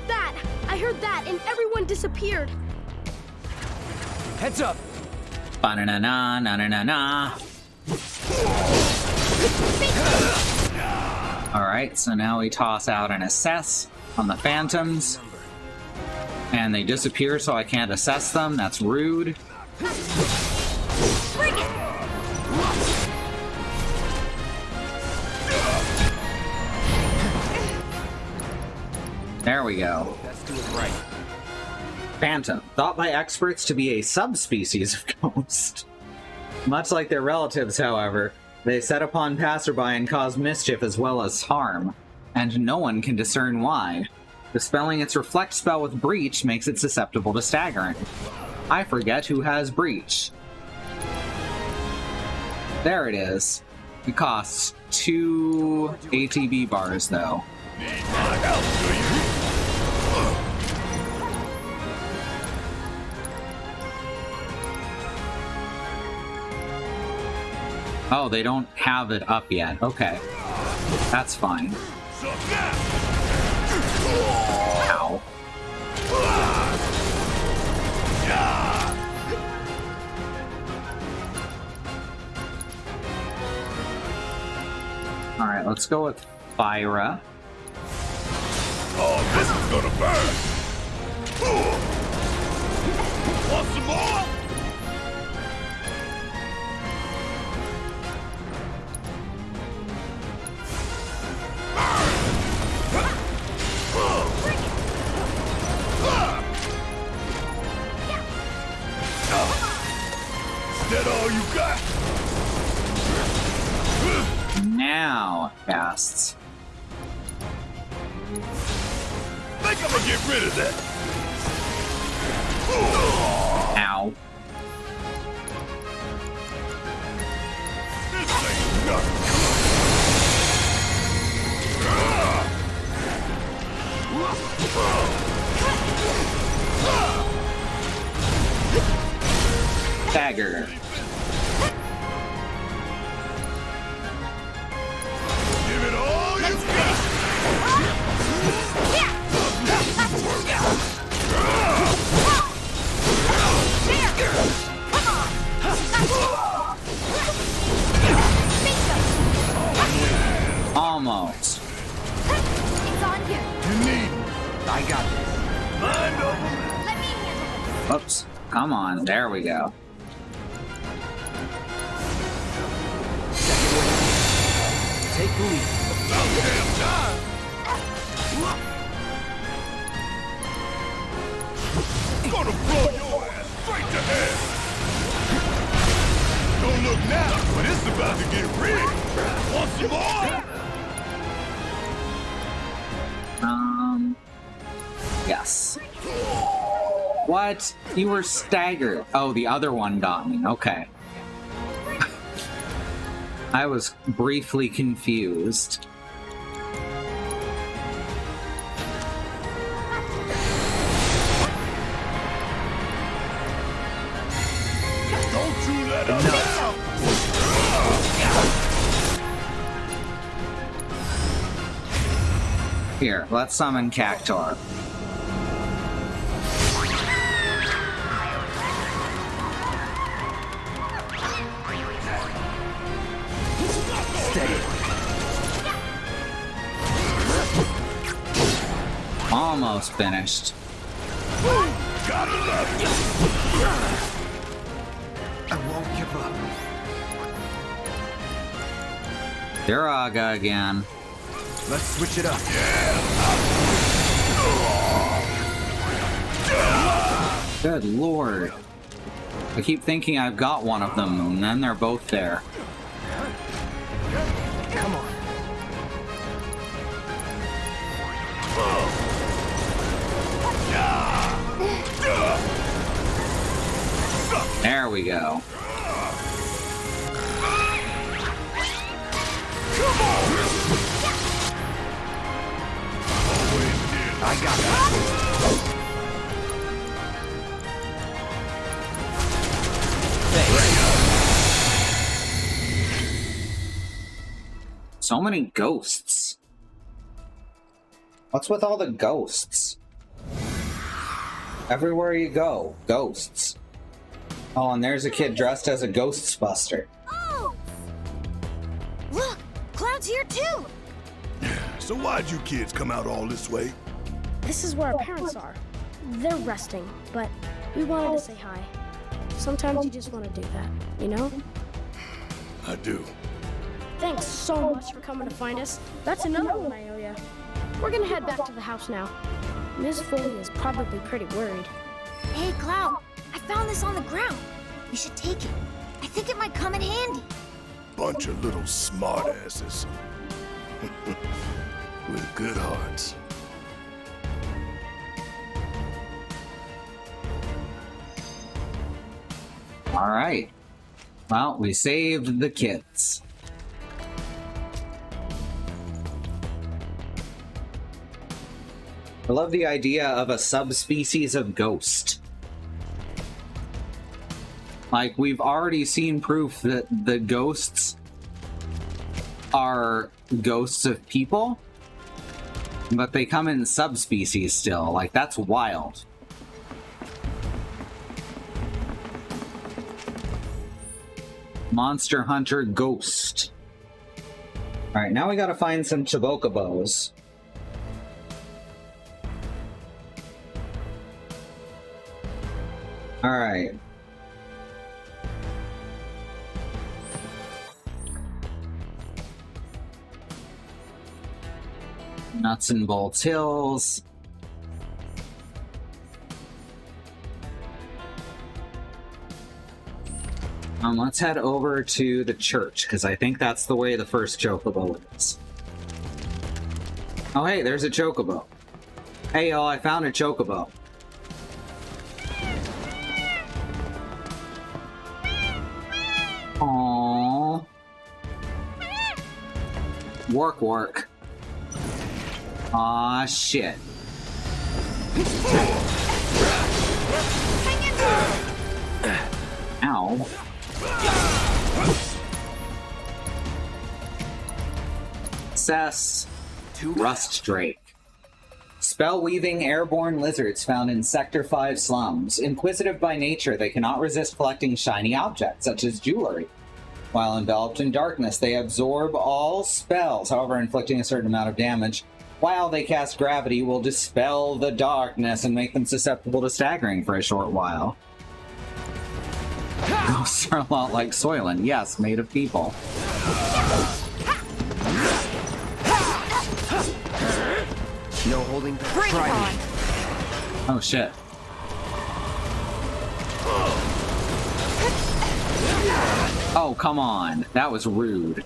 That! I heard that, and everyone disappeared. Heads up! Ba-na-na-na, na-na-na-na. Alright, so now we toss out an assess on the phantoms. And they disappear, so I can't assess them. That's rude. There we go. Let's do it right. Phantom, thought by experts to be a subspecies of ghost. Much like their relatives, however, they set upon passerby and cause mischief as well as harm, and no one can discern why. Dispelling its reflect spell with breach makes it susceptible to staggering. I forget who has breach. There it is. It costs 2 ATB bars, though. Oh, they don't have it up yet. Okay. That's fine. Ow. Alright, let's go with Fyra. Oh, this is gonna burn! Want some more? Is that all you got? Now, casts. Think I'm gonna get rid of that. Ow. This ain't nothing. Dagger. Give it all you got. Almost. It's on you. You need me. I got this. Mind over. Let me handle it. Oops. Come on. There we go. Take the lead. About damn time. Gonna blow your ass straight to hell. Don't look now, but it's about to get real. Want some more? Yes. What? You were staggered. Oh, the other one got me. Okay. I was briefly confused. Don't you let up. Here, let's summon Cactor. Almost finished. Gotta love you. I won't give up. Duraga again. Let's switch it up. Good lord. I keep thinking I've got one of them, and then they're both there. Come on. There we go. I got it. So many ghosts. What's with all the ghosts? Everywhere you go, ghosts. Oh, and there's a kid dressed as a Ghostbuster. Oh! Look! Cloud's here too! So why'd you kids come out all this way? This is where our parents are. They're resting, but we wanted to say hi. Sometimes you just want to do that, you know? I do. Thanks so much for coming to find us. That's another one I owe you. We're gonna head back to the house now. Miss Foley is probably pretty worried. Hey, Cloud, I found this on the ground. You should take it. I think it might come in handy. Bunch of little smartasses. With good hearts. All right. Well, we saved the kids. I love the idea of a subspecies of ghost. Like, we've already seen proof that the ghosts are ghosts of people, but they come in subspecies still. Like, that's wild. Monster Hunter Ghost. Alright, now we gotta find some chocobos. Alright. Nuts and Bolts Hills. Let's head over to the church, because I think that's the way the first chocobo is. Oh, hey, there's a chocobo. Hey, y'all, I found a chocobo. Aww. Work. Aw, shit. Ow. Cess. Rust Drake. Spell-weaving airborne lizards found in Sector 5 slums. Inquisitive by nature, they cannot resist collecting shiny objects, such as jewelry. While enveloped in darkness, they absorb all spells, however, inflicting a certain amount of damage. While they cast gravity, will dispel the darkness and make them susceptible to staggering for a short while. Ghosts are a lot like Soylent, yes, made of people. No holding back. Bring it on! Oh shit. Oh, come on. That was rude.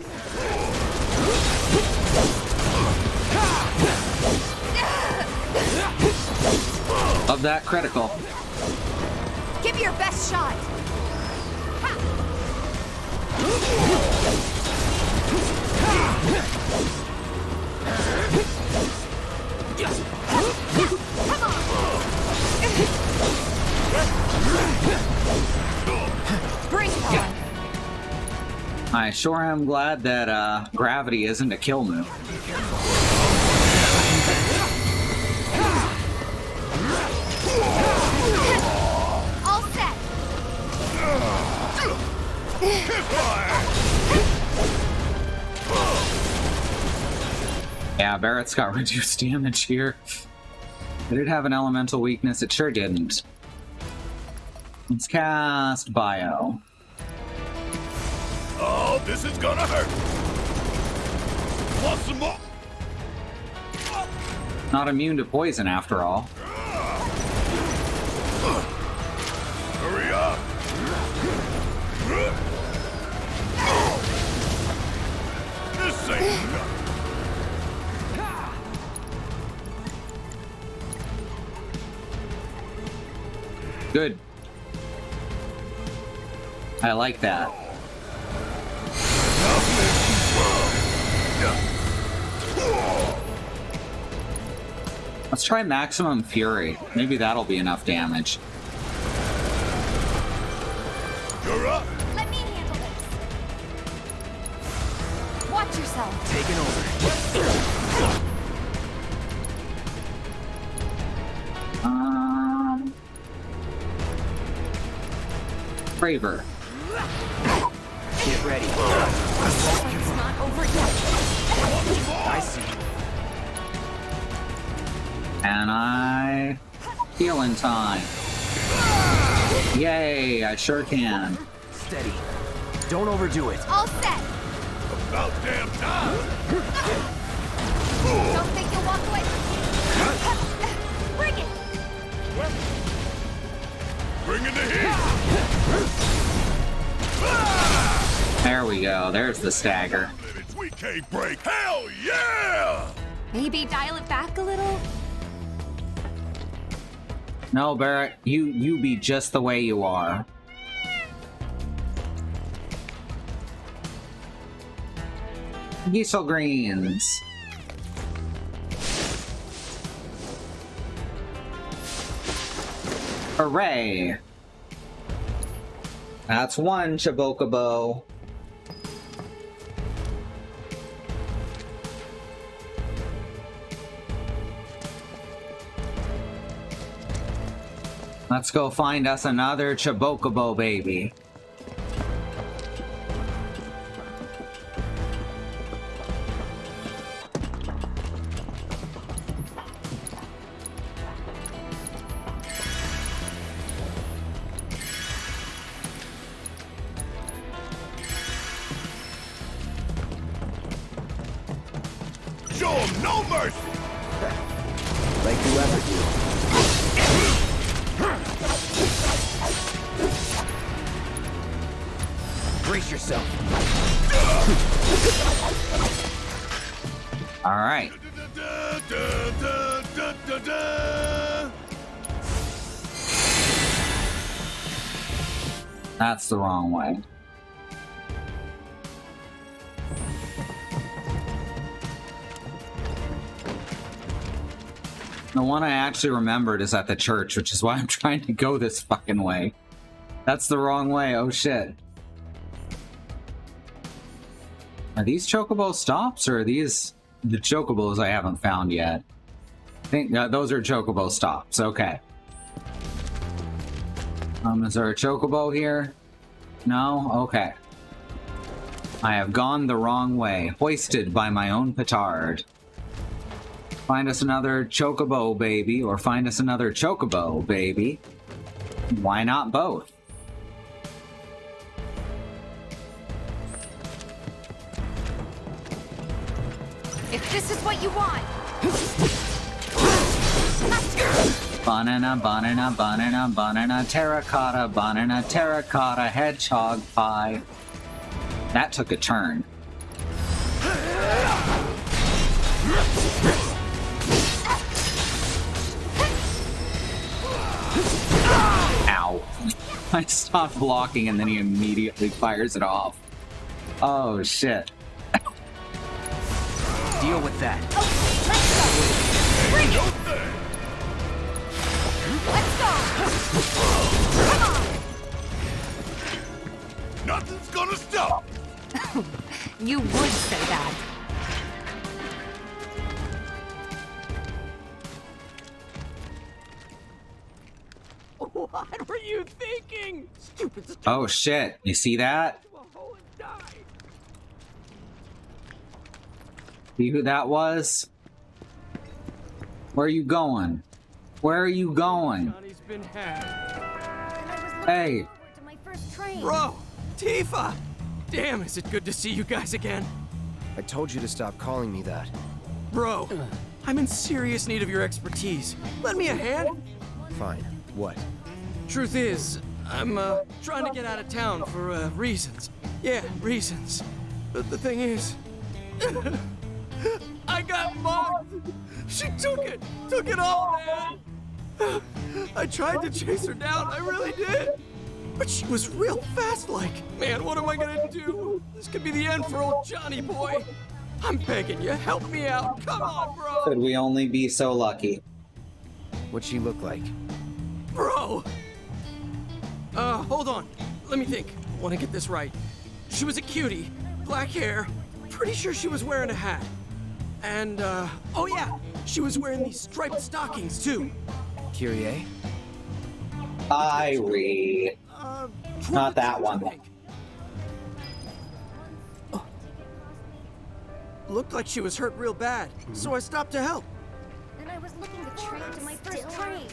Love that critical. Give me your best shot! Come on! Bring it on! I sure am glad that gravity isn't a kill move. All set! Yeah, Barrett's got reduced damage here. Did it have an elemental weakness? It sure didn't. Let's cast Bio. Oh, this is gonna hurt. Want some more? Not immune to poison after all. Hurry up! This ain't nothing. Good. I like that. Let's try maximum fury. Maybe that'll be enough damage. You're up. Let me handle this. Watch yourself. Taking over. Braver. Get ready. It's not over yet. I see you. And I heal in time. Yay, I sure can. Steady. Don't overdo it. All set. About damn time. Don't think you'll walk away from me. Bring it. Bring in the heat. There we go. There's the stagger. We can't break. Hell yeah! Maybe dial it back a little? No, Barrett, you be just the way you are. Diesel greens. Hooray! That's one Chocobo. Let's go find us another Chocobo baby. Show 'em no mercy! Like you ever do. Brace yourself. All right. That's the wrong way. The one I actually remembered is at the church, which is why I'm trying to go this fucking way. That's the wrong way. Oh shit. Are these Chocobo stops or are these the Chocobos I haven't found yet? I think those are Chocobo stops. Okay. Is there a Chocobo here? No? Okay. I have gone the wrong way, hoisted by my own petard. Find us another Chocobo baby, or find us another Chocobo baby. Why not both? If this is what you want. Banana, banana, banana, banana, terracotta, banana, terracotta, hedgehog pie. That took a turn. Ow. I stopped blocking and then he immediately fires it off. Oh shit. Deal with that. Bring it. Let's go. Come on. Nothing's gonna stop. You would say that. What were you thinking? Stupid. Oh shit. You see that? See who that was? Where are you going? Where are you going? Johnny's been had. Hey. Bro, Tifa! Damn, is it good to see you guys again. I told you to stop calling me that. Bro, I'm in serious need of your expertise. Lend me a hand? Fine. What? Truth is, I'm trying to get out of town for reasons. Yeah, reasons. But the thing is, I got mugged. She took it all, man. I tried to chase her down, I really did. But she was real fast like. Man, what am I gonna do? This could be the end for old Johnny boy. I'm begging you, help me out. Come on, bro. Could we only be so lucky? What'd she look like? Bro! Hold on. Let me think. I want to get this right. She was a cutie. Black hair. Pretty sure she was wearing a hat. And, oh yeah! She was wearing these striped stockings, too. Kyrie? Kyrie. Not that one. Oh. Looked like she was hurt real bad, so I stopped to help. And I was looking to train to my first train.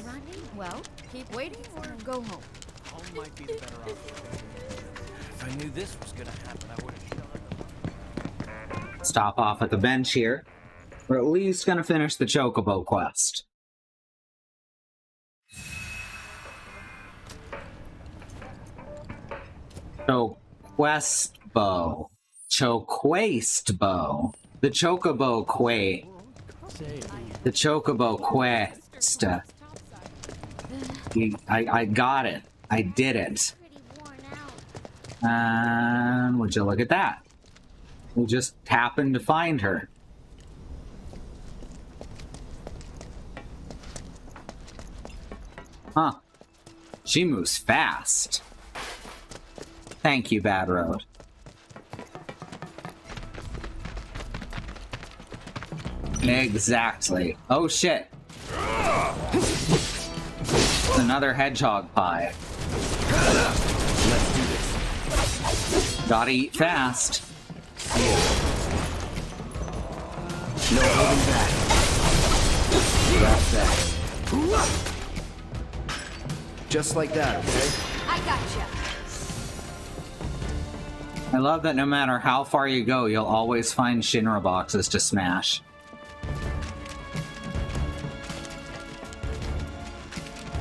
Well, keep waiting or go home. Home might be the better option. If I knew this was gonna happen, I would have shown her. Stop off at the bench here. We're at least gonna finish the Chocobo quest. Quest bow. Choquaste bow. The Chocobo quay. The Chocobo quest. I got it. I did it. And would you look at that? We just happened to find her. Huh. She moves fast. Thank you, Bad Road. Exactly. Oh shit. It's another hedgehog pie. Let's do this. Gotta eat fast. No holding back. That's that. Just like that, okay? I gotcha. I love that no matter how far you go, you'll always find Shinra boxes to smash.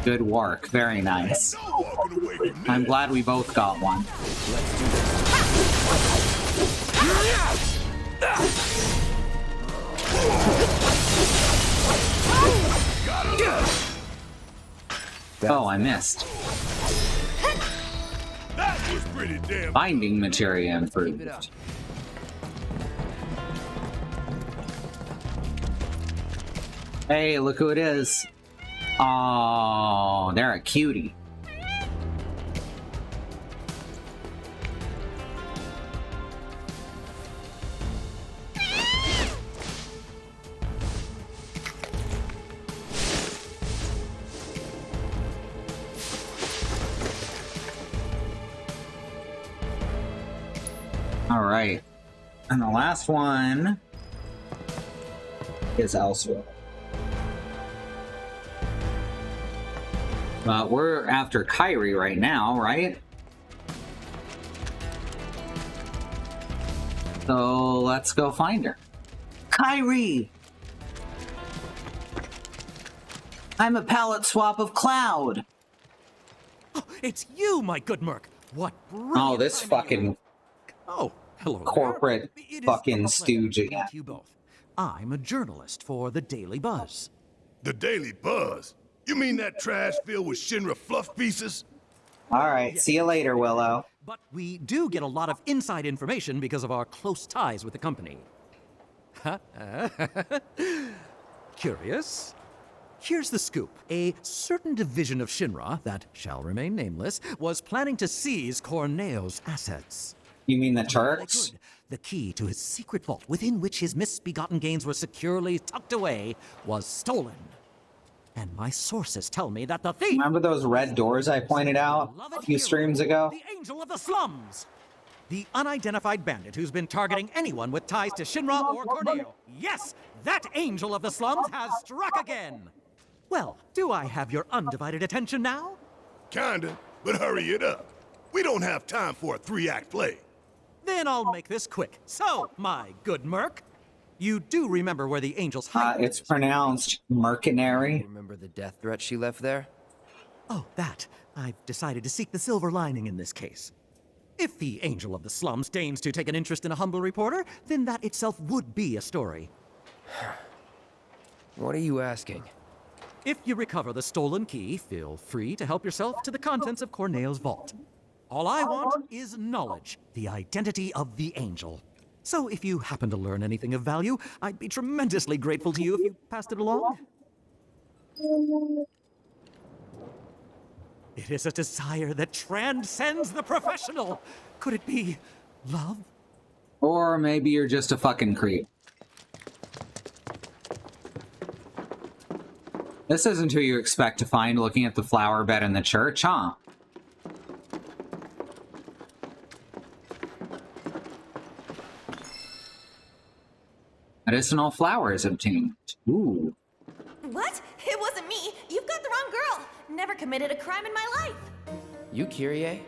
Good work. Very nice. I'm glad we both got one. Let's do this. Oh, I missed. That was pretty damn. Binding materia improved. Hey, look who it is. Oh, they're a cutie. All right. And the last one is elsewhere. We're after Kyrie right now, right? So let's go find her. Kyrie! I'm a palette swap of Cloud! Oh, it's you, my good Merc. What? Oh, this fucking hello corporate fucking stooge again. You both. I'm a journalist for the Daily Buzz. The Daily Buzz? You mean that trash filled with Shinra fluff pieces? Alright, see you later, Willow. But we do get a lot of inside information because of our close ties with the company. Curious? Here's the scoop. A certain division of Shinra, that shall remain nameless, was planning to seize Corneo's assets. You mean the Turks? The key to his secret vault, within which his misbegotten gains were securely tucked away, was stolen. And my sources tell me that the thief... Remember those red doors I pointed out a few streams ago? The Angel of the Slums! The unidentified bandit who's been targeting anyone with ties to Shinra or Corneo. Yes, that Angel of the Slums has struck again! Well, do I have your undivided attention now? Kinda, but hurry it up. We don't have time for a 3-act play. Then I'll make this quick. So, my good Merc, You do remember where the angel's hide It's pronounced mercenary. Remember the death threat she left there? Oh, that. I've decided to seek the silver lining in this case. If the angel of the slums deigns to take an interest in a humble reporter, then that itself would be a story. What are you asking? If you recover the stolen key, feel free to help yourself to the contents of Corneo's vault. All I want is knowledge, the identity of the angel. So if you happen to learn anything of value, I'd be tremendously grateful to you if you passed it along. It is a desire that transcends the professional. Could it be love? Or maybe you're just a fucking creep. This isn't who you expect to find looking at the flower bed in the church, huh? Medicinal flowers obtained. Ooh. What? It wasn't me. You've got the wrong girl. Never committed a crime in my life. You Kyrie?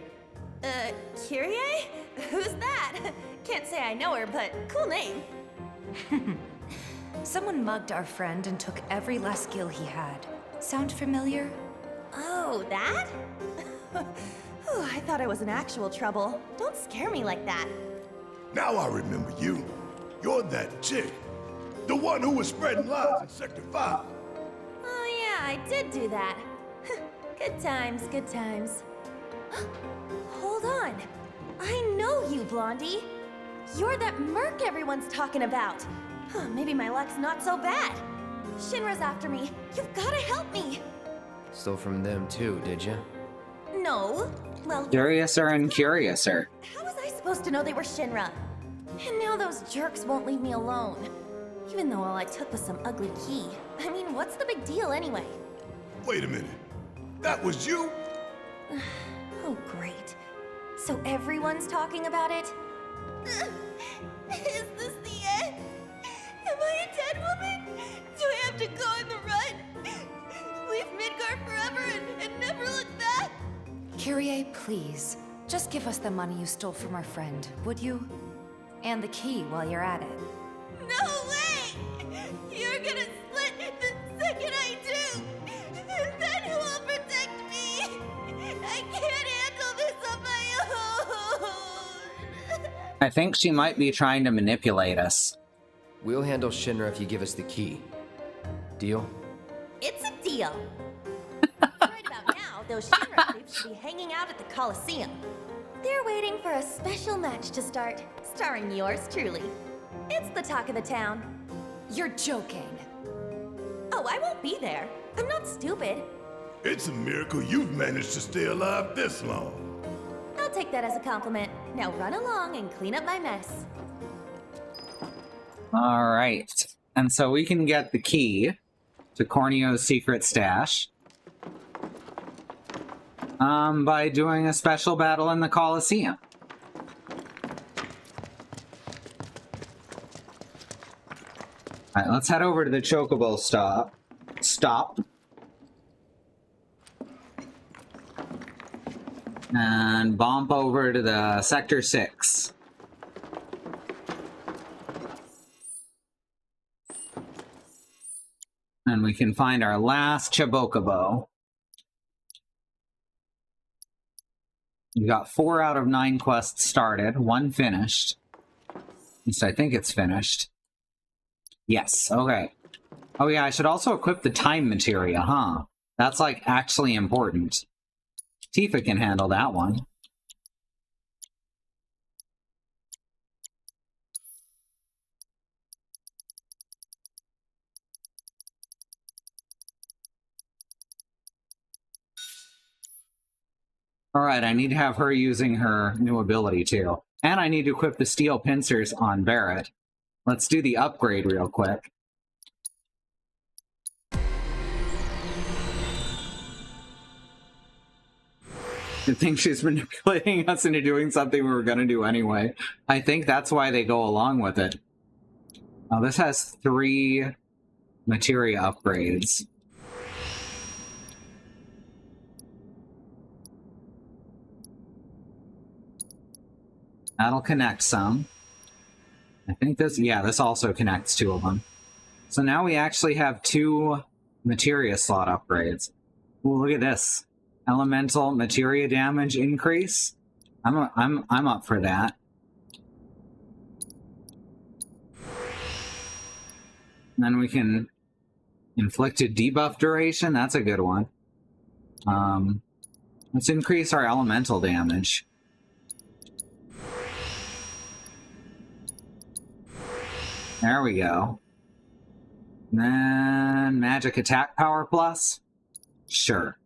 Kyrie? Who's that? Can't say I know her, but cool name. Someone mugged our friend and took every last skill he had. Sound familiar? Oh, that? Ooh, I thought I was in actual trouble. Don't scare me like that. Now I remember you. You're that chick. The one who was spreading lies in Sector 5. Oh yeah, I did do that. Good times, good times. Hold on. I know you, Blondie. You're that merc everyone's talking about. Maybe my luck's not so bad. Shinra's after me. You've gotta help me. Stole from them too, did you? No. Well, Curiouser and curiouser. how was I supposed to know they were Shinra? And now those jerks won't leave me alone. Even though all I took was some ugly key. I mean, what's the big deal anyway? Wait a minute. That was you? Oh, great. So everyone's talking about it? Is this the end? Am I a dead woman? Do I have to go on the run? Leave Midgar forever and never look back? Kyrie, please. Just give us the money you stole from our friend, would you? And the key while you're at it. No way! You're gonna split the second I do! And then who will protect me? I can't handle this on my own! I think she might be trying to manipulate us. We'll handle Shinra if you give us the key. Deal? It's a deal. Right about now, those Shinra creeps should be hanging out at the Coliseum. They're waiting for a special match to start, starring yours truly. It's the talk of the town. You're joking. Oh, I won't be there. I'm not stupid. It's a miracle you've managed to stay alive this long. I'll take that as a compliment. Now run along and clean up my mess. All right. And so we can get the key to Corneo's secret stash by doing a special battle in the Coliseum. All right, let's head over to the Chocobo stop. And bump over to the Sector 6. And we can find our last Chocobo. We got 4 out of 9 quests started, 1 finished. At least I think it's finished. Yes, okay. Oh yeah, I should also equip the time materia, huh? That's like actually important. Tifa can handle that one. Alright, I need to have her using her new ability too. And I need to equip the steel pincers on Barrett. Let's do the upgrade real quick. I think she's manipulating us into doing something we were going to do anyway. I think that's why they go along with it. This has 3 materia upgrades. That'll connect some. I think this, yeah, this also connects two of them. So now we actually have 2 materia slot upgrades. Ooh, look at this. Elemental materia damage increase. I'm up for that. And then we can inflicted debuff duration. That's a good one. Let's increase our elemental damage. There we go. And then magic attack power plus. Sure.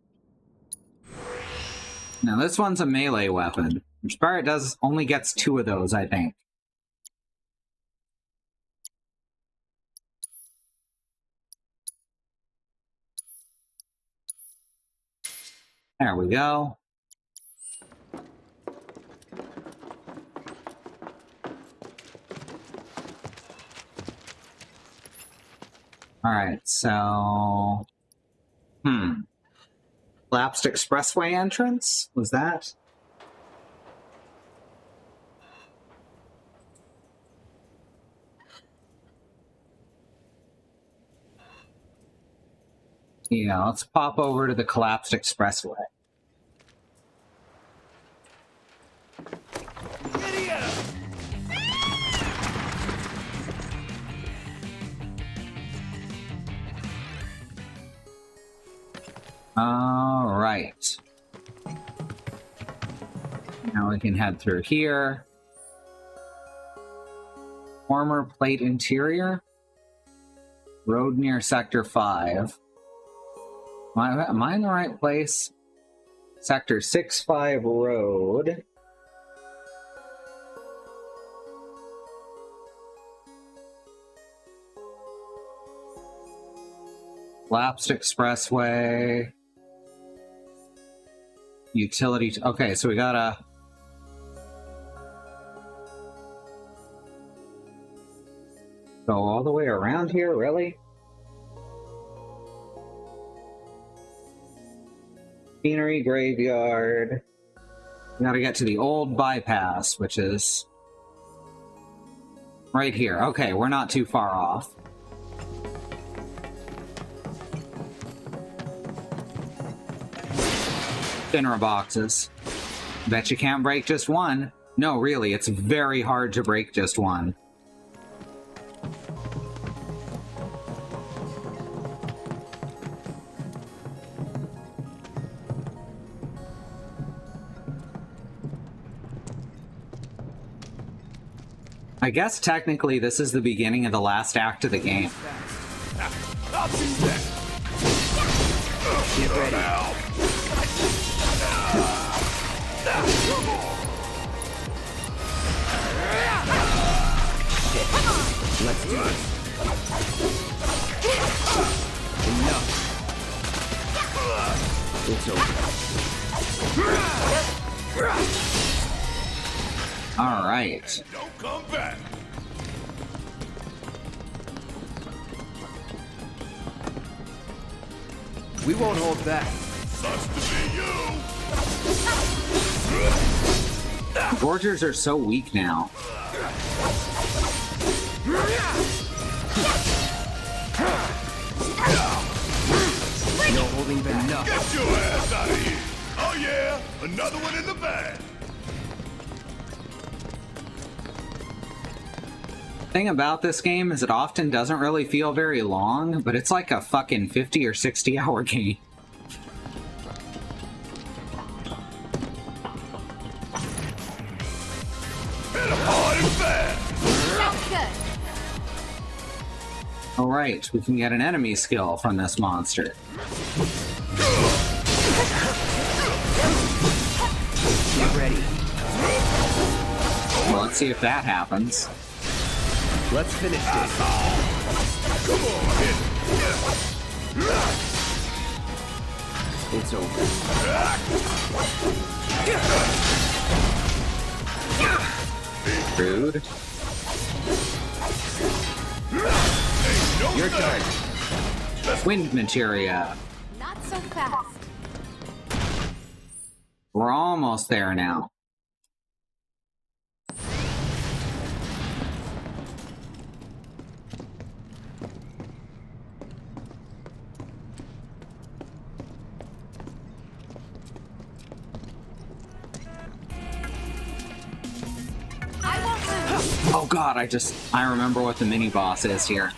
Now this one's a melee weapon, which Barret does only gets 2 of those, I think. There we go. Alright, so... Lapsed Expressway entrance? Was that? Yeah, let's pop over to the collapsed expressway. All right. Now we can head through here. Former plate interior. Road near Sector 5. Am I in the right place? Sector 6-5 Road. Lapsed Expressway. Utility. Okay, so we gotta... go all the way around here, really? Scenery Graveyard. We gotta get to the old bypass, which is right here. Okay, we're not too far off. Dinner boxes. Bet you can't break just one. No, really, it's very hard to break just one. I guess technically this is the beginning of the last act of the game. Get ready. Let's do this. Enough. It's over. All right. Don't come back. We won't hold back. Sucks to be you. Gorgers are so weak now. No holding back. Enough. Get your ass out of here. Oh yeah, another one in the bag. Thing about this game is it often doesn't really feel very long, but it's like a fucking 50 or 60 hour game. Alright, we can get an enemy skill from this monster. Get ready. Well, let's see if that happens. Let's finish this. Come on, It's over. Rude. Your turn. Wind materia. Not so fast. We're almost there now. god, I remember what the mini boss is here.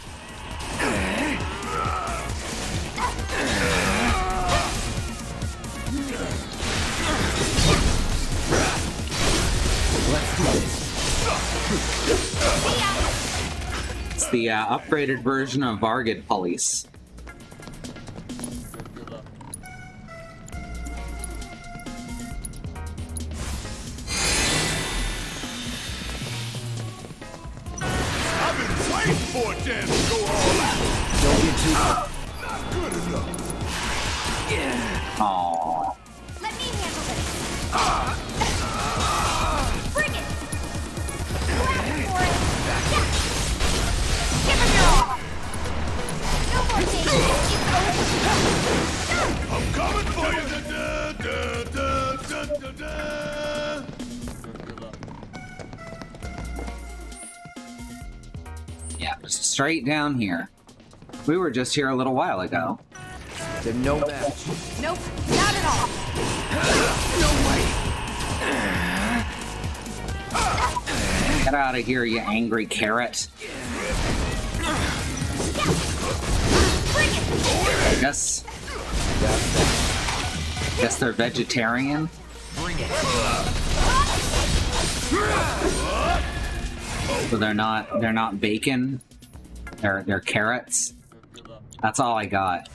Let's do this. It's the upgraded version of Vargid Police. I've been waiting for a chance to go all out. Don't get too... Not good enough. Aww. Let me handle this. Bring it! Grab it for it! Yeah. Give him your all! No more danger! I'm coming for you. Da, da, da, da, da. Yeah, just straight down here. We were just here a little while ago. They're no match. Nope, not at all. No way. Get out of here, you angry carrot. Guess they're vegetarian. Bring it. So they're not bacon. They're carrots. That's all I got.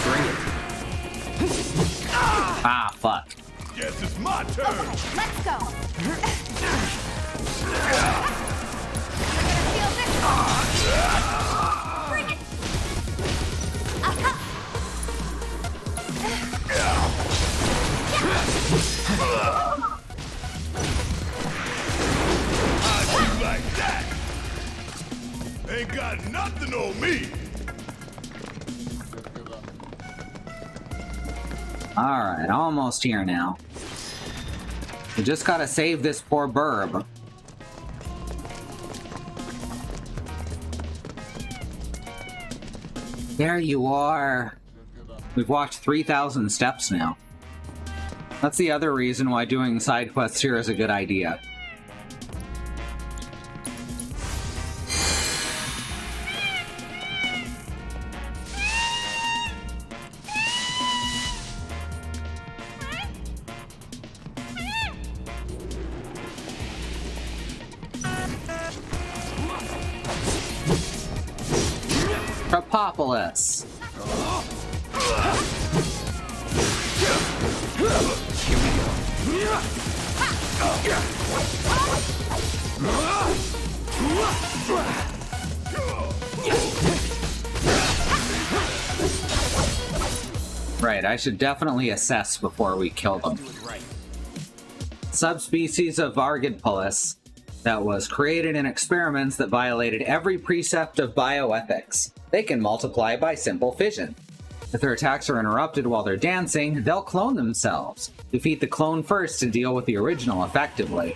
Bring it. Ah, fuck. Guess it's my turn. Let's go. You're gonna feel this one. Bring it! How'd you like that? Ain't got nothing on me. Alright, almost here now. We just gotta save this poor burb. There you are. We've walked 3,000 steps now. That's the other reason why doing side quests here is a good idea. Propolis. Right, I should definitely assess before we kill them. Subspecies of Vargidpolis that was created in experiments that violated every precept of bioethics. They can multiply by simple fission. If their attacks are interrupted while they're dancing, they'll clone themselves. Defeat the clone first to deal with the original effectively.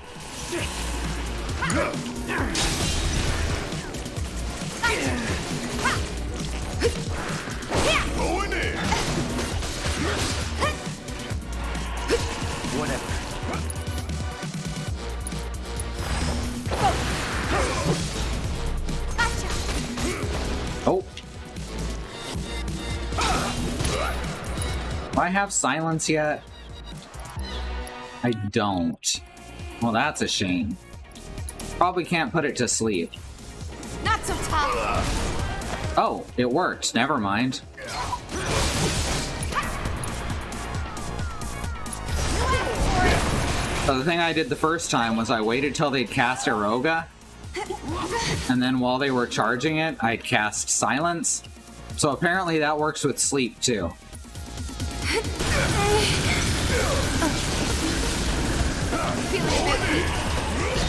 Going in. Whatever. Oh. Do I have silence yet? I don't. Well, that's a shame. Probably can't put it to sleep. Not so tough. Oh, it worked. Never mind. So the thing I did the first time was I waited till they'd cast Eroga, and then while they were charging it, I'd cast Silence. So apparently that works with sleep too.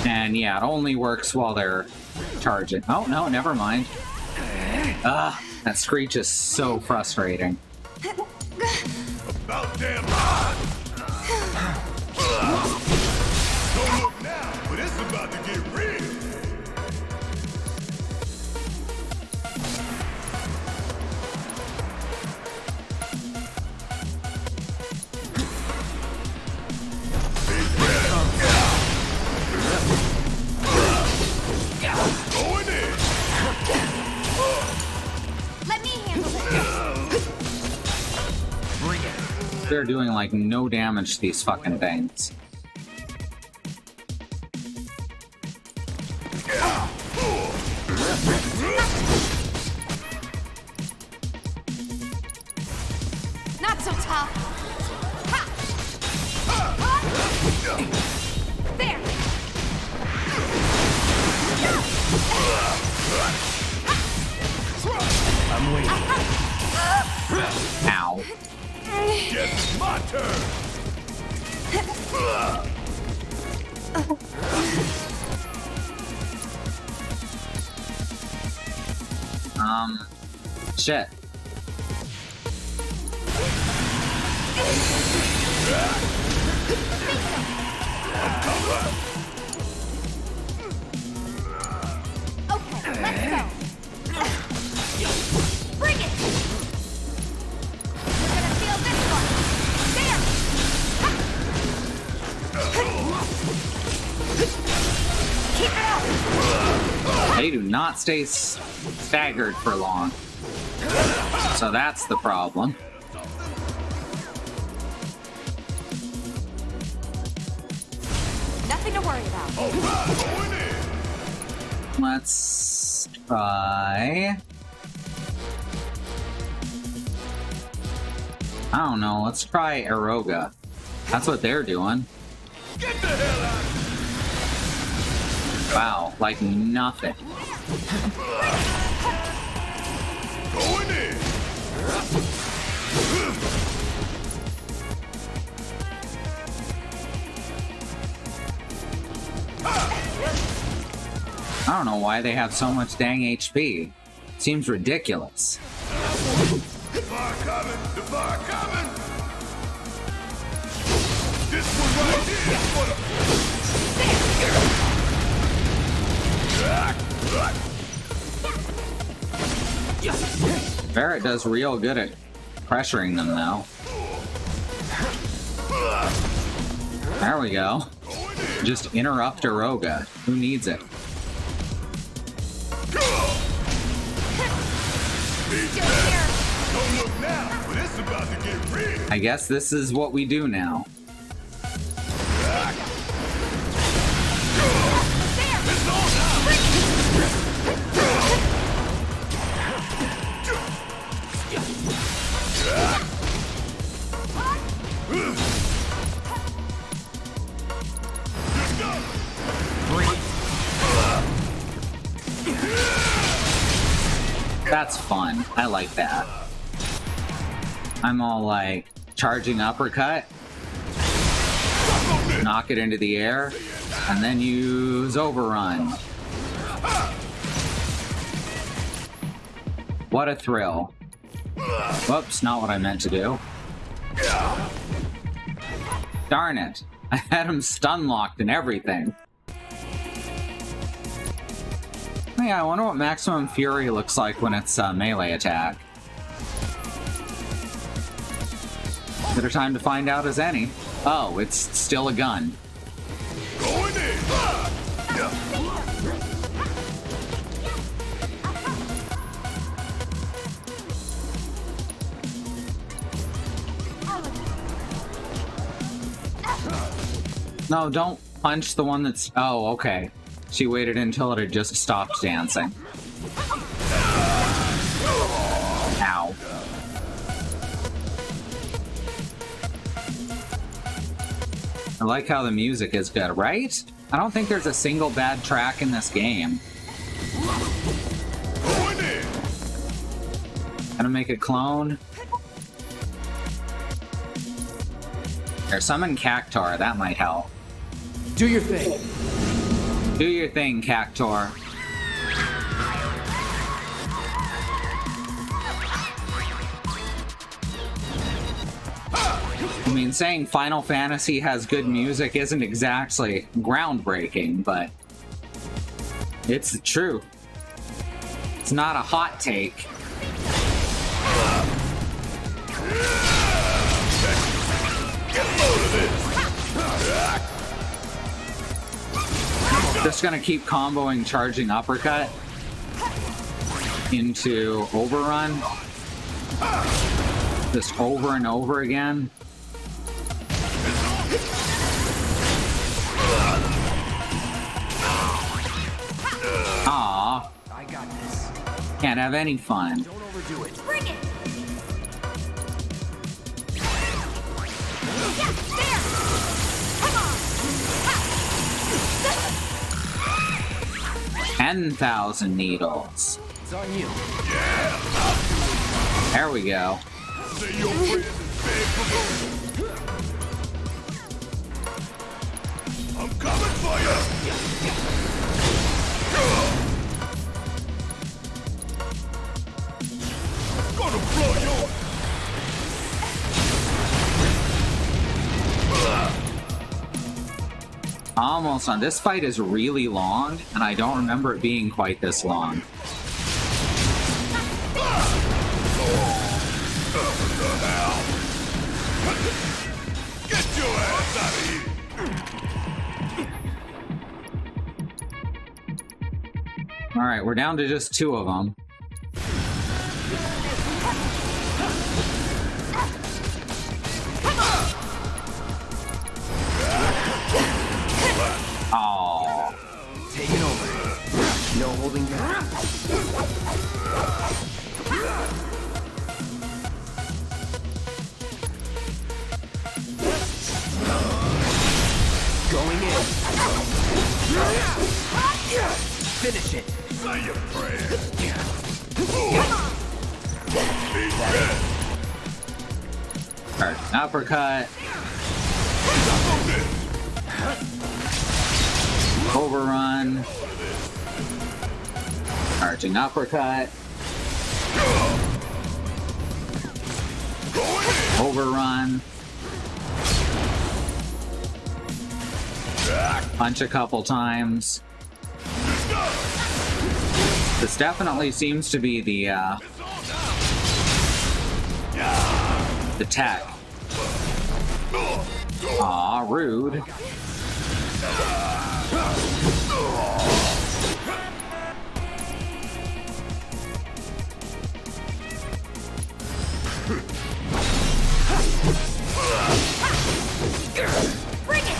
And yeah, it only works while they're charging. Oh no, never mind. Ugh, that screech is so frustrating. About damn time. Don't look now, but it's about to get real. are doing like no damage to these fucking things. Not so tough. Ha! There. I'm waiting. Ow. It's my turn. Shit. Okay, let's go. Bring it. We're gonna feel this one. There. Keep it up. They do not stay staggered for long. So that's the problem. Nothing to worry about. Let's try... I don't know, let's try Eroga. That's what they're doing. Get the hell out! Wow, like nothing. Going in. I don't know why they have so much dang HP. Seems ridiculous. The fire coming! The fire coming! This one right here is for Barrett does real good at pressuring them, though. There we go. Just interrupt Eroga. Who needs it? Don't look now, but it's about to get real. I guess this is what we do now. That's fun. I like that. I'm all like, charging uppercut, knock it into the air, and then use overrun. What a thrill. Whoops, not what I meant to do. Darn it. I had him stun locked and everything. Yeah, I wonder what Maximum Fury looks like when it's a melee attack. Better time to find out as any. Oh, it's still a gun. Going in. No, don't punch the one that's... Oh, okay. She waited until it had just stopped dancing. Ow. I like how the music is good, right? I don't think there's a single bad track in this game. Gonna make a clone. Or summon Cactuar, that might help. Do your thing. Do your thing, Cactuar. I mean, saying Final Fantasy has good music isn't exactly groundbreaking, but it's true. It's not a hot take. Just gonna keep comboing charging uppercut into overrun. Just over and over again. Can't have any fun. Don't overdo it. Bring it! Yeah, there! Come on! Ha! 10,000 needles. It's on you. There we go. I'm coming for you! Gonna blow your... Almost on. This fight is really long, and I don't remember it being quite this long. Get your ass out of here! Alright, we're down to just 2 of them. Oh. Take it over. No holding back. Going in. Finish it. Say your prayer. Alright, uppercut. Overrun. Arching uppercut. Overrun. Punch a couple times. This definitely seems to be the tech. Aw, rude. Bring it!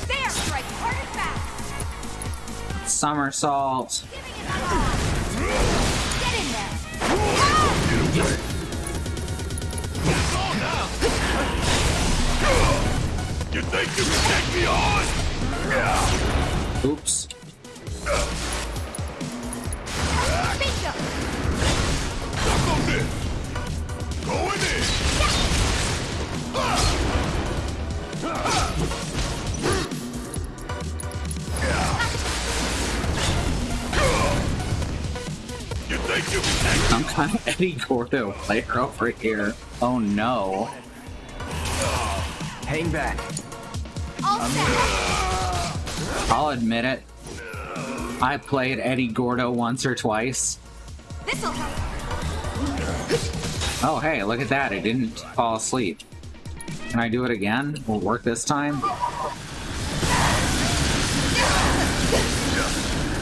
There! Strike hard and fast! Somersault. Get in there! You think you can take me on? Oops. Bingo! Suck on this! Going in! You think you can take me Some kind of Eddie Gordo player over here. Oh no. Hang back. I'll admit it. I played Eddie Gordo once or twice. This'll help. Oh hey, look at that. It didn't fall asleep. Can I do it again? Will it work this time?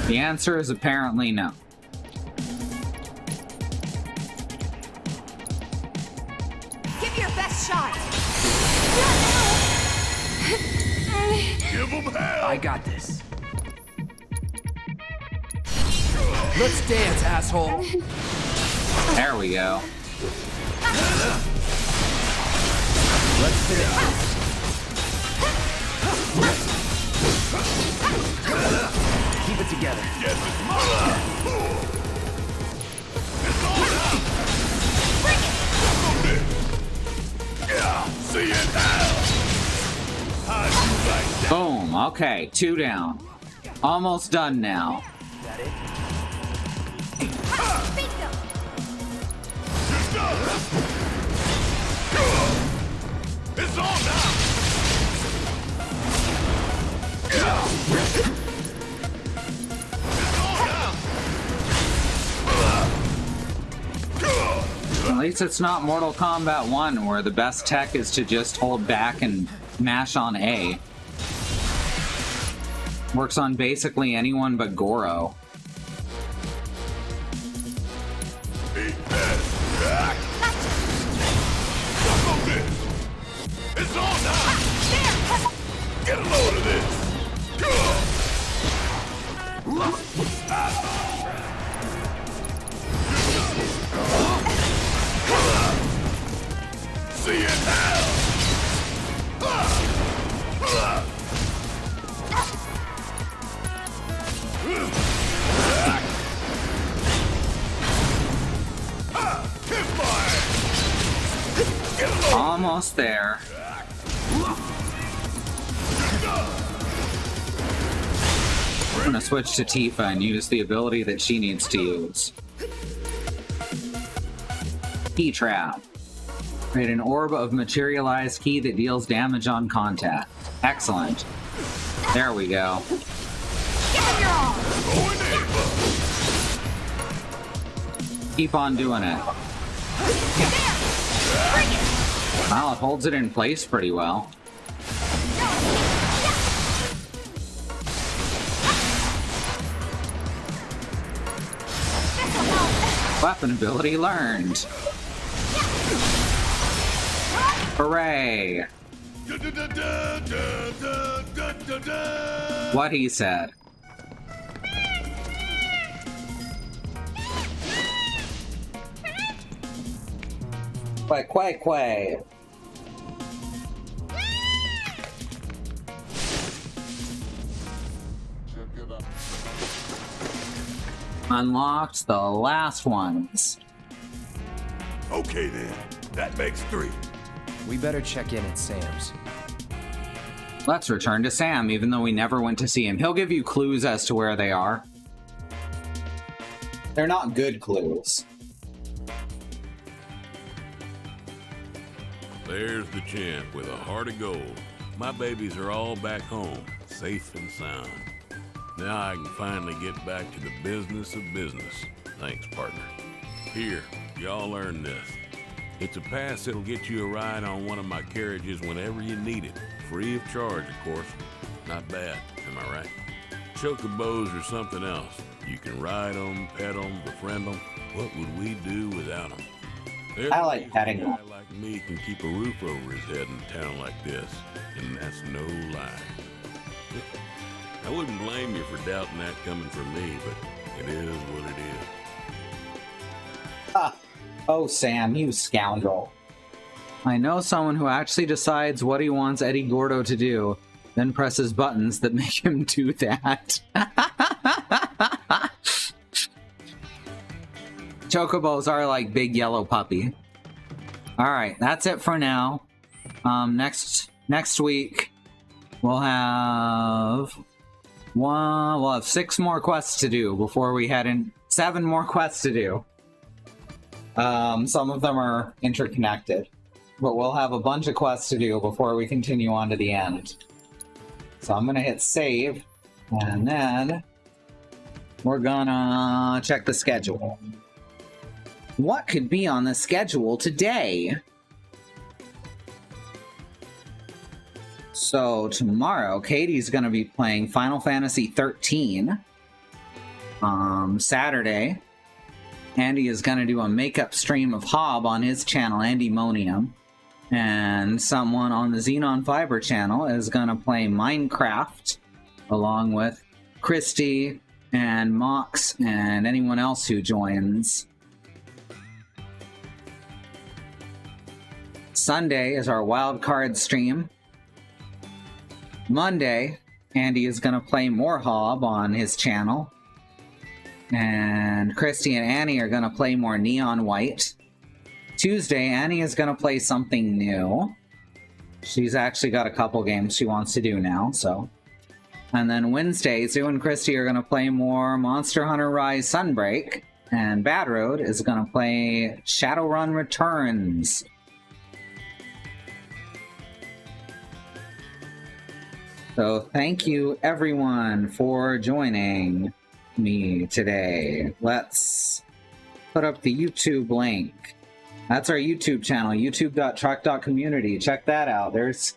The answer is apparently no. Give your best shot. Give them hell! I got this. Let's dance, asshole. There we go. Let's finish this. Keep it together. Yes, it's mine! It's on now! Bring it! Suck on this! Yeah, see it now! How'd you like that? Boom. Okay, 2 down. Almost done now. That it? Bingo! It's on now! At least it's not Mortal Kombat 1 where the best tech is to just hold back and mash on A. Works on basically anyone but Goro. It's on now! Almost there. I'm gonna switch to Tifa and use the ability that she needs to use. Key trap. Create an orb of materialized key that deals damage on contact. Excellent. There we go. Keep on doing it. Wow, it holds it in place pretty well. Weapon ability learned. Hooray! What he said. Quack, quack, quack. Unlocked the last ones. Okay then, that makes 3. We better check in at Sam's. Let's return to Sam, even though we never went to see him. He'll give you clues as to where they are. They're not good clues. There's the champ with a heart of gold. My babies are all back home, safe and sound. Now I can finally get back to the business of business. Thanks, partner. Here, y'all earn this. It's a pass that'll get you a ride on one of my carriages whenever you need it. Free of charge, of course. Not bad, am I right? Chocobos or something else. You can ride them, pet them, befriend them. What would we do without them? I like petting them. A guy like me can keep a roof over his head in a town like this, and that's no lie. I wouldn't blame you for doubting that coming from me, but it is what it is. Ah. Oh, Sam, you scoundrel. I know someone who actually decides what he wants Eddie Gordo to do, then presses buttons that make him do that. Chocobos are like big yellow puppy. Alright, that's it for now. Next week, we'll have 6 more quests to do before we head in. 7 more quests to do. Some of them are interconnected, but we'll have a bunch of quests to do before we continue on to the end. So I'm gonna hit save, and then we're gonna check the schedule. What could be on the schedule today? So tomorrow, Katie's gonna be playing Final Fantasy 13. Saturday, Andy is going to do a makeup stream of Hob on his channel, Andymonium. And someone on the Xenon Fiber channel is going to play Minecraft along with Christy and Mox and anyone else who joins. Sunday is our wild card stream. Monday, Andy is going to play more Hob on his channel. And Christy and Annie are going to play more Neon White. Tuesday, Annie is going to play something new. She's actually got a couple games she wants to do now, so. And then Wednesday, Sue and Christy are going to play more Monster Hunter Rise Sunbreak. And Bad Road is going to play Shadowrun Returns. So thank you everyone for joining me today. Let's put up the YouTube link. That's our YouTube channel, youtube.truck.community. Check that out. There's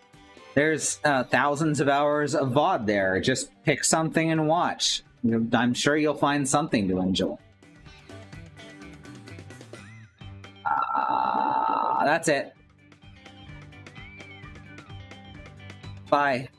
thousands of hours of VOD there. Just pick something and watch. I'm sure you'll find something to enjoy. That's it. Bye.